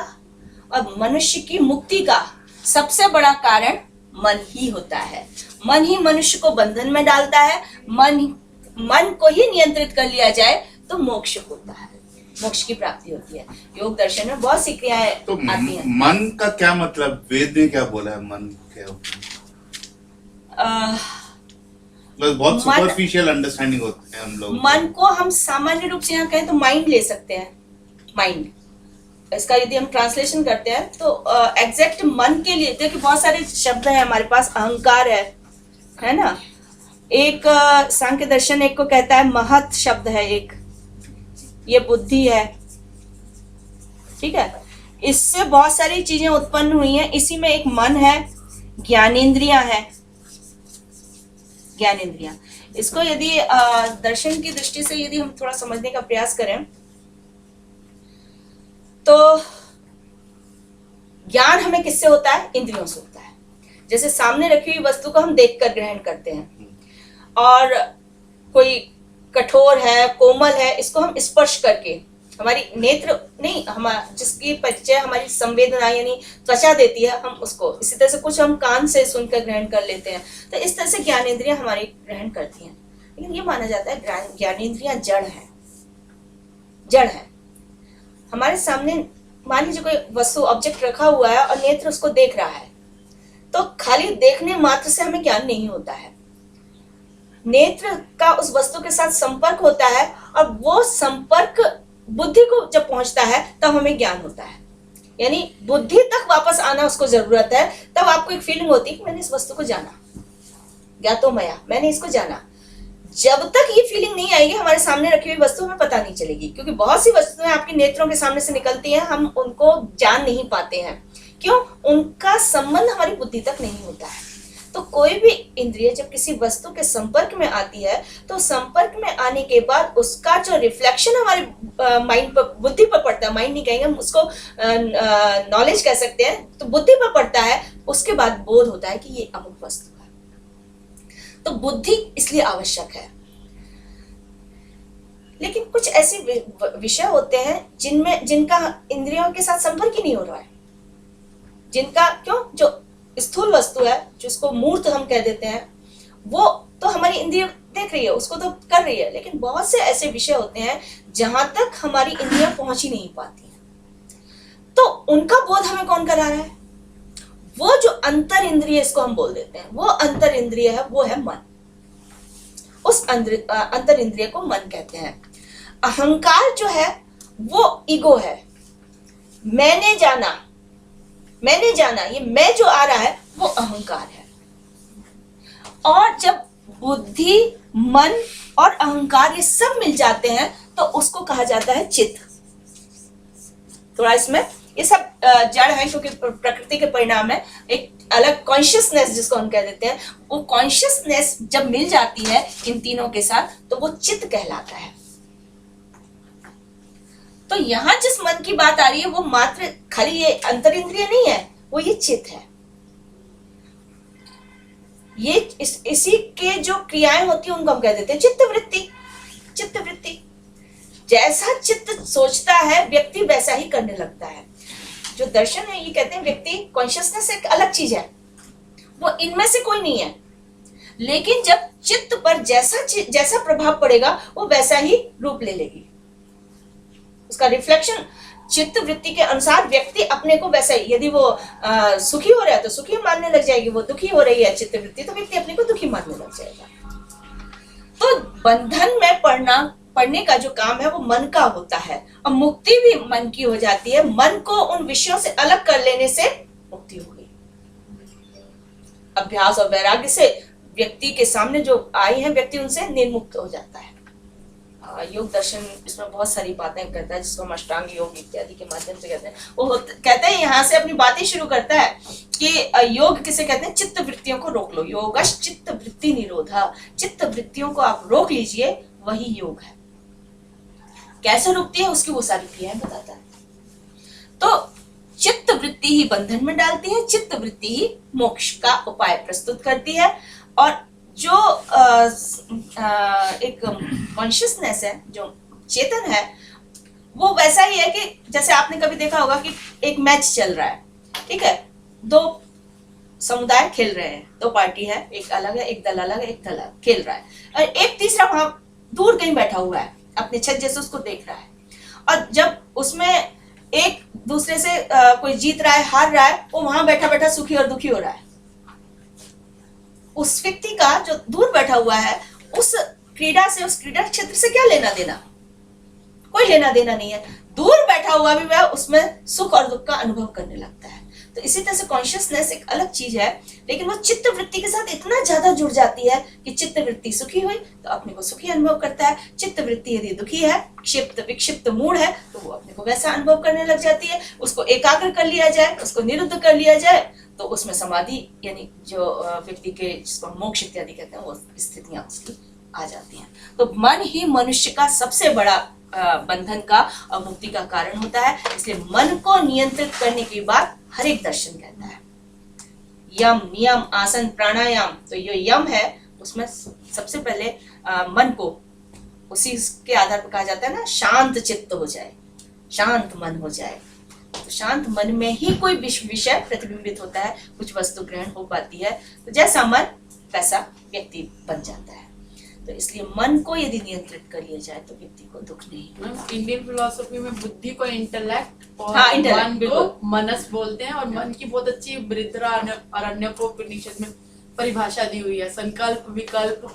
और मनुष्य की मुक्ति का सबसे बड़ा कारण मन ही होता है। मन ही मनुष्य को बंधन में डालता है। मन को ही नियंत्रित कर लिया जाए तो मोक्ष होता है, मोक्ष की प्राप्ति होती है। योग दर्शन में बहुत सी क्रियाएं तो आती हैं। मन का क्या मतलब, वेद ने क्या बोला है मन क्या होता है? बस बहुत सुपरफिशियल अंडरस्टैंडिंग होते हैं हम लोग। मन को हम सामान्य रूप से यहाँ कहें तो माइंड ले सकते हैं, माइंड। इसका यदि हम ट्रांसलेशन करते हैं तो एग्जैक्ट मन के लिए देखिए बहुत सारे शब्द हैं हमारे पास। अहंकार है ना, एक सांख्य दर्शन एक को कहता है महत शब्द है, एक ये बुद्धि है, ठीक है। इससे बहुत सारी चीजें उत्पन्न हुई हैं। इसी में एक मन है, ज्ञानेंद्रियां हैं, ज्ञानेंद्रियां। इसको यदि दर्शन की दृष्टि से यदि हम थोड़ा समझने का प्रयास करें तो ज्ञान हमें किससे होता है? इंद्रियों से होता है। जैसे सामने रखी हुई वस्तु को हम देखकर ग्रहण करते हैं, और कोई कठोर है, कोमल है, इसको हम स्पर्श करके, हमारी नेत्र नहीं, जिसकी परिचय हमारी संवेदना यानी त्वचा देती है, हम उसको इसी तरह से कुछ हम कान से सुनकर ग्रहण कर लेते हैं। तो इस तरह से ज्ञानेंद्रियां हमारी ग्रहण करती हैं। लेकिन ये माना जाता है ज्ञानेंद्रियां जड़ है, जड़ है। हमारे सामने मान लीजिए कोई वस्तु ऑब्जेक्ट रखा हुआ है और नेत्र उसको देख रहा है, तो खाली देखने मात्र से हमें ज्ञान नहीं होता है। नेत्र का उस वस्तु के साथ संपर्क होता है, और वो संपर्क बुद्धि को जब पहुंचता है तब हमें ज्ञान होता है। यानी बुद्धि तक वापस आना उसको जरूरत है, तब आपको एक फीलिंग होती है कि मैंने इस वस्तु को जाना, ज्ञातो मया, मैंने इसको जाना। जब तक ये फीलिंग नहीं आएगी हमारे सामने रखी हुई वस्तु हमें पता नहीं चलेगी, क्योंकि बहुत सी वस्तुएं आपके नेत्रों के सामने से निकलती हैं, हम उनको जान नहीं पाते हैं। क्यों? उनका संबंध हमारी बुद्धि तक नहीं होता है। तो कोई भी इंद्रिय जब किसी वस्तु के संपर्क में आती है, तो संपर्क में आने के बाद उसका जो रिफ्लेक्शन हमारे माइंड पर, बुद्धि पर पड़ता है, माइंड नहीं कहेंगे हम उसको, नॉलेज कह सकते हैं, तो बुद्धि पर पड़ता है। उसके बाद बोध होता है कि ये अमुक वस्तु है। तो बुद्धि इसलिए आवश्यक है। लेकिन कुछ ऐसे विषय होते हैं जिनका इंद्रियों के साथ संपर्क ही नहीं हो रहा है, जिनका जो स्थूल वस्तु है, जिसको मूर्त हम कह देते हैं, वो तो हमारी इंद्रिय देख रही है, उसको तो कर रही है। लेकिन बहुत से ऐसे विषय होते हैं जहां तक हमारी इंद्रियां पहुंच ही नहीं पाती हैं, तो उनका बोध हमें कौन करा रहा है? वो जो अंतर इंद्रिय, इसको हम बोल देते हैं, वो अंतर इंद्रिय है, वो है मन। उस अंतर इंद्रिय को मन कहते हैं। अहंकार जो है वो ईगो है, मैंने जाना, ये मैं जो आ रहा है वो अहंकार है। और जब बुद्धि, मन और अहंकार ये सब मिल जाते हैं तो उसको कहा जाता है चित्त। थोड़ा इसमें ये सब जड़ है, क्योंकि प्रकृति के परिणाम है। एक अलग कॉन्शियसनेस जिसको हम कह देते हैं, वो कॉन्शियसनेस जब मिल जाती है इन तीनों के साथ तो वो चित्त कहलाता है। तो यहां जिस मन की बात आ रही है वो मात्र खाली ये अंतर इंद्रिय नहीं है, वो ये चित्त है। ये इसी के जो क्रियाएं होती है उनको हम कह देते हैं चित्तवृत्ति। चित्तवृत्ति, जैसा चित्त सोचता है व्यक्ति वैसा ही करने लगता है। जो दर्शन है ये कहते हैं व्यक्ति कॉन्शियसनेस एक अलग चीज है, वो इनमें से कोई नहीं है। लेकिन जब चित्त पर जैसा प्रभाव पड़ेगा वो वैसा ही रूप ले लेगी, उसका रिफ्लेक्शन चित्त वृत्ति के अनुसार व्यक्ति अपने को वैसा ही, यदि वो सुखी हो रहा है तो सुखी मानने लग जाएगी, वो दुखी हो रही है चित्त वृत्ति तो व्यक्ति अपने को दुखी मानने लग जाएगा। तो बंधन में पढ़ने का जो काम है वो मन का होता है, और मुक्ति भी मन की हो जाती है। मन को उन विषयों से अलग कर लेने से मुक्ति हो गई। अभ्यास और वैराग्य से व्यक्ति के सामने जो आई है व्यक्ति उनसे निर्मुक्त हो जाता है। योग दर्शन इसमें बहुत सारी बातें करता है, जिसको हम अष्टांग योग इत्यादि के माध्यम से कहते हैं। वो कहते हैं, यहाँ से अपनी बातें शुरू करता है कि योग किसे कहते हैं, चित्त वृत्तियों को रोक लो। योगश चित्त वृत्ति निरोधा, चित्त वृत्तियों को आप रोक लीजिए, वही योग है। कैसे रुकती है उसकी वो सारी क्रियाएं बताता है। तो चित्त वृत्ति ही बंधन में डालती है, चित्त वृत्ति ही मोक्ष का उपाय प्रस्तुत करती है। और जो एक कॉन्शियसनेस है, जो चेतन है, वो वैसा ही है कि जैसे आपने कभी देखा होगा कि एक मैच चल रहा है, ठीक है, दो समुदाय खेल रहे हैं, दो पार्टी है, एक अलग है, एक दल अलग है, एक दल खेल रहा है, और एक तीसरा वहां दूर कहीं बैठा हुआ है, अपने छत जैसे उसको देख रहा है। और जब उसमें एक दूसरे से कोई जीत रहा है, हार रहा है, वो वहां बैठा बैठा सुखी और दुखी हो रहा है। उस व्यक्ति का जो दूर बैठा हुआ है, उस क्रीड़ा से, उस क्रीड़ा क्षेत्र से क्या लेना देना, कोई लेना देना नहीं है। दूर बैठा हुआ भी वह उसमें सुख और दुख का अनुभव करने लगता है। तो इसी तरह से कॉन्शियसनेस एक अलग चीज है, लेकिन वो चित्त वृत्ति के साथ इतना ज्यादा जुड़ जाती है कि चित्त वृत्ति सुखी हुई तो अपने को सुखी अनुभव करता है, चित्त वृत्ति यदि दुखी है, क्षिप्त विक्षिप्त मूड है, तो वो अपने को वैसा अनुभव करने लग जाती है। उसको एकाग्र कर लिया जाए, उसको निरुद्ध कर लिया जाए, तो उसमें समाधि यानी जो व्यक्ति के, जिसको मोक्ष इत्यादि कहते हैं, वो स्थितियां उसकी आ जाती हैं। तो मन ही मनुष्य का सबसे बड़ा बंधन का और मुक्ति का कारण होता है। इसलिए मन को नियंत्रित करने की बात हर एक दर्शन कहता है। यम, नियम, आसन, प्राणायाम, तो ये यम है, उसमें सबसे पहले मन को उसी के आधार पर कहा जाता है ना, शांत चित्त हो जाए, शांत मन हो जाए। तो शांत मन में ही कोई विषय प्रतिबिंबित होता है, कुछ वस्तु ग्रहण हो पाती है। तो जैसा मन वैसा व्यक्ति बन जाता है। तो इसलिए मन को यदि नियंत्रित कर लिया जाए तो व्यक्ति को दुख नहीं। इंडियन फिलोसफी में बुद्धि को इंटेलेक्ट और इंटेलेक्ट, मन को मनस बोलते हैं। और मन की बहुत अच्छी अरण्यकोपनिषद में परिभाषा दी हुई है। संकल्प, विकल्प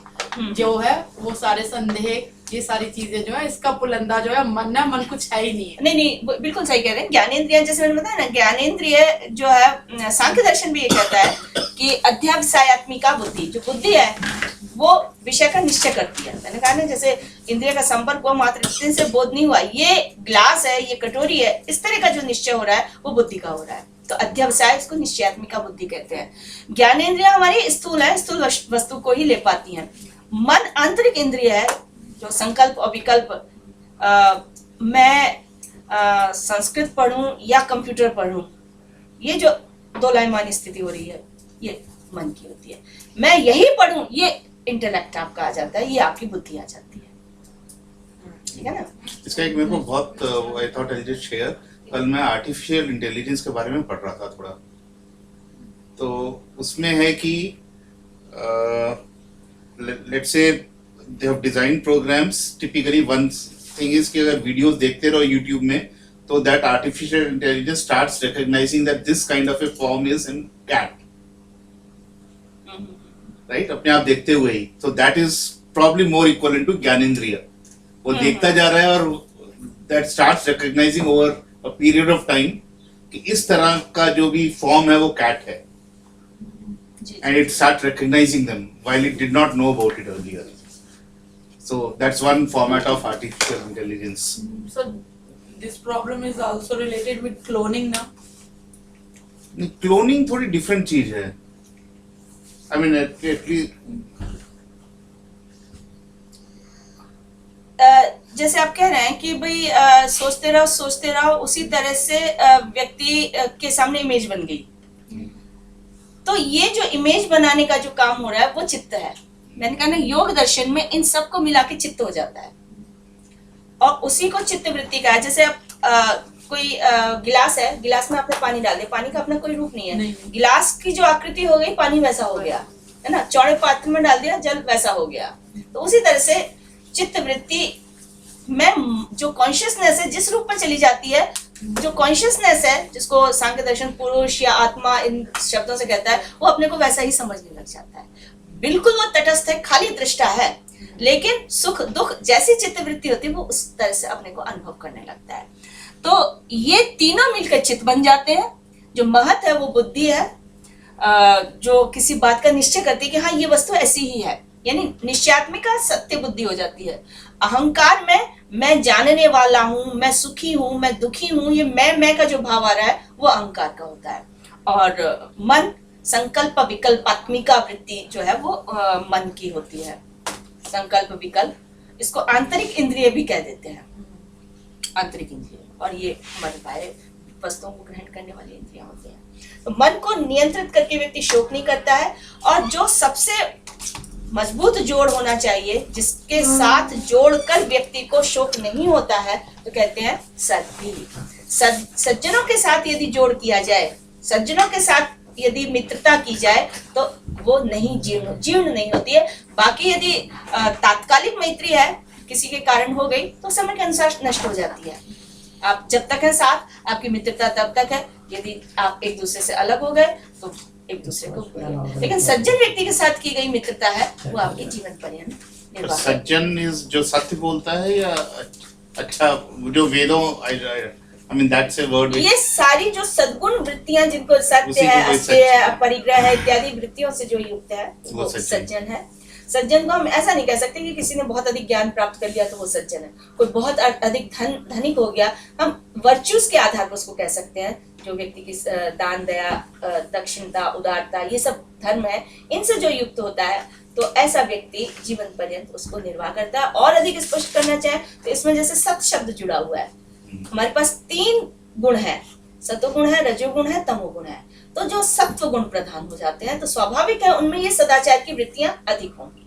जो है, वो सारे संदेह, ये सारी चीजें जो है, इसका पुलंदा जो है मन है, मन कुछ है ही नहीं है। नहीं, बिल्कुल सही कह रहे हैं। ज्ञानेंद्रिय, जैसे मैंने बताया ना, ज्ञानेंद्रिय जो है, सांख्य दर्शन भी ये कहता है कि अध्यावसायात्मिका बुद्धि, जो बुद्धि है वो विषय का निश्चय करती है। मैंने कहा ना, जैसे इंद्रिय का संपर्क हुआ, मात्र इतने से बोध नहीं हुआ, ये ग्लास है, ये कटोरी है, इस तरह का जो निश्चय हो रहा है वो बुद्धि का हो रहा है। तो अध्यवसाय, इसको निश्चयात्मिका बुद्धि कहते हैं। ज्ञानेंद्रिय हमारी स्थूल है, स्थूल वस्तु को ही ले पाती है। मन आंतरिक इंद्रिय है, जो संकल्प और विकल्प, मैं संस्कृत पढ़ूं या कंप्यूटर पढ़ूं, ये जो दो लाइमानी स्थिति हो रही है, ये मन की होती है। मैं यही पढ़ूं, ये इंटेलेक्ट आपका आ जाता है, ये आपकी बुद्धि आ जाती है, ठीक है ना। इसका एक मेरे को बहुत I thought I just share, कल मैं आर्टिफिशियल इंटेलिजेंस के बारे में पढ़ रहा था थोड़ा, तो उसमें है कि let's say they have design programmes, typically one thing is कि अगर वीडियोस देखते रहो यूट्यूब में, तो that artificial intelligence starts recognising that this kind of a form is in cat, right, अपने आप देखते हुए ही। तो that is probably more equal to ज्ञानेंद्रिय। वो देखता जा रहा है और that starts recognising over a period of time कि इस तरह का जो भी फॉर्म है वो कैट है, and it start recognizing them while it did not know about it earlier. So that's one format of artificial intelligence. So this problem is also related with cloning now. Cloning थोड़ी different चीज है। I mean at least जैसे आप कह रहे हैं कि भाई सोचते रहो, उसी तरह से व्यक्ति के सामने इमेज बन गई। तो ये जो इमेज बनाने का जो काम हो रहा है वो चित्त है। मैंने कहा ना, योग दर्शन में इन सब को मिला के चित्त हो जाता है, और उसी को चित्त वृत्ति का है। जैसे आप कोई गिलास है, गिलास में आपने पानी डाल दिया, पानी का अपना कोई रूप नहीं है, गिलास की जो आकृति हो गई, पानी वैसा हो गया, है ना। चौड़े पात्र में डाल दिया, जल वैसा हो गया। तो उसी तरह से चित्त वृत्ति में जो कॉन्शियसनेस है जिस रूप में चली जाती है, जो कॉन्शियसनेस है, जिसको सांख्य दर्शन पुरुष या आत्मा इन शब्दों से कहता है, वो अपने को वैसा ही समझने लग जाता है। बिल्कुल वो तटस्थ है, खाली दृष्टा है, लेकिन सुख दुख जैसी चित्तवृत्ति होती है वो उस तरह से अपने को अनुभव करने लगता है। तो ये तीनों मिलकर चित्त बन जाते हैं। जो महत है वो बुद्धि है, जो किसी बात का निश्चय करती है कि हाँ ये वस्तु ऐसी ही है, यानी निश्चयात्मिका सत्य बुद्धि हो जाती है। अहंकार में मैं जानने वाला हूं, मैं सुखी हूं, मैं दुखी हूं, ये मैं का जो भाव आ रहा है वो अहंकार का होता है। और मन संकल्प विकल्पात्मिका वृत्ति जो है वो मन की होती है। संकल्प विकल्प, इसको आंतरिक इंद्रिय भी कह देते हैं, आंतरिक इंद्रिय। और ये हमारे बाहर वस्तुओं को ग्रहण करने वाली इंद्रियां होती हैं। तो मन को नियंत्रित करके व्यक्ति शोक नहीं करता है। और जो सबसे मजबूत जोड़ होना चाहिए, जिसके साथ जोड़कर व्यक्ति को शोक नहीं होता है, तो कहते हैं सद्भी। सज्जनों के साथ यदि जोड़ किया जाए, सज्जनों के साथ यदि मित्रता की जाए, तो वो नहीं जीर्ण नहीं होती है। बाकी यदि तात्कालिक मैत्री है, किसी के कारण हो गई, तो समय के अनुसार नष्ट हो जाती है। आप जब तक है साथ, आपकी मित्रता तब तक है। यदि आप एक दूसरे से अलग हो गए तो एक दूसरे को भूल गए। लेकिन सज्जन व्यक्ति के साथ की गई मित्रता है वो आपके जीवन पर्यंत निर्वाह है। सज्जन इज जो सत्य बोलता है, या अच्छा जो वेदों, I mean that's a word which, ये सारी जो सद्गुण वृत्तियां जिनको सत्य उसी को है, कोई अस्त्य है, अपरिग्रह है इत्यादि वृत्तियों से जो युक्त है वो सज्जन है। सज्जन को हम ऐसा नहीं कह सकते कि किसी ने बहुत अधिक ज्ञान प्राप्त कर लिया तो वो सज्जन है। कोई बहुत अधिक धनिक हो गया, हम वर्च्यूज के आधार पर उसको कह सकते हैं। जो व्यक्ति की दान, दया, दक्षिणता, उदारता, ये सब धर्म है, इनसे जो युक्त होता है, तो ऐसा व्यक्ति जीवन पर्यंत उसको निर्वाह करता है। और अधिक स्पष्ट करना चाहे तो इसमें जैसे सत शब्द जुड़ा हुआ है। हमारे पास 3 गुण है, सतोगुण है, रजोगुण है, तमोगुण है। तो जो सत्व गुण प्रधान हो जाते हैं, तो स्वाभाविक है उनमें ये सदाचार की वृत्तियां अधिक होंगी।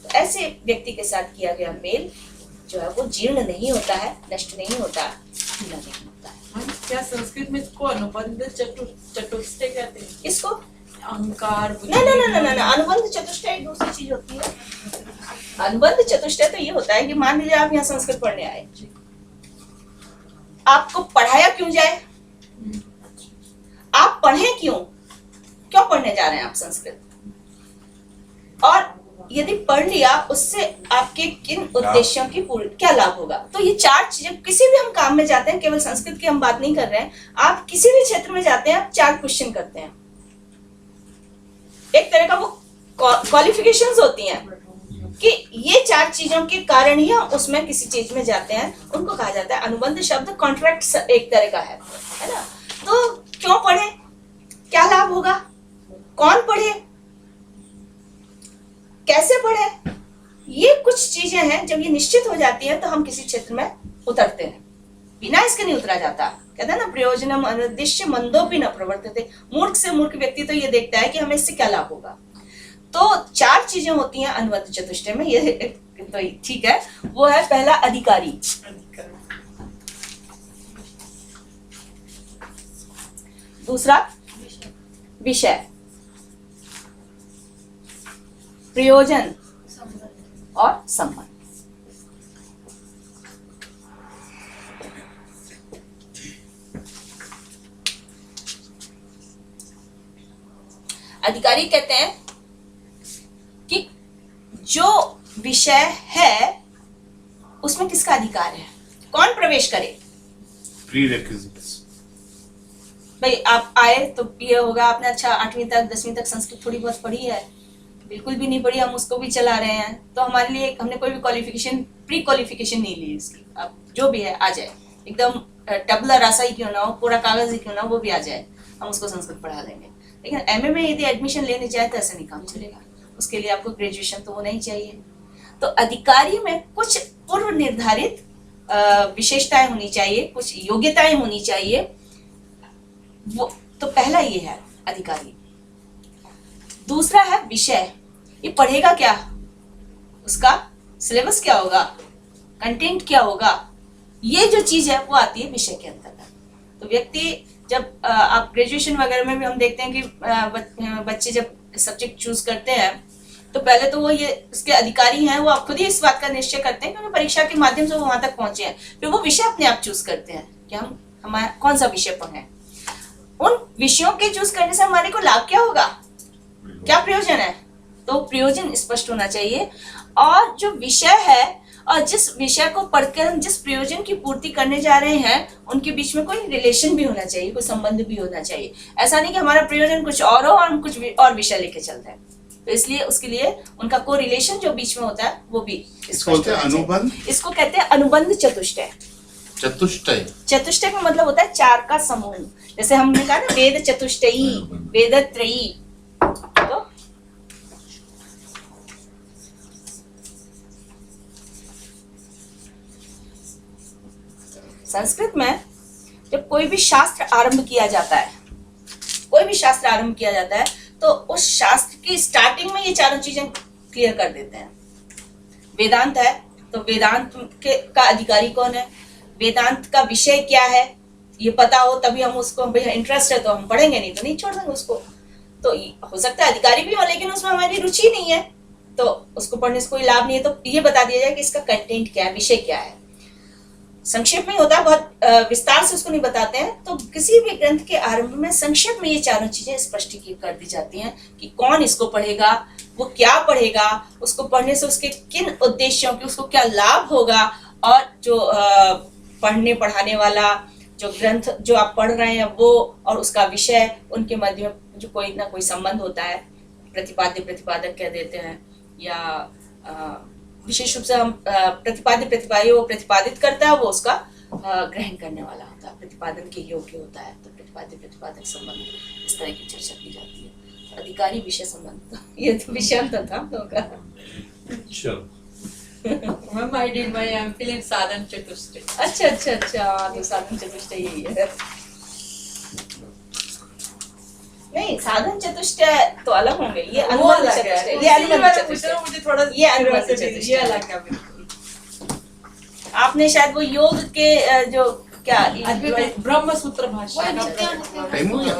तो ऐसे व्यक्ति के साथ किया गया मेल जो है वो जीर्ण नहीं होता है, नष्ट नहीं होता, ढीला नहीं होता है। क्या संस्कृत में इसको अनुबंध चतुष्टय कहते हैं? इसको अहंकार, ना, अनुबंध चतुष्टय एक दूसरी चीज होती है। अनुबंध चतुष्टय तो ये होता है कि मान लीजिए आप यहाँ संस्कृत पढ़ने आए, आपको पढ़ाया क्यों जाए, आप पढ़े क्यों पढ़ने जा रहे हैं आप संस्कृत, और यदि पढ़ लिया उससे आपके किन उद्देश्यों की पूर्ण क्या लाभ होगा। तो ये 4 चीजें, किसी भी हम काम में जाते हैं, केवल संस्कृत की हम बात नहीं कर रहे हैं, आप किसी भी क्षेत्र में जाते हैं, आप 4 क्वेश्चन करते हैं। एक तरह का वो क्वालिफिकेशंस होती हैं कि ये 4 चीजों के कारण ही हम उसमें किसी चीज में जाते हैं, उनको कहा जाता है अनुबंध शब्द। कॉन्ट्रैक्ट एक तरह का है ना। तो क्यों पढ़े, क्या लाभ होगा, कौन पढ़े, कैसे पढ़े, ये कुछ चीजें हैं। जब ये निश्चित हो जाती है तो हम किसी क्षेत्र में उतरते हैं, बिना इसके नहीं उतरा जाता। कहते हैं ना, प्रयोजनम अनिर्दिश्य मंदोपि न प्रवर्तते। मूर्ख से मूर्ख व्यक्ति तो ये देखता है कि हमें इससे क्या लाभ होगा। तो 4 चीजें होती हैं अनुबंध चतुष्टय में, ये तो ठीक है। वो है पहला अधिकारी, दूसरा विषय, प्रयोजन और संबंध। अधिकारी कहते हैं कि जो विषय है उसमें किसका अधिकार है, कौन प्रवेश करे। prerequisites. भाई आप आए तो ये होगा, आपने अच्छा 8वीं तक 10वीं तक संस्कृत थोड़ी बहुत पढ़ी है, बिल्कुल भी नहीं पढ़ी, हम उसको भी चला रहे हैं, तो हमारे लिए हमने कोई भी क्वालिफिकेशन, प्री क्वालिफिकेशन नहीं ली इसकी। अब जो भी है आ जाए, एकदम टबला रासा ही क्यों ना हो, पूरा कागज ही क्यों ना हो, वो भी आ जाए, हम उसको संस्कृत पढ़ा देंगे। लेकिन एमए में यदि एडमिशन लेने जाए तो ऐसा नहीं काम चलेगा, उसके लिए आपको ग्रेजुएशन तो होना ही चाहिए। तो अधिकारी में कुछ पूर्व निर्धारित विशेषताएं होनी चाहिए, कुछ योग्यताएं होनी चाहिए। वो तो पहला ये है अधिकारी। दूसरा है विषय, ये पढ़ेगा क्या, उसका सिलेबस क्या होगा, कंटेंट क्या होगा, ये जो चीज है वो आती है विषय के अंतर्गत। तो व्यक्ति जब आप ग्रेजुएशन वगैरह में भी हम देखते हैं कि बच्चे जब सब्जेक्ट चूज करते हैं तो पहले तो वो ये उसके अधिकारी हैं, वो आप खुद ही इस बात का निश्चय करते हैं क्योंकि परीक्षा के माध्यम से वो वहां तक पहुंचे हैं। फिर वो विषय अपने आप चूज करते हैं कि हम हमारा कौन सा विषय पढ़ना है, उन विषयों के चूज करने से हमारे को लाभ क्या होगा, क्या प्रयोजन है। तो प्रयोजन स्पष्ट होना चाहिए, और जो विषय है और जिस विषय को पढ़कर हम जिस प्रयोजन की पूर्ति करने जा रहे हैं उनके बीच में कोई रिलेशन भी होना चाहिए, कोई संबंध भी होना चाहिए। ऐसा नहीं कि हमारा प्रयोजन कुछ और हो और हम कुछ और विषय लेके चलते हैं। तो इसलिए उसके लिए उनका को रिलेशन जो बीच में होता है वो भी इसको बोलते हैं अनुबंध, इसको कहते हैं अनुबंध चतुष्टय। चतुष्टय। चतुष्टय का मतलब होता है चार का समूह। जैसे हमने कहा ना वेद चतुष्टयी, वेद त्रयी। तो संस्कृत में जब कोई भी शास्त्र आरंभ किया जाता है, कोई भी शास्त्र आरंभ किया जाता है तो उस शास्त्र की स्टार्टिंग में ये चारों चीजें क्लियर कर देते हैं। वेदांत है तो वेदांत का अधिकारी कौन है, वेदांत का विषय क्या है, ये पता हो तभी हम उसको, भैया इंटरेस्ट है तो हम पढ़ेंगे, नहीं तो नहीं छोड़ देंगे उसको। तो हो सकता है अधिकारी भी हो लेकिन उसमें हमारी रुचि नहीं है तो उसको पढ़ने से कोई लाभ नहीं है। तो ये बता दिया जाए कि इसका कंटेंट क्या है, विषय क्या है। संक्षेप में होता है, बहुत विस्तार से उसको नहीं बताते हैं। तो किसी भी ग्रंथ के आरंभ में संक्षेप में ये चारों चीजें स्पष्ट कर दी जाती हैं कि कौन इसको पढ़ेगा, वो क्या पढ़ेगा, उसको पढ़ने से उसके किन उद्देश्यों की उसको क्या लाभ होगा, और जो पढ़ने पढ़ाने वाला जो ग्रंथ जो आप पढ़ रहे हैं वो और उसका विषय, उनके मध्य में जो कोई ना कोई संबंध होता है, प्रतिपाद्य प्रतिपादक कह देते हैं, या विशेष रूप से हम प्रतिपाद्य प्रतिपाद्य वो प्रतिपादित करता है, वो उसका ग्रहण करने वाला होता है, प्रतिपादन के योग्य होता है। तो प्रतिपाद्य प्रतिपादक संबंध इस तरह की चर्चा की जाती है। अधिकारी विषय संबंध, ये तो विषय था हम लोगों का। चलो Ma'am, I did my MPhil in साधन चतुष्टय। अच्छा अच्छा अच्छा, तो साधन चतुष्टय यही है। नहीं, साधन चतुष्टय तो अलग होंगे, ये अनुबंध चतुष्टय, ये अनुबंध चतुष्टय, मुझे थोड़ा ये अनुबंध चतुष्टय, ये अलग है बिल्कुल। आपने शायद वो योग के जो क्या ब्रह्म सूत्र भाषा टाइम हो गया।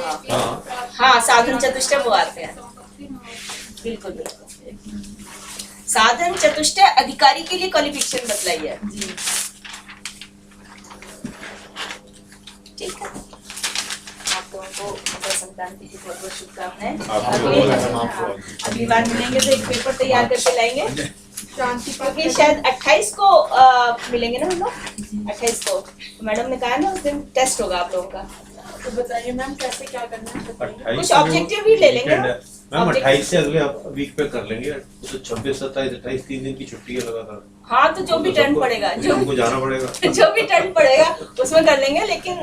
हाँ, साधन चतुष्टय वो आते हैं, बिल्कुल बिल्कुल। साधन चतुष्टय अधिकारी के लिए क्वालिफिकेशन बतलाइए। ठीक है, आप लोगों को मकर संक्रांति की बहुत बहुत शुभकामनाएं। अगली बार मिलेंगे तो एक पेपर तैयार करके लाएंगे, क्योंकि शायद 28 को मिलेंगे ना हम लोग, 28 को। तो मैडम ने कहा ना उस दिन टेस्ट होगा आप लोगों का। तो बताइए मैम कैसे क्या करना है? कुछ ऑब्जेक्टिव भी ले लेंगे ना मैम, 28 से अगले वीक पे कर लेंगे। तो 26, 27, 28 3 दिन की छुट्टी है लगातार। हाँ, तो जो भी टर्न पड़ेगा, जो हमको जाना पड़ेगा जो भी टर्न पड़ेगा उसमें कर लेंगे, लेकिन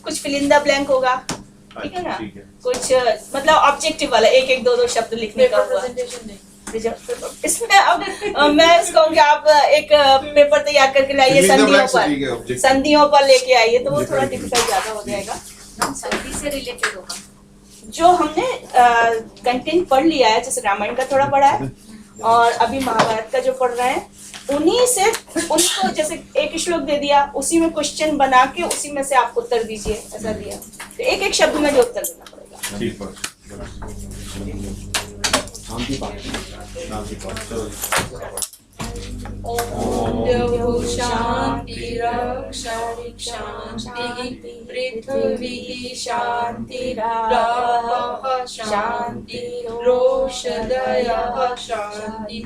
कुछ फिल इन द ब्लैंक होगा, ठीक है ना। ठीक है। कुछ मतलब ऑब्जेक्टिव वाला 1-1, 2-2 शब्द लिखने का हुआ। इसमें अब मैं कहूँगी आप एक पेपर तैयार करके लाइए, संधियों पर लेके आइए, तो वो थोड़ा डिफिकल्ट ज्यादा हो जाएगा। संधि से रिलेटेड होगा। जो हमने कंटेंट पढ़ लिया है, जैसे रामायण का थोड़ा पढ़ा है और अभी महाभारत का जो पढ़ रहे हैं, उन्हीं से उनको जैसे एक श्लोक दे दिया, उसी में क्वेश्चन बना के उसी में से आप उत्तर दीजिए, ऐसा दिया तो एक एक शब्द में जो उत्तर देना पड़ेगा। ठीक है, शांति पाठ। ओम शांति शांति पृथ्वी शांति रापः शांति रोषधयः शांति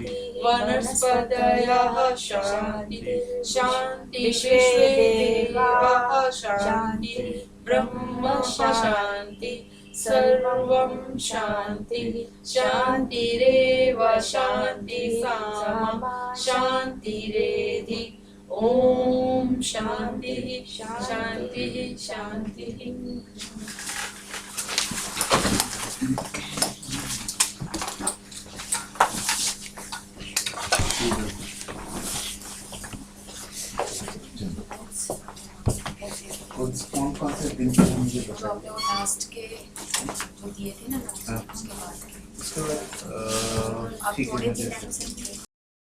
वनस्पतयः शांति शांति विश्वे देवाः शांति ब्रह्म शांति सर्वं शांति शांतिरेव शांति सामा शांतिरेधि। ओम शांति शांति शांति। कौन से दिन से मुझे जो आपने वो लास्ट के जो दिए थे ना notes, उसके बाद के। उसके बाद आप ठीक थोड़े है दिन से